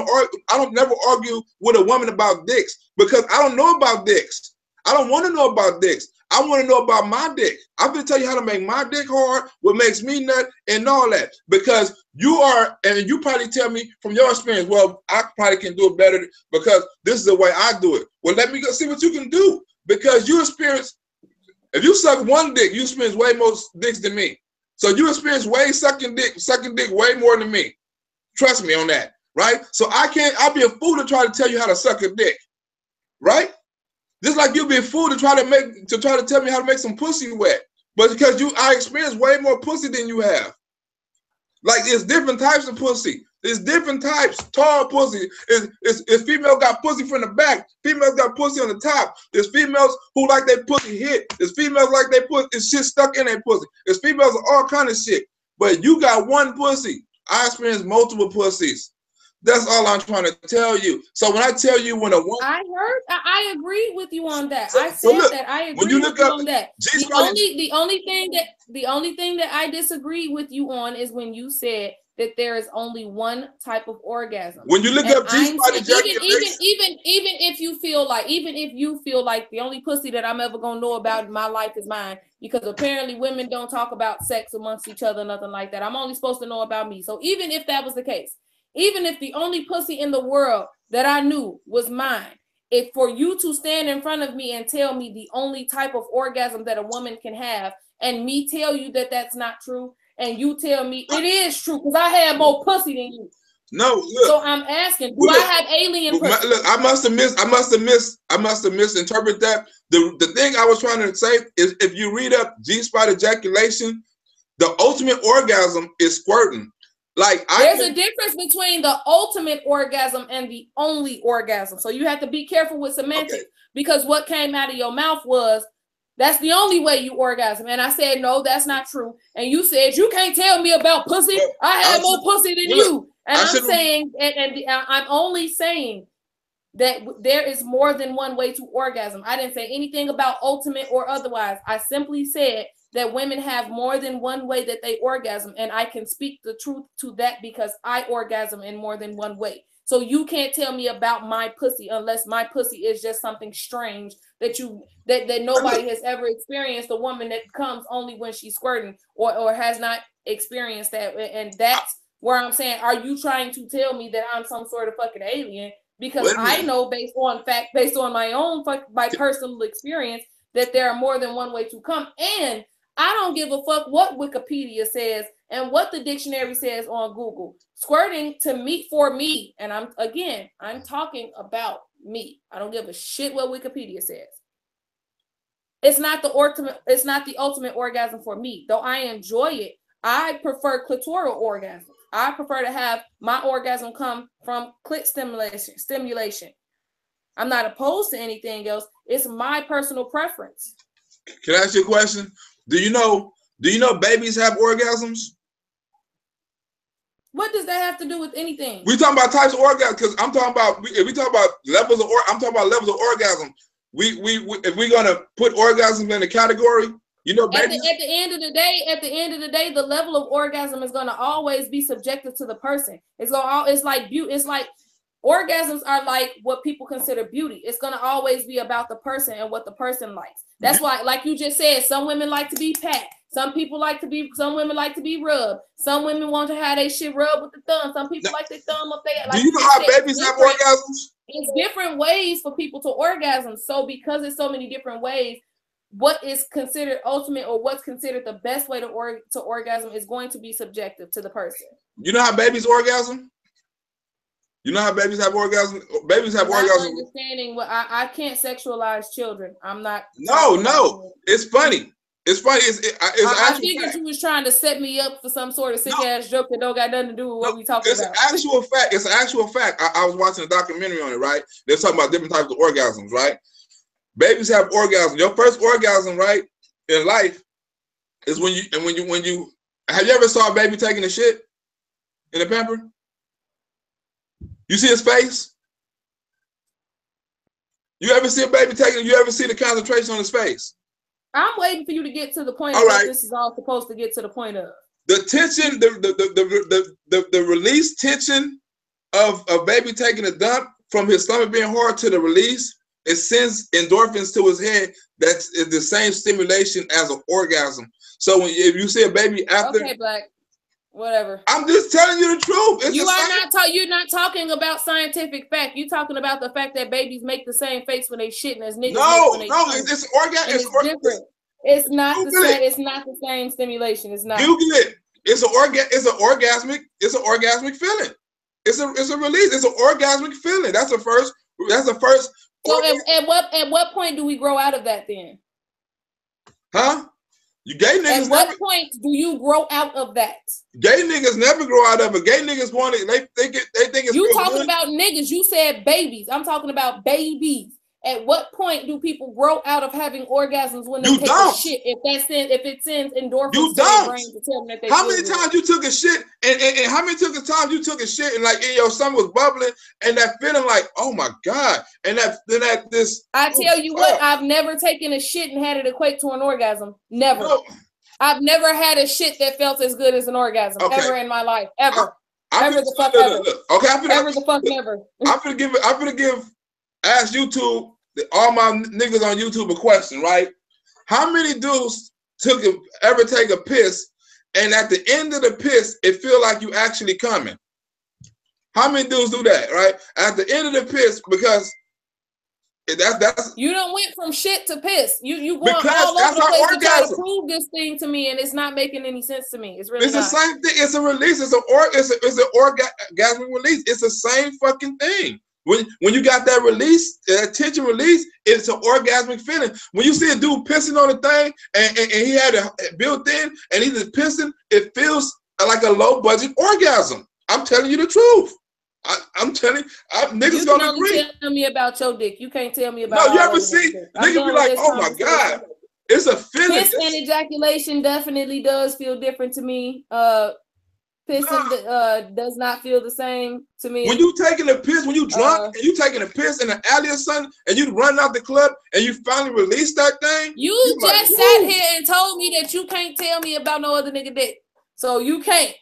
I don't never argue with a woman about dicks because I don't know about dicks. I don't want to know about dicks. I want to know about my dick. I'm gonna tell you how to make my dick hard, what makes me nut, and all that. Because you are, and you probably tell me from your experience, well, I probably can do it better because this is the way I do it. Well, let me go see what you can do. Because you experience, if you suck one dick, you experience way more dicks than me. So you experience sucking dick way more than me. Trust me on that, right? So I'll be a fool to try to tell you how to suck a dick, right? Just like you'll be a fool to try to tell me how to make some pussy wet. But because I experience way more pussy than you have. Like it's different types of pussy. There's different types. Tall pussy. It's female got pussy from the back. Females got pussy on the top. There's females who like their pussy hit. There's females like they it's shit stuck in their pussy. There's females of all kind of shit. But you got one pussy. I experience multiple pussies. That's all I'm trying to tell you. So when I tell you when a woman, I agree with you on that. I said that I agree with you on that. The only thing that I disagree with you on is when you said that there is only one type of orgasm. When you look up G-spot ejaculation, even if you feel like the only pussy that I'm ever gonna know about in my life is mine, because apparently women don't talk about sex amongst each other, nothing like that. I'm only supposed to know about me. So even if that was the case, even if the only pussy in the world that I knew was mine, if for you to stand in front of me and tell me the only type of orgasm that a woman can have, and me tell you that that's not true, and you tell me it is true because I have more pussy than you. No, look. So I'm asking, do I have alien pussy? Look, I must have misinterpreted that. The thing I was trying to say is if you read up G-spot ejaculation, the ultimate orgasm is squirting. Like there's a difference between the ultimate orgasm and the only orgasm. So you have to be careful with semantics, because what came out of your mouth was that's the only way you orgasm. And I said, no, that's not true. And you said, you can't tell me about pussy. I have more pussy than you. And I'm saying, and I'm only saying that there is more than one way to orgasm. I didn't say anything about ultimate or otherwise. I simply said that women have more than one way that they orgasm. And I can speak the truth to that because I orgasm in more than one way. So you can't tell me about my pussy unless my pussy is just something strange that nobody has ever experienced. A woman that comes only when she's squirting or has not experienced that. And that's where I'm saying, are you trying to tell me that I'm some sort of fucking alien? Because I know based on my personal experience, that there are more than one way to come. And I don't give a fuck what Wikipedia says and what the dictionary says on Google. Squirting for me, and I'm talking about me. I don't give a shit what Wikipedia says. It's not the ultimate orgasm for me, though I enjoy it. I prefer clitoral orgasm. I prefer to have my orgasm come from clit stimulation. I'm not opposed to anything else. It's my personal preference. Can I ask you a question? Do you know babies have orgasms? What does that have to do with anything? We talking about types of orgasms because I'm talking about if we talk about levels of I'm talking about levels of orgasm. We if we're gonna put orgasms in a category, babies, at the end of the day, the level of orgasm is gonna always be subjective to the person. It's like beauty. It's like orgasms are like what people consider beauty. It's gonna always be about the person and what the person likes. That's why, like you just said, some women like to be pat. Some women like to be rubbed. Some women want to have their shit rubbed with the thumb. Some people like their thumb up there. Do you know how babies have orgasms? It's different ways for people to orgasm. So because there's so many different ways, what is considered ultimate or what's considered the best way to orgasm is going to be subjective to the person. You know how babies orgasm? You know how babies have orgasm? Babies have orgasm. Understanding what I can't sexualize children. I'm not. No. It's funny. It's funny. I figured you was trying to set me up for some sort of sick ass joke that don't got nothing to do with what we talking about. It's an actual fact. It's an actual fact. I was watching a documentary on it, right? They're talking about different types of orgasms, right? Babies have orgasms. Your first orgasm, right, in life is when you have you ever saw a baby taking a shit in a pamper? You see his face? You ever see a baby taking? You ever see the concentration on his face? I'm waiting for you to get to the point of what this is all supposed to get to the point of. The tension, the release tension of a baby taking a dump from his stomach being hard to the release, it sends endorphins to his head. That's the same stimulation as an orgasm. So if you see a baby after, okay, Black, whatever. I'm just telling you the truth. You're not talking about scientific fact. You're talking about the fact that babies make the same face when they shitting as niggas. It's orgasm. It's different. It's not the same. It's not the same stimulation. It's not. Google it. It's an orgasmic feeling. It's a release. It's an orgasmic feeling. That's the first. So at what point do we grow out of that then? Huh? You gay niggas. At what point do you grow out of that? Gay niggas never grow out of it. Gay niggas want it. They think it's. You talking about niggas? You said babies. I'm talking about babies. At what point do people grow out of having orgasms when they take a shit? If it sends endorphins to their brain to tell them that they. How many times you took a shit and how many times you took a shit and like in your stomach was bubbling and that feeling like, oh my God, and this. I tell you what, I've never taken a shit and had it equate to an orgasm. Never. No. I've never had a shit that felt as good as an orgasm ever in my life. Ever. Ever the fuck ever. Okay, ever the fuck never. I'm gonna give. Ask YouTube, all my niggas on YouTube, a question, right? How many dudes ever take a piss, and at the end of the piss, it feel like you actually coming? How many dudes do that, right? At the end of the piss, because that's you don't went from shit to piss. You going all over the place to try to prove this thing to me, and it's not making any sense to me. It's really the same thing. It's a release. It's an orgasmic release. It's the same fucking thing. When you got that release, that tension release, it's an orgasmic feeling. When you see a dude pissing on the thing and he had it built in and he's just pissing, it feels like a low budget orgasm. I'm telling you the truth. I'm telling you, niggas gonna agree. You tell me about your dick. You can't tell me about. No, you ever see niggas be like, oh my God, it's a feeling. Piss and ejaculation definitely does feel different to me. Pissing does not feel the same to me. When you taking a piss, when you drunk and you taking a piss in the alley or something, and you run out the club and you finally release that thing. You just sat here and told me that you can't tell me about no other nigga dick. So you can't.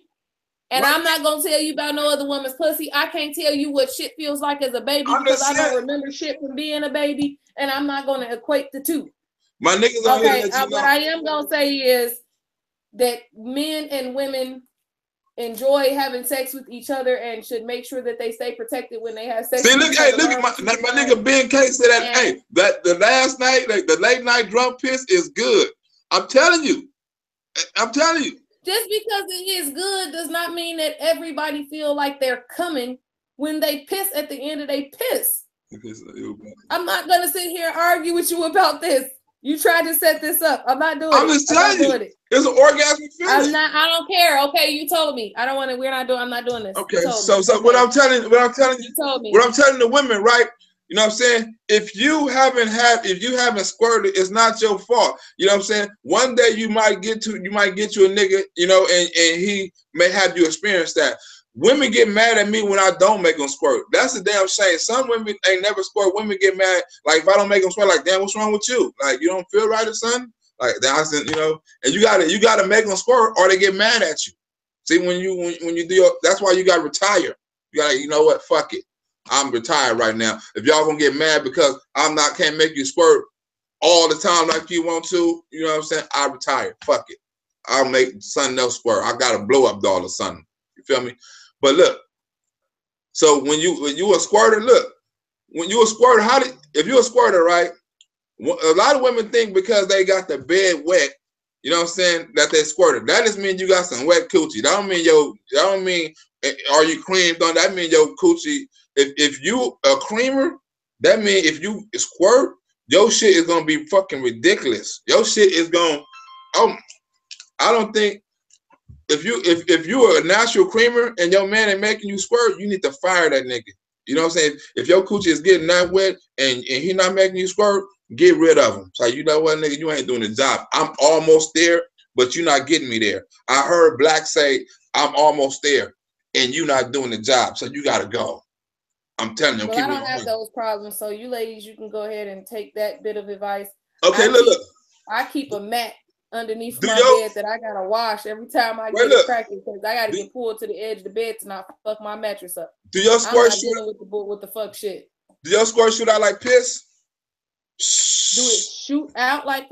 And I'm not gonna tell you about no other woman's pussy. I can't tell you what shit feels like as a baby because I don't remember shit from being a baby, and I'm not gonna equate the two. My niggas what I am gonna say is that men and women enjoy having sex with each other and should make sure that they stay protected when they have sex. See, look at my nigga Ben K said that. Hey, that the last night, like the late night drunk piss is good. I'm telling you. Just because it is good does not mean that everybody feel like they're coming when they piss at the end of their piss. I'm not gonna sit here and argue with you about this. You tried to set this up. I'm not doing it. I'm just telling you. It's an orgasmic feeling. I don't care. Okay, you told me. I don't want to. I'm not doing this. Okay. So what I'm telling you told me. What I'm telling the women, right? You know what I'm saying? If you haven't squirted, it's not your fault. You know what I'm saying? One day you might get you a nigga, you know, and he may have you experience that. Women get mad at me when I don't make them squirt. That's the damn shame. Some women ain't never squirt. Women get mad, like if I don't make them squirt, like, damn, what's wrong with you? Like, you don't feel right or something? Like that's, you know, and you gotta make them squirt or they get mad at you. See, when you do that's why you gotta retire. You gotta, you know what, fuck it. I'm retired right now. If y'all gonna get mad because can't make you squirt all the time like you want to, you know what I'm saying? I retire. Fuck it. I'll make something else squirt. I got a blow up doll or something. You feel me? But look, so when you a squirter, look, when you a squirter, if you a squirter, right? A lot of women think because they got the bed wet, you know what I'm saying, that they squirted. That just means you got some wet coochie. That don't mean are you creamed on? That means your coochie. If you a creamer, that means if you squirt, your shit is gonna be fucking ridiculous. Your shit is gonna. I don't think if you are a natural creamer and your man ain't making you squirt, you need to fire that nigga. You know what I'm saying? If your coochie is getting that wet and he not making you squirt, get rid of him. So you know what, nigga, you ain't doing the job. I'm almost there, but you're not getting me there. I heard Black say, I'm almost there, and you not doing the job, so you gotta go. I'm telling you. Well, I don't have those problems, so you ladies, you can go ahead and take that bit of advice. Okay, look. I keep a mat underneath my bed that I gotta wash every time I get it cracking because I gotta get pulled to the edge of the bed to not fuck my mattress up. Do your squirt shoot with the fuck shit? Do your squirt shoot out like piss? Do it shoot out like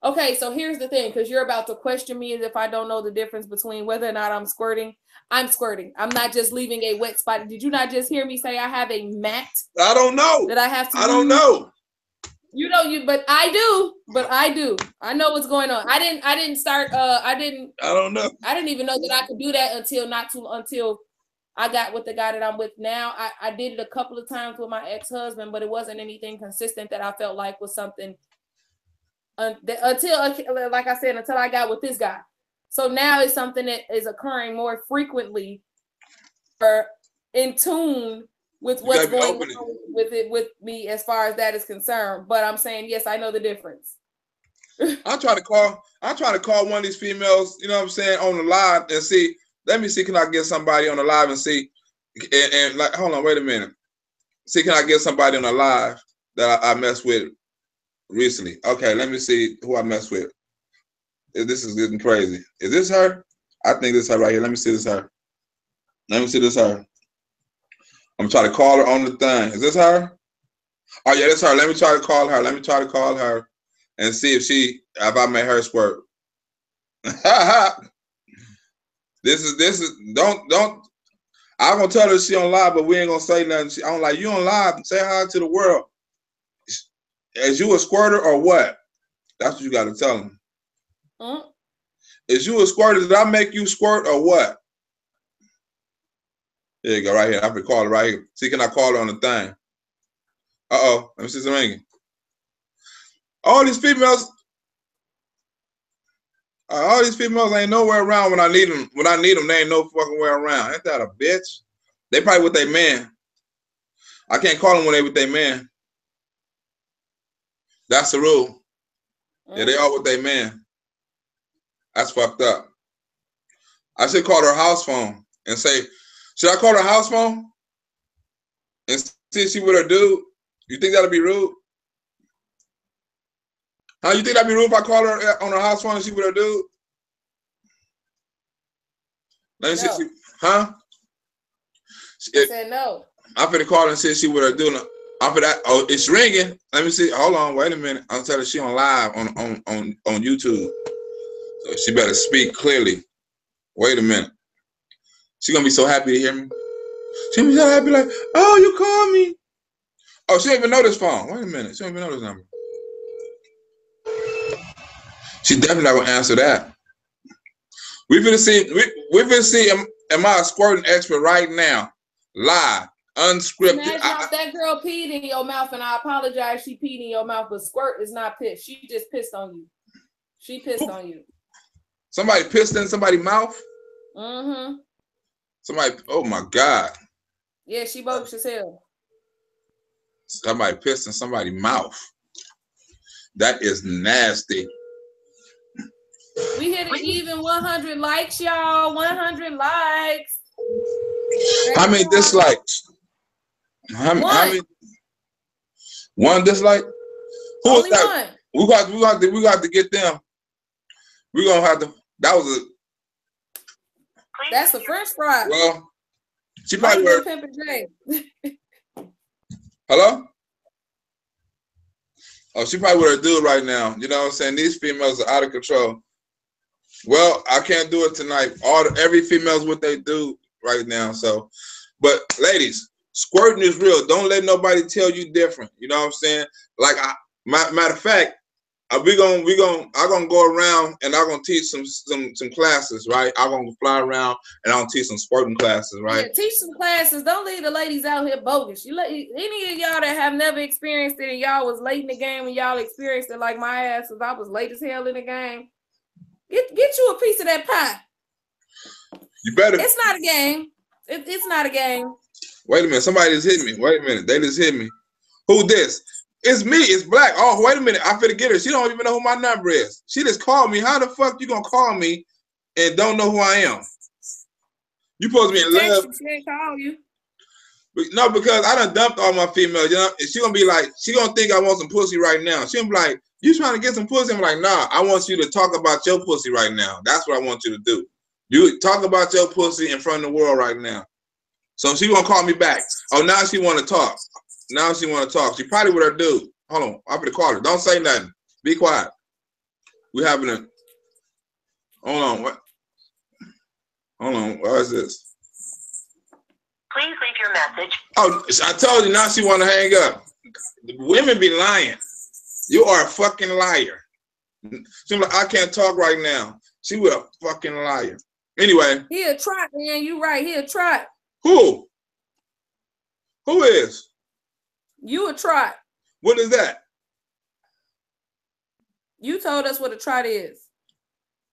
okay, so here's the thing, because you're about to question me as if I don't know the difference between whether or not I'm squirting. I'm squirting. I'm not just leaving a wet spot. Did you not just hear me say I have a mat? I don't know. That I have to I don't know. You know but I do. But I do. I know what's going on. I didn't start I don't know. I didn't even know that I could do that until I got with the guy that I'm with now. I did it a couple of times with my ex-husband, but it wasn't anything consistent that I felt like was something until like I said, until I got with this guy. So now it's something that is occurring more frequently or in tune with what's going on with me as far as that is concerned. But I'm saying, yes, I know the difference. I try to call one of these females, you know what I'm saying, on the live and see. Let me see, can I get somebody on the live and see, and like, hold on, wait a minute. See, can I get somebody on the live that I messed with recently? Okay, let me see who I messed with. This is getting crazy. Is this her? I think this is her right here. Let me see this her. Let me see this her. I'm trying to call her on the thing. Is this her? Oh yeah, this her. Let me try to call her. Let me try to call her and see if I made her squirt. This is don't. I'm gonna tell her she on live, but we ain't gonna say nothing. I'm like, you on live? Say hi to the world. Is you a squirter or what? That's what you got to tell them. Is you a squirter? Did I make you squirt or what? There you go, right here. I can call her right here. See, can I call her on the thing? Let me see some ringing. All these females ain't nowhere around when I need them. When I need them, they ain't no fucking way around. Ain't that a bitch? They probably with their man. I can't call them when they with their man. That's the rule. Yeah, they all with their man. That's fucked up. I should call her house phone and say, should I call her house phone and see if she with her dude? You think that'll be rude? Huh? You think that'd be rude if I call her on her house phone and she with her dude? Let me see. Huh? I said no. I'm finna call her and see if she with her dude. I'm for that. Oh, it's ringing. Let me see. Hold on. Wait a minute. I'll tell her she on live on YouTube. So she better speak clearly. Wait a minute. She gonna be so happy to hear me. She gonna be so happy, like, oh, you called me. Oh, she don't even know this phone. Wait a minute. She don't even know this number. She definitely not gonna answer that. We finna see. Am I a squirting expert right now? Live, unscripted. Imagine if that girl peed in your mouth, and I apologize. She peed in your mouth, but squirt is not piss. She just pissed on you. She pissed on you. Somebody pissed in somebody's mouth. Mm-hmm. Somebody. Oh my God. Yeah, she bogus as hell. Somebody pissed in somebody's mouth. That is nasty. We hit an even 100 likes, y'all. 100 likes. How many dislikes? How many? One dislike? Who is that? One. We got to get them. We're gonna have to. That's a French fry. Well, she probably heard. Hello? Oh, she probably with her dude right now. You know what I'm saying? These females are out of control. Well, I can't do it tonight. Every female's what they do right now. So, but ladies, squirting is real. Don't let nobody tell you different. You know what I'm saying? Like, matter of fact, I'm gonna go around and I'm gonna teach some classes, right? I'm gonna fly around and I'm gonna teach some squirting classes, right? Yeah, teach some classes. Don't leave the ladies out here bogus. Any of y'all that have never experienced it and y'all was late in the game and y'all experienced it like my ass, because I was late as hell in the game. Get you a piece of that pie. You better. It's not a game. It's not a game. Wait a minute. Somebody just hit me. Wait a minute. They just hit me. Who this? It's me. It's Black. Oh, wait a minute. I'm finna get her. She don't even know who my number is. She just called me. How the fuck you gonna call me and don't know who I am? You supposed to be in love. She ain't call you. No, because I done dumped all my females. You know, she gonna be like, she gonna think I want some pussy right now. She gonna be like, you trying to get some pussy? I'm like, nah, I want you to talk about your pussy right now. That's what I want you to do. You talk about your pussy in front of the world right now. So she gonna call me back. Oh, now she want to talk. Now she want to talk. She probably with her dude. Hold on, I'm gonna call her. Don't say nothing. Be quiet. We having a. Hold on. What? Hold on. What is this? Please leave your message. Oh, I told you. Now she want to hang up. Women be lying. You are a fucking liar. She's like, I can't talk right now. She was a fucking liar. Anyway. He a trot, man. You right. He a trot. Who? Who is? You a trot. What is that? You told us what a trot is.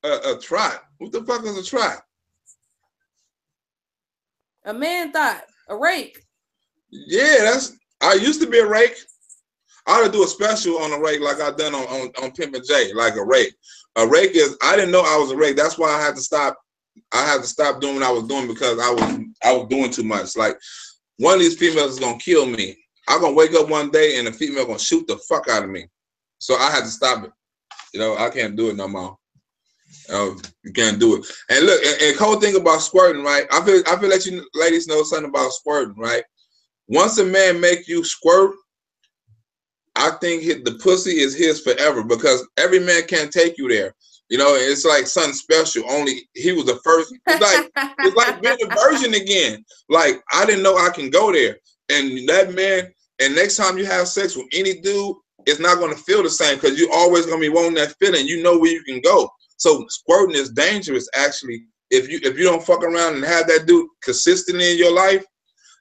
A trot? What the fuck is a trot? A man thought. A rake. Yeah, I used to be a rake. I ought to do a special on a rake like I done on Pimpin' J, like a rake. A rake is, I didn't know I was a rake. That's why I had to stop. I had to stop doing what I was doing because I was doing too much. Like, one of these females is gonna kill me. I'm gonna wake up one day and the female gonna shoot the fuck out of me. So I had to stop it. You know, I can't do it no more. You can't do it. And look, and cool thing about squirting, right? I feel like you ladies know something about squirting, right? Once a man make you squirt, I think the pussy is his forever because every man can't take you there. You know, it's like something special. Only he was the first. It's like being a virgin again. Like, I didn't know I can go there. And that man, and next time you have sex with any dude, it's not going to feel the same because you're always going to be wanting that feeling. You know where you can go. So squirting is dangerous, actually. If you don't fuck around and have that dude consistently in your life,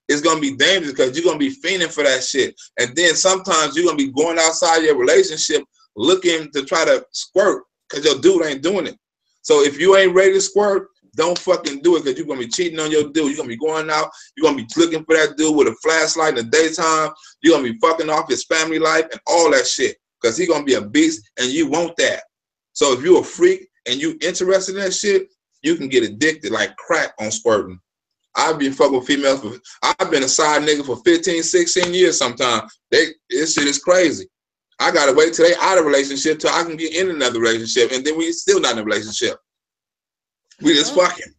it's going to be dangerous because you're going to be fiending for that shit. And then sometimes you're going to be going outside your relationship looking to try to squirt because your dude ain't doing it. So if you ain't ready to squirt, don't fucking do it because you're going to be cheating on your dude. You're going to be going out. You're going to be looking for that dude with a flashlight in the daytime. You're going to be fucking off his family life and all that shit because he's going to be a beast and you want that. So if you're a freak and you interested in that shit, you can get addicted like crack on squirting. I've been fucking with females. I've been a side nigga for 15, 16 years sometimes. This shit is crazy. I got to wait till they out of a relationship till I can get in another relationship. And then we still not in a relationship. We just fucking.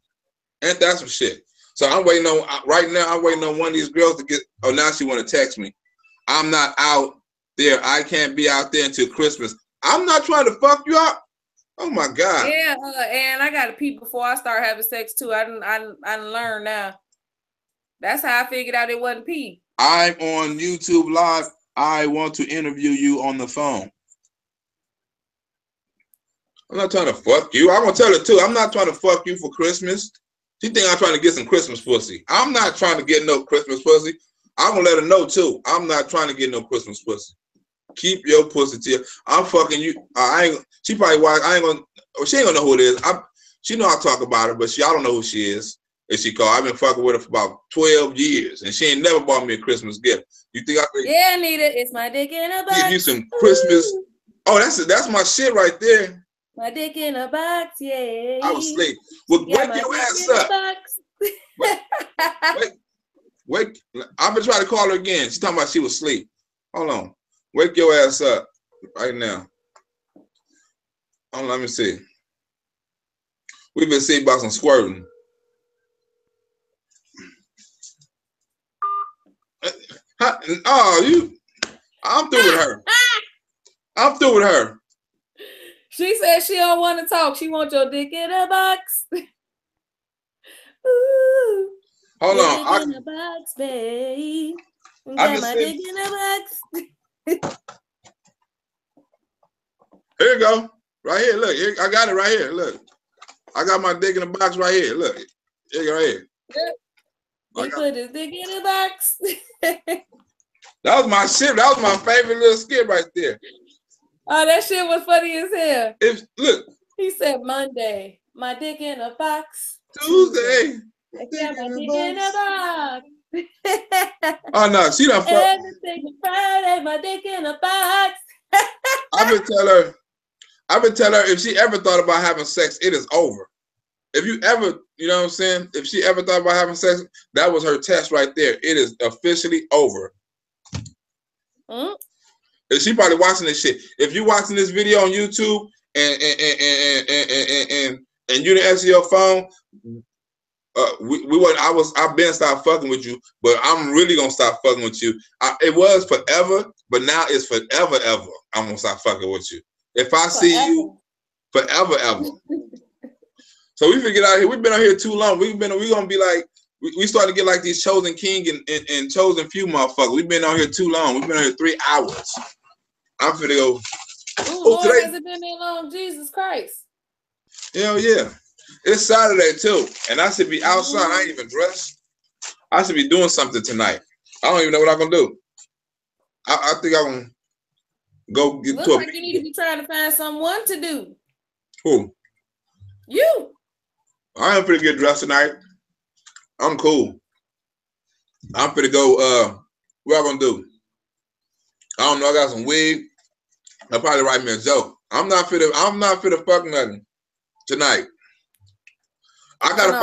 Ain't that some shit? So I'm waiting on, right now, I'm waiting on one of these girls to get, oh, now she want to text me. I'm not out there. I can't be out there until Christmas. I'm not trying to fuck you up. Oh my God. Yeah, and I got to pee before I start having sex too. I learned now. That's how I figured out it wasn't pee. I'm on YouTube Live. I want to interview you on the phone. I'm not trying to fuck you. I'm gonna tell her too. I'm not trying to fuck you for Christmas. She think I'm trying to get some Christmas pussy. I'm not trying to get no Christmas pussy. I'm gonna let her know too. I'm not trying to get no Christmas pussy. Keep your pussy till I'm fucking you. I ain't. She probably watch. I ain't gonna. She ain't gonna know who it is. She know I talk about her, but I don't know who she is. Is she called? I've been fucking with her for about 12 years, and she ain't never bought me a Christmas gift. You think I could? Yeah, Anita, it's my dick in a box. Give you some Christmas. Oh, that's my shit right there. My dick in a box, yeah. I was asleep. Well, wake your ass up. Wake. I've been trying to call her again. She's talking about she was asleep. Hold on. Wake your ass up right now. Hold on, let me see. We've been seeing about some squirting. Oh, I'm through with her. I'm through with her. She said she don't want to talk. She wants your dick in a box. Ooh, hold on. Dick in a box, babe. I Got my dick in a box. Here you go. Right here. Look, here, I got it right here. Look. I got my dick in the box right here. Look. Here you go, right here. He put his dick in a box. That was my shit. That was my favorite little skit right there. Oh, that shit was funny as hell. Look. He said Monday, my dick in a box. Tuesday. I got my dick in a box. Oh no, she done fuck. Everything Friday, my dick in a box. I've been telling her if she ever thought about having sex, it is over. If you ever, you know what I'm saying? If she ever thought about having sex, that was her test right there. It is officially over. Mm. And she probably watching this shit. If you watching this video on YouTube and you didn't answer your phone, I've been stopped fucking with you, but I'm really gonna stop fucking with you. It was forever, but now it's forever ever. I'm gonna stop fucking with you. If I see you, forever ever. So we finna get out here. We've been out here too long. We're gonna be like, we started to get like these chosen king and chosen few motherfuckers. We've been out here too long. We've been out here 3 hours. I'm finna go. Ooh, Lord, today, has it been that long? Jesus Christ. Hell yeah. It's Saturday too. And I should be outside. I ain't even dressed. I should be doing something tonight. I don't even know what I'm gonna do. I think I'm gonna go get Looks to like you need to be trying to find someone to do. Who? You. I am pretty get dressed tonight. I'm cool. I'm finna go, what I'm gonna do? I don't know, I got some wig. They'll probably write me a joke. I'm not finna fuck nothing tonight. I gotta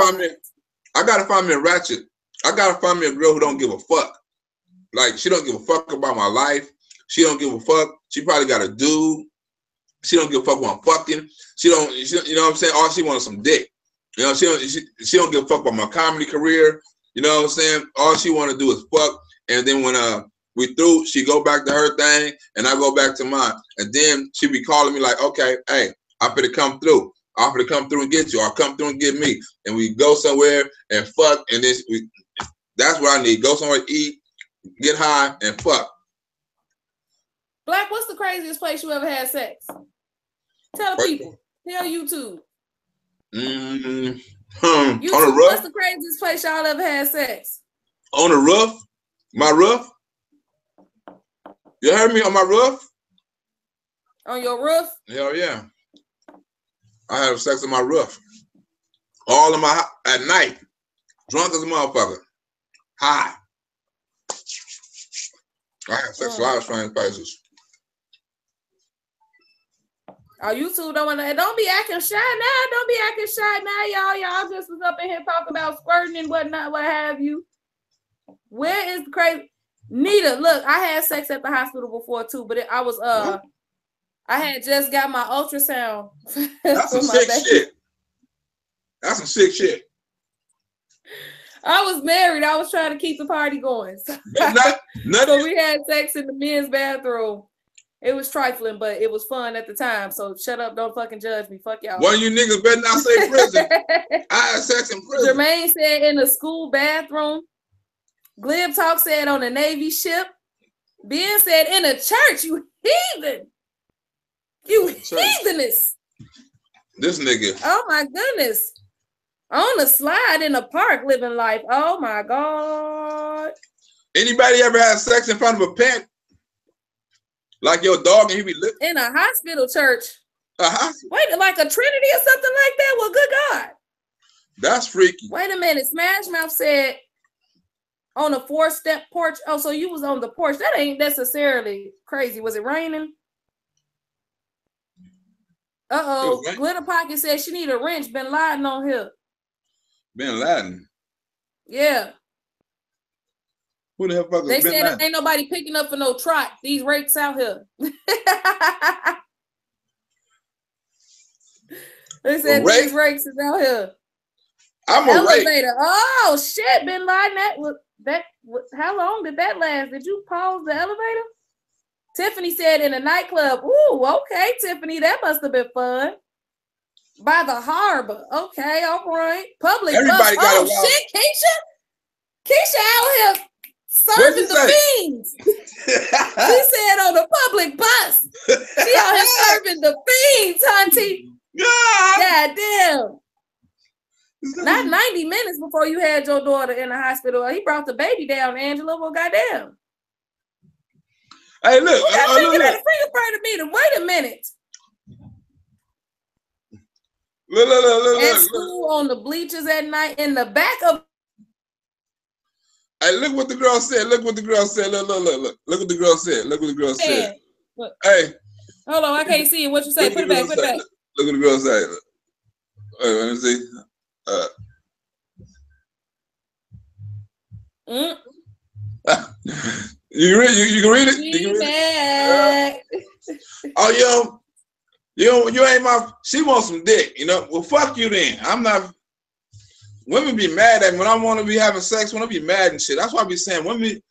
find me a ratchet. I gotta find me a girl who don't give a fuck. Like, she don't give a fuck about my life. She don't give a fuck. She probably got a dude. She don't give a fuck about fucking. She you know what I'm saying? All she wants is some dick. You know, she don't give a fuck about my comedy career. You know what I'm saying? All she want to do is fuck. And then when we through, she go back to her thing, and I go back to mine. And then she be calling me like, okay, hey, I'm finna come through. I'm finna come through and get you. Or come through and get me. And we go somewhere and fuck. And then that's what I need. Go somewhere, eat, get high, and fuck. Black, what's the craziest place you ever had sex? Tell the people. Tell YouTube. YouTube, on the roof? What's the craziest place y'all ever had sex? On the roof? My roof? You heard me? On my roof? On your roof? Hell yeah. I had sex on my roof. All in my at night. Drunk as a motherfucker. High. I had sex a lot of strange places. Oh, you two don't be acting shy now. Don't be acting shy now, y'all. Y'all just was up in here talking about squirting and whatnot, what have you. Where is the crazy? Nita, look, I had sex at the hospital before too, but I had just got my ultrasound. That's some sick shit. That's some sick shit. I was married. I was trying to keep the party going. So we had sex in the men's bathroom. It was trifling, but it was fun at the time. So shut up. Don't fucking judge me. Fuck y'all. One of you niggas better not say prison. I had sex in prison. Jermaine said in the school bathroom. Glib Talk said on the Navy ship. Ben said in a church. You heathen. You heatheness. This nigga. Oh my goodness. On a slide in a park living life. Oh my God. Anybody ever had sex in front of a pet? Like your dog and he be lit? In a hospital church. Hospital? Wait, like a Trinity or something like that? Well, good God. That's freaky. Wait a minute. Smash Mouth said on a 4-step porch. Oh, so you was on the porch. That ain't necessarily crazy. Was it raining? Uh-oh. Glitter Pocket said she need a wrench. Bin Laden on here. Bin Laden? Yeah. Who the hell fuck is They Bin said Laden? ain't nobody picking up for no trot. These rakes out here. They said these rakes is out here. I'm a elevator. rake. Oh shit, Bin Laden. How long did that last? Did you pause the elevator? Tiffany said in a nightclub. Ooh, okay, Tiffany, that must have been fun. By the harbor. Okay, all right. Public Everybody bus. got shit, Keisha out here serving the beans. She said on the public bus. She out here serving the beans, hunty. God damn. Not 90 minutes before you had your daughter in the hospital. He brought the baby down, Angela. Well, goddamn. Hey, look. Who got thinking at a fingerprint meter? Wait a minute. Look. At school on the bleachers at night in the back of. Hey, look what the girl said. Look what the girl said. Look. Look what the girl said. Look what the girl said. Look. Hey. Hold on, I can't see it. What you say? Put it back. Put it back. Look what the girl said. Wait, let me see. You can read it. You can read it. Oh, you ain't my. She wants some dick. You know. Well, fuck you then. I'm not. Women be mad at me when I want to be having sex. When I be mad and shit. That's why I be saying women.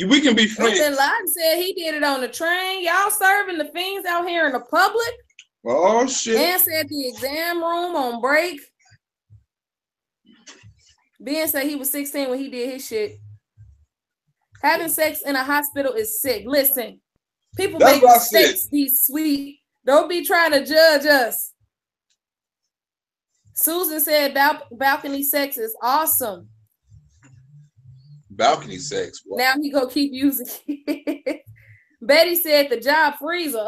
We can be friends. Bin Laden said he did it on the train. Y'all serving the fiends out here in the public. Oh shit. Ben said the exam room on break. Ben said he was 16 when he did his shit. Having sex in a hospital is sick. Listen, people make mistakes. Be sweet. Don't be trying to judge us. Susan said balcony sex is awesome. Balcony sex. What? Now he gonna keep using it. Betty said the job freezer.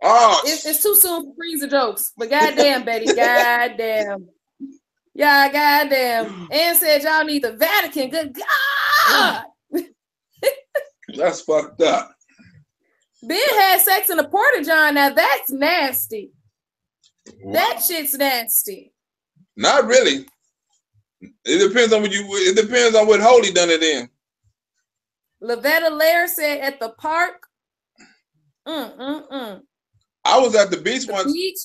It's too soon for freezer jokes. But goddamn, Betty, goddamn. Yeah, goddamn. Ann said y'all need the Vatican. Good God. That's fucked up. Ben had sex in a porta-john. Now that's nasty. Wow. That shit's nasty. Not really. It depends on what it depends on what hole he done it in. Lavetta Lair said at the park. I was at the beach once. Beach?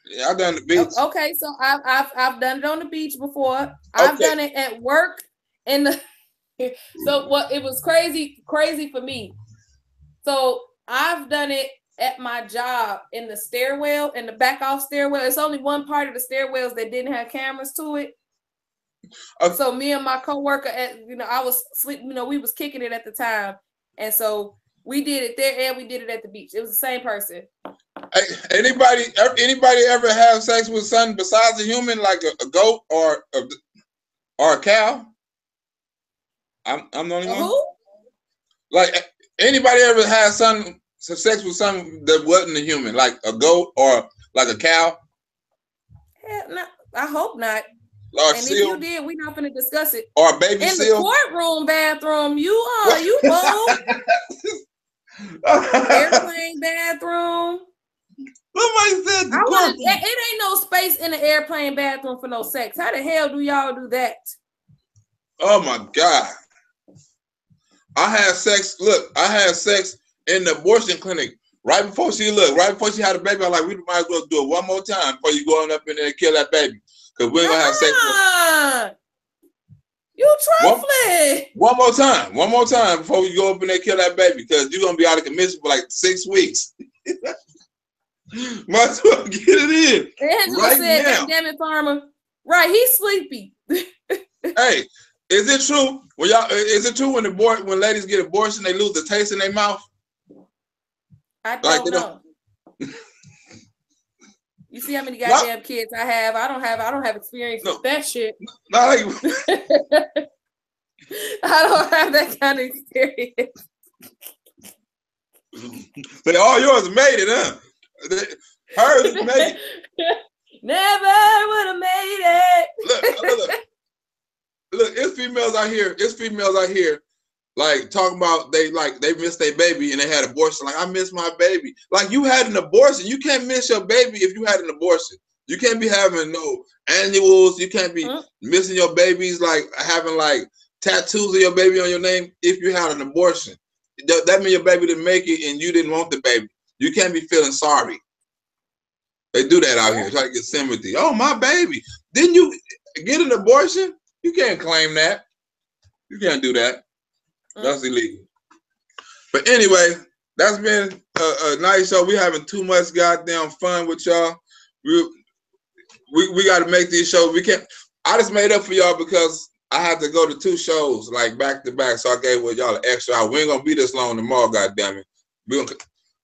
Yeah, I done the beach. Okay, so I've done it on the beach before. I've done it at work in the so what it was crazy for me. So I've done it at my job in the stairwell, in the back off stairwell. It's only one part of the stairwells that didn't have cameras to it. So me and my coworker, I was sleeping. We was kicking it at the time, and so we did it there and we did it at the beach. It was the same person. Hey, anybody ever have sex with something besides a human, like a goat or a cow? I'm the only one. Who? Like anybody ever had some sex with something that wasn't a human, like a goat or like a cow? Hell no, I hope not. Or and seal. If you did, we're not going to discuss it. Or a baby in seal. In the courtroom bathroom, you bold. Airplane bathroom. Somebody said it ain't no space in the airplane bathroom for no sex. How the hell do y'all do that? Oh my God. I had sex in the abortion clinic right before she had a baby. I'm like, we might as well do it one more time before you go on up in there and kill that baby. Because we're going to have sex. You trifling. One more time before we go up in there and kill that baby. Because you're going to be out of commission for like 6 weeks. Might as well get it in. Angela said, now. Damn it, Farmer. Right, he's sleepy. Hey, is it true? Is it true when ladies get abortion, they lose the taste in their mouth? I don't know. You see how many goddamn kids I have? I don't have experience with that shit. Not like I don't have that kind of experience. But all yours made it, huh? Hers made it. Never would have made it. Look, it's females out here like talking about they missed their baby and they had abortion. Like, I miss my baby. Like, you had an abortion. You can't miss your baby if you had an abortion. You can't be having no annuals. You can't be missing your babies, like having like tattoos of your baby on your name if you had an abortion. That means your baby didn't make it and you didn't want the baby. You can't be feeling sorry. They do that out here, try to get sympathy. Oh, my baby. Didn't you get an abortion? You can't claim that. You can't do that. That's illegal. But anyway, that's been a nice show. We having too much goddamn fun with y'all. We got to make these shows. We can't. I just made up for y'all because I had to go to 2 shows like back to back. So I gave y'all an extra hour. We ain't gonna be this long tomorrow. Goddamn it.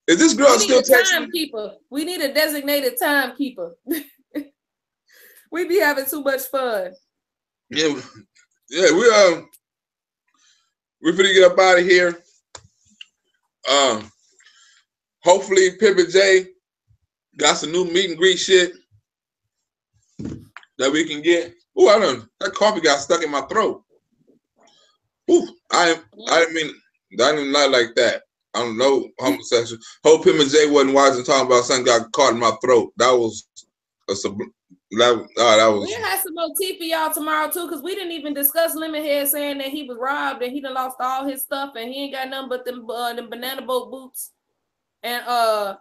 Is this girl still texting? Timekeeper. We need a designated timekeeper. We be having too much fun. Yeah, we're finna get up out of here. Hopefully Pip and J got some new meet and greet shit that we can get. Ooh, that coffee got stuck in my throat. Ooh, I didn't lie like that. I don't know homosexual. Hope Pip and J wasn't watching talking about something got caught in my throat. That was that was. We'll have some more tea for y'all tomorrow too, because we didn't even discuss Lemonhead saying that he was robbed and he done lost all his stuff and he ain't got nothing but them banana boat boots and a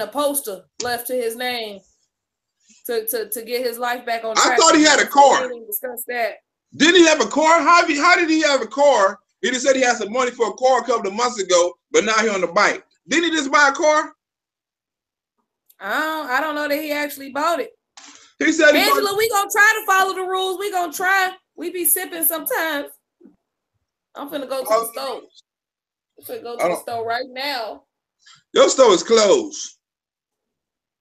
poster left to his name to get his life back on track. I thought he had a car. We didn't discuss that. Didn't he have a car? How did he have a car? He just said he had some money for a car a couple of months ago, but now he on the bike. Didn't he just buy a car? I don't know that he actually bought it. He said, Angela, we gonna try to follow the rules. We gonna try. We be sipping sometimes. I'm finna go to the store. I'm finna go to the store right now. Your store is closed.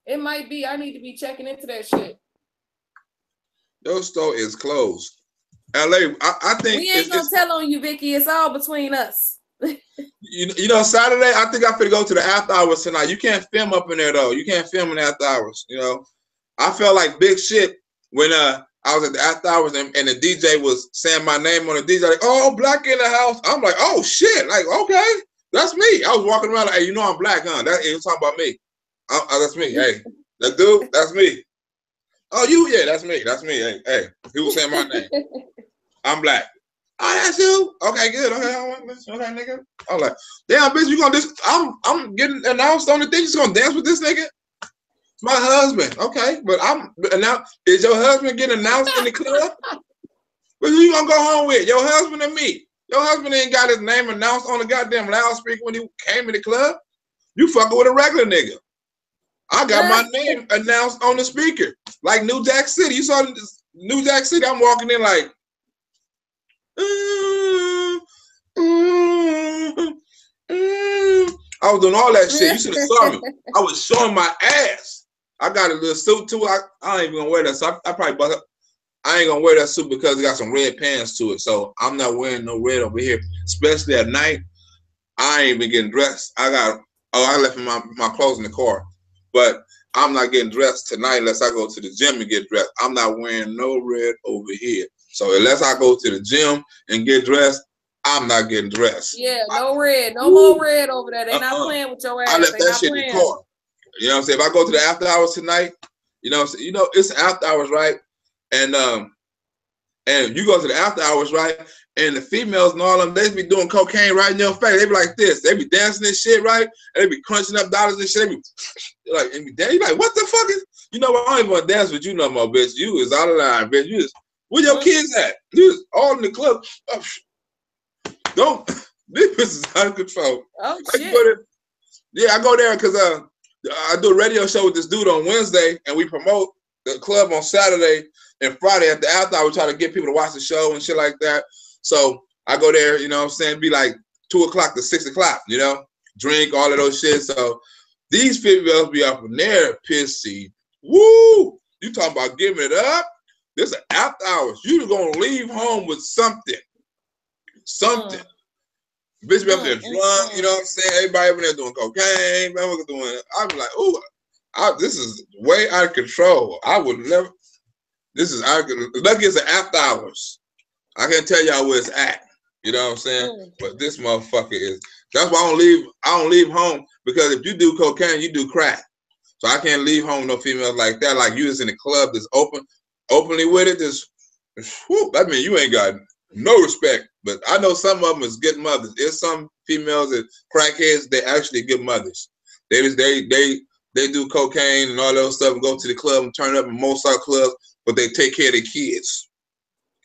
It might be. I need to be checking into that shit. Your store is closed. LA, I think we ain't gonna tell on you, Vicky. It's all between us. You know, Saturday, I think I'm finna go to the after hours tonight. You can't film up in there though. You can't film in the after hours. You know, I felt like big shit when I was at the after hours and the DJ was saying my name on the DJ, like, oh, black in the house. I'm like, oh shit, like, okay, that's me. I was walking around like, hey, you know I'm black, huh? You're talking about me. That's me. Hey, that dude, that's me. Oh, yeah, that's me. That's me. Hey, he was saying my name. I'm black. Oh, that's you? Okay, good. Okay, nigga. I'm like, damn, bitch, you gonna I'm getting announced on the thing. You gonna dance with this nigga? It's my husband. Okay, but is your husband getting announced in the club? But who you gonna go home with? Your husband and me. Your husband ain't got his name announced on the goddamn loudspeaker when he came in the club. You fucking with a regular nigga. I got my name announced on the speaker. Like New Jack City. You saw New Jack City, I'm walking in like, I was doing all that shit. You should have saw me. I was showing my ass. I got a little suit too. I ain't even gonna wear that. So I probably bust up. I ain't gonna wear that suit because it got some red pants to it. So I'm not wearing no red over here, especially at night. I ain't even getting dressed. I left my clothes in the car, but I'm not getting dressed tonight unless I go to the gym and get dressed. I'm not wearing no red over here. So unless I go to the gym and get dressed, I'm not getting dressed. Yeah, no red. No more red over there. They not playing with your ass. I left that shit in the car. You know what I'm saying? If I go to the after hours tonight, you know what I'm saying? You know, it's after hours, right? And you go to the after hours, right? And the females and all of them, they be doing cocaine right in your face. They be like this. They be dancing and shit, right? And they be crunching up dollars and shit. They be like, you like, what the fuck is? You know what? I don't even want to dance with you no more, bitch. You is out of line, bitch. You just, where your kids at? You just all in the club. Don't. This is out of control. Oh shit. I go there because I do a radio show with this dude on Wednesday, and we promote the club on Saturday and Friday at the after hour. We try to get people to watch the show and shit like that. So I go there, you know what I'm saying, be like 2 o'clock to 6 o'clock, you know, drink, all of those shit. So these females be up in there pissy. Woo! You talking about giving it up? This is after hours. You gonna leave home with something. Something. Bitch be up there drunk, you know what I'm saying? Everybody up there doing cocaine, I'm like, ooh, this is way out of control. I would never, this is out of control. Lucky it's after hours. I can't tell y'all where it's at. You know what I'm saying? But this motherfucker is, that's why I don't leave home, because if you do cocaine, you do crack. So I can't leave home with no females like that. Like you is in the club that's openly with it, just, whew, I mean, you ain't got no respect. But I know some of them is good mothers. There's some females that crackheads, they actually good mothers. They do cocaine and all those stuff and go to the club and turn up in most clubs, but they take care of their kids.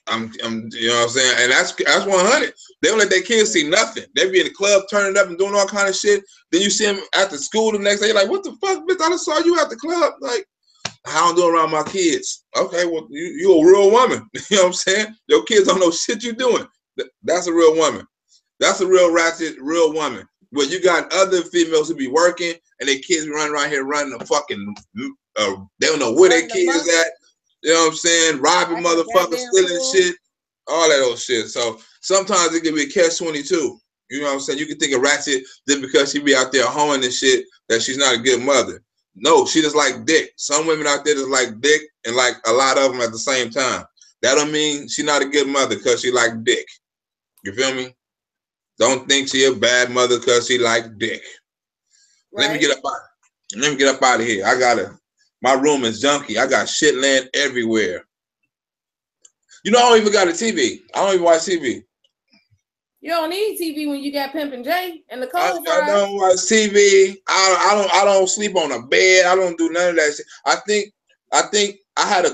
I'm, you know what I'm saying? And that's 100. They don't let their kids see nothing. They be in the club turning up and doing all kind of shit. Then you see them after school the next day. You're like, what the fuck, bitch? I just saw you at the club. Like, how I'm doing around my kids. Okay, well, you a real woman. You know what I'm saying? Your kids don't know shit you doing. That's a real woman. That's a real ratchet, real woman. But you got other females who be working and their kids be running around here running a fucking, they don't know where their kids at. You know what I'm saying? Robbing motherfuckers, stealing shit, all that old shit. So sometimes it can be a catch-22. You know what I'm saying? You can think of ratchet just because she be out there hoeing and shit that she's not a good mother. No, she just like dick. Some women out there just like dick and like a lot of them at the same time. That don't mean she not a good mother because she like dick. You feel me? Don't think she a bad mother because she like dick. Right. Let me get up out of here. My room is junky. I got shit laying everywhere. You know, I don't even got a TV. I don't even watch TV. You don't need TV when you got Pimpin' J and the cold I don't watch TV. I don't sleep on a bed. I don't do none of that shit. I think I had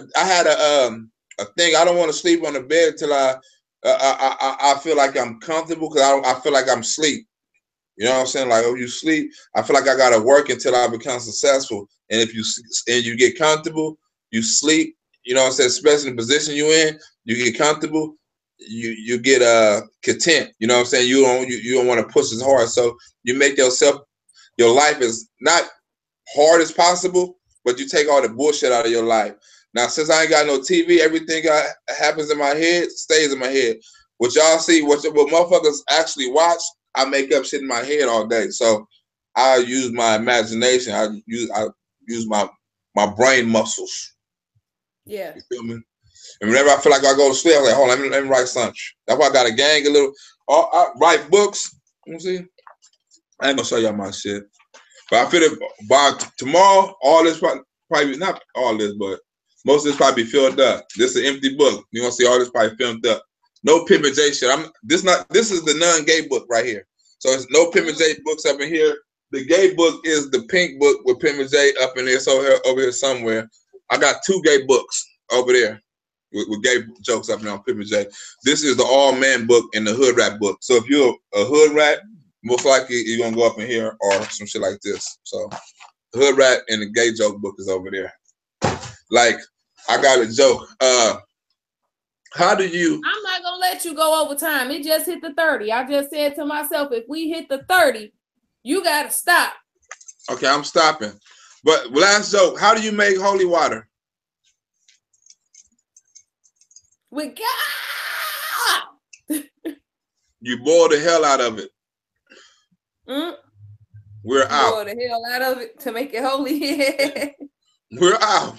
a thing. I don't want to sleep on the bed until I feel like I'm comfortable because I feel like I'm asleep. You know what I'm saying? Like, oh, you sleep. I feel like I gotta work until I become successful. And if you get comfortable, you sleep. You know what I'm saying? Especially in the position you in, you get comfortable. You get content. You know what I'm saying? You don't want to push as hard. So you make your life is not hard as possible, but you take all the bullshit out of your life. Now, since I ain't got no TV, everything happens in my head stays in my head. What y'all see, what motherfuckers actually watch, I make up shit in my head all day. So I use my imagination. I use my brain muscles. Yeah. You feel me? And whenever I feel like I go to sleep, I'm like, hold on, let me write something. That's why I got a gang of little. I write books. You see? I ain't gonna show y'all my shit, but I feel that by tomorrow, all this probably not all this, but most of this probably be filled up. This is an empty book. You're gonna see all this probably filmed up. No Pimpin' J shit. This is the non-gay book right here. So it's no Pimpin' J books up in here. The gay book is the pink book with Pimpin' J up in there, over here somewhere. I got 2 gay books over there with gay jokes up there on Pimpin' J. This is the all-man book and the hood rat book. So if you're a hood rat, most likely you're gonna go up in here or some shit like this. So the hood rat and the gay joke book is over there. Like, I got a joke. How do you? I'm not gonna let you go over time. It just hit the 30. I just said to myself, if we hit the 30, you gotta stop. Okay, I'm stopping. But last joke, how do you make holy water? With God. You boil the hell out of it. We're out. Boil the hell out of it to make it holy. We're out.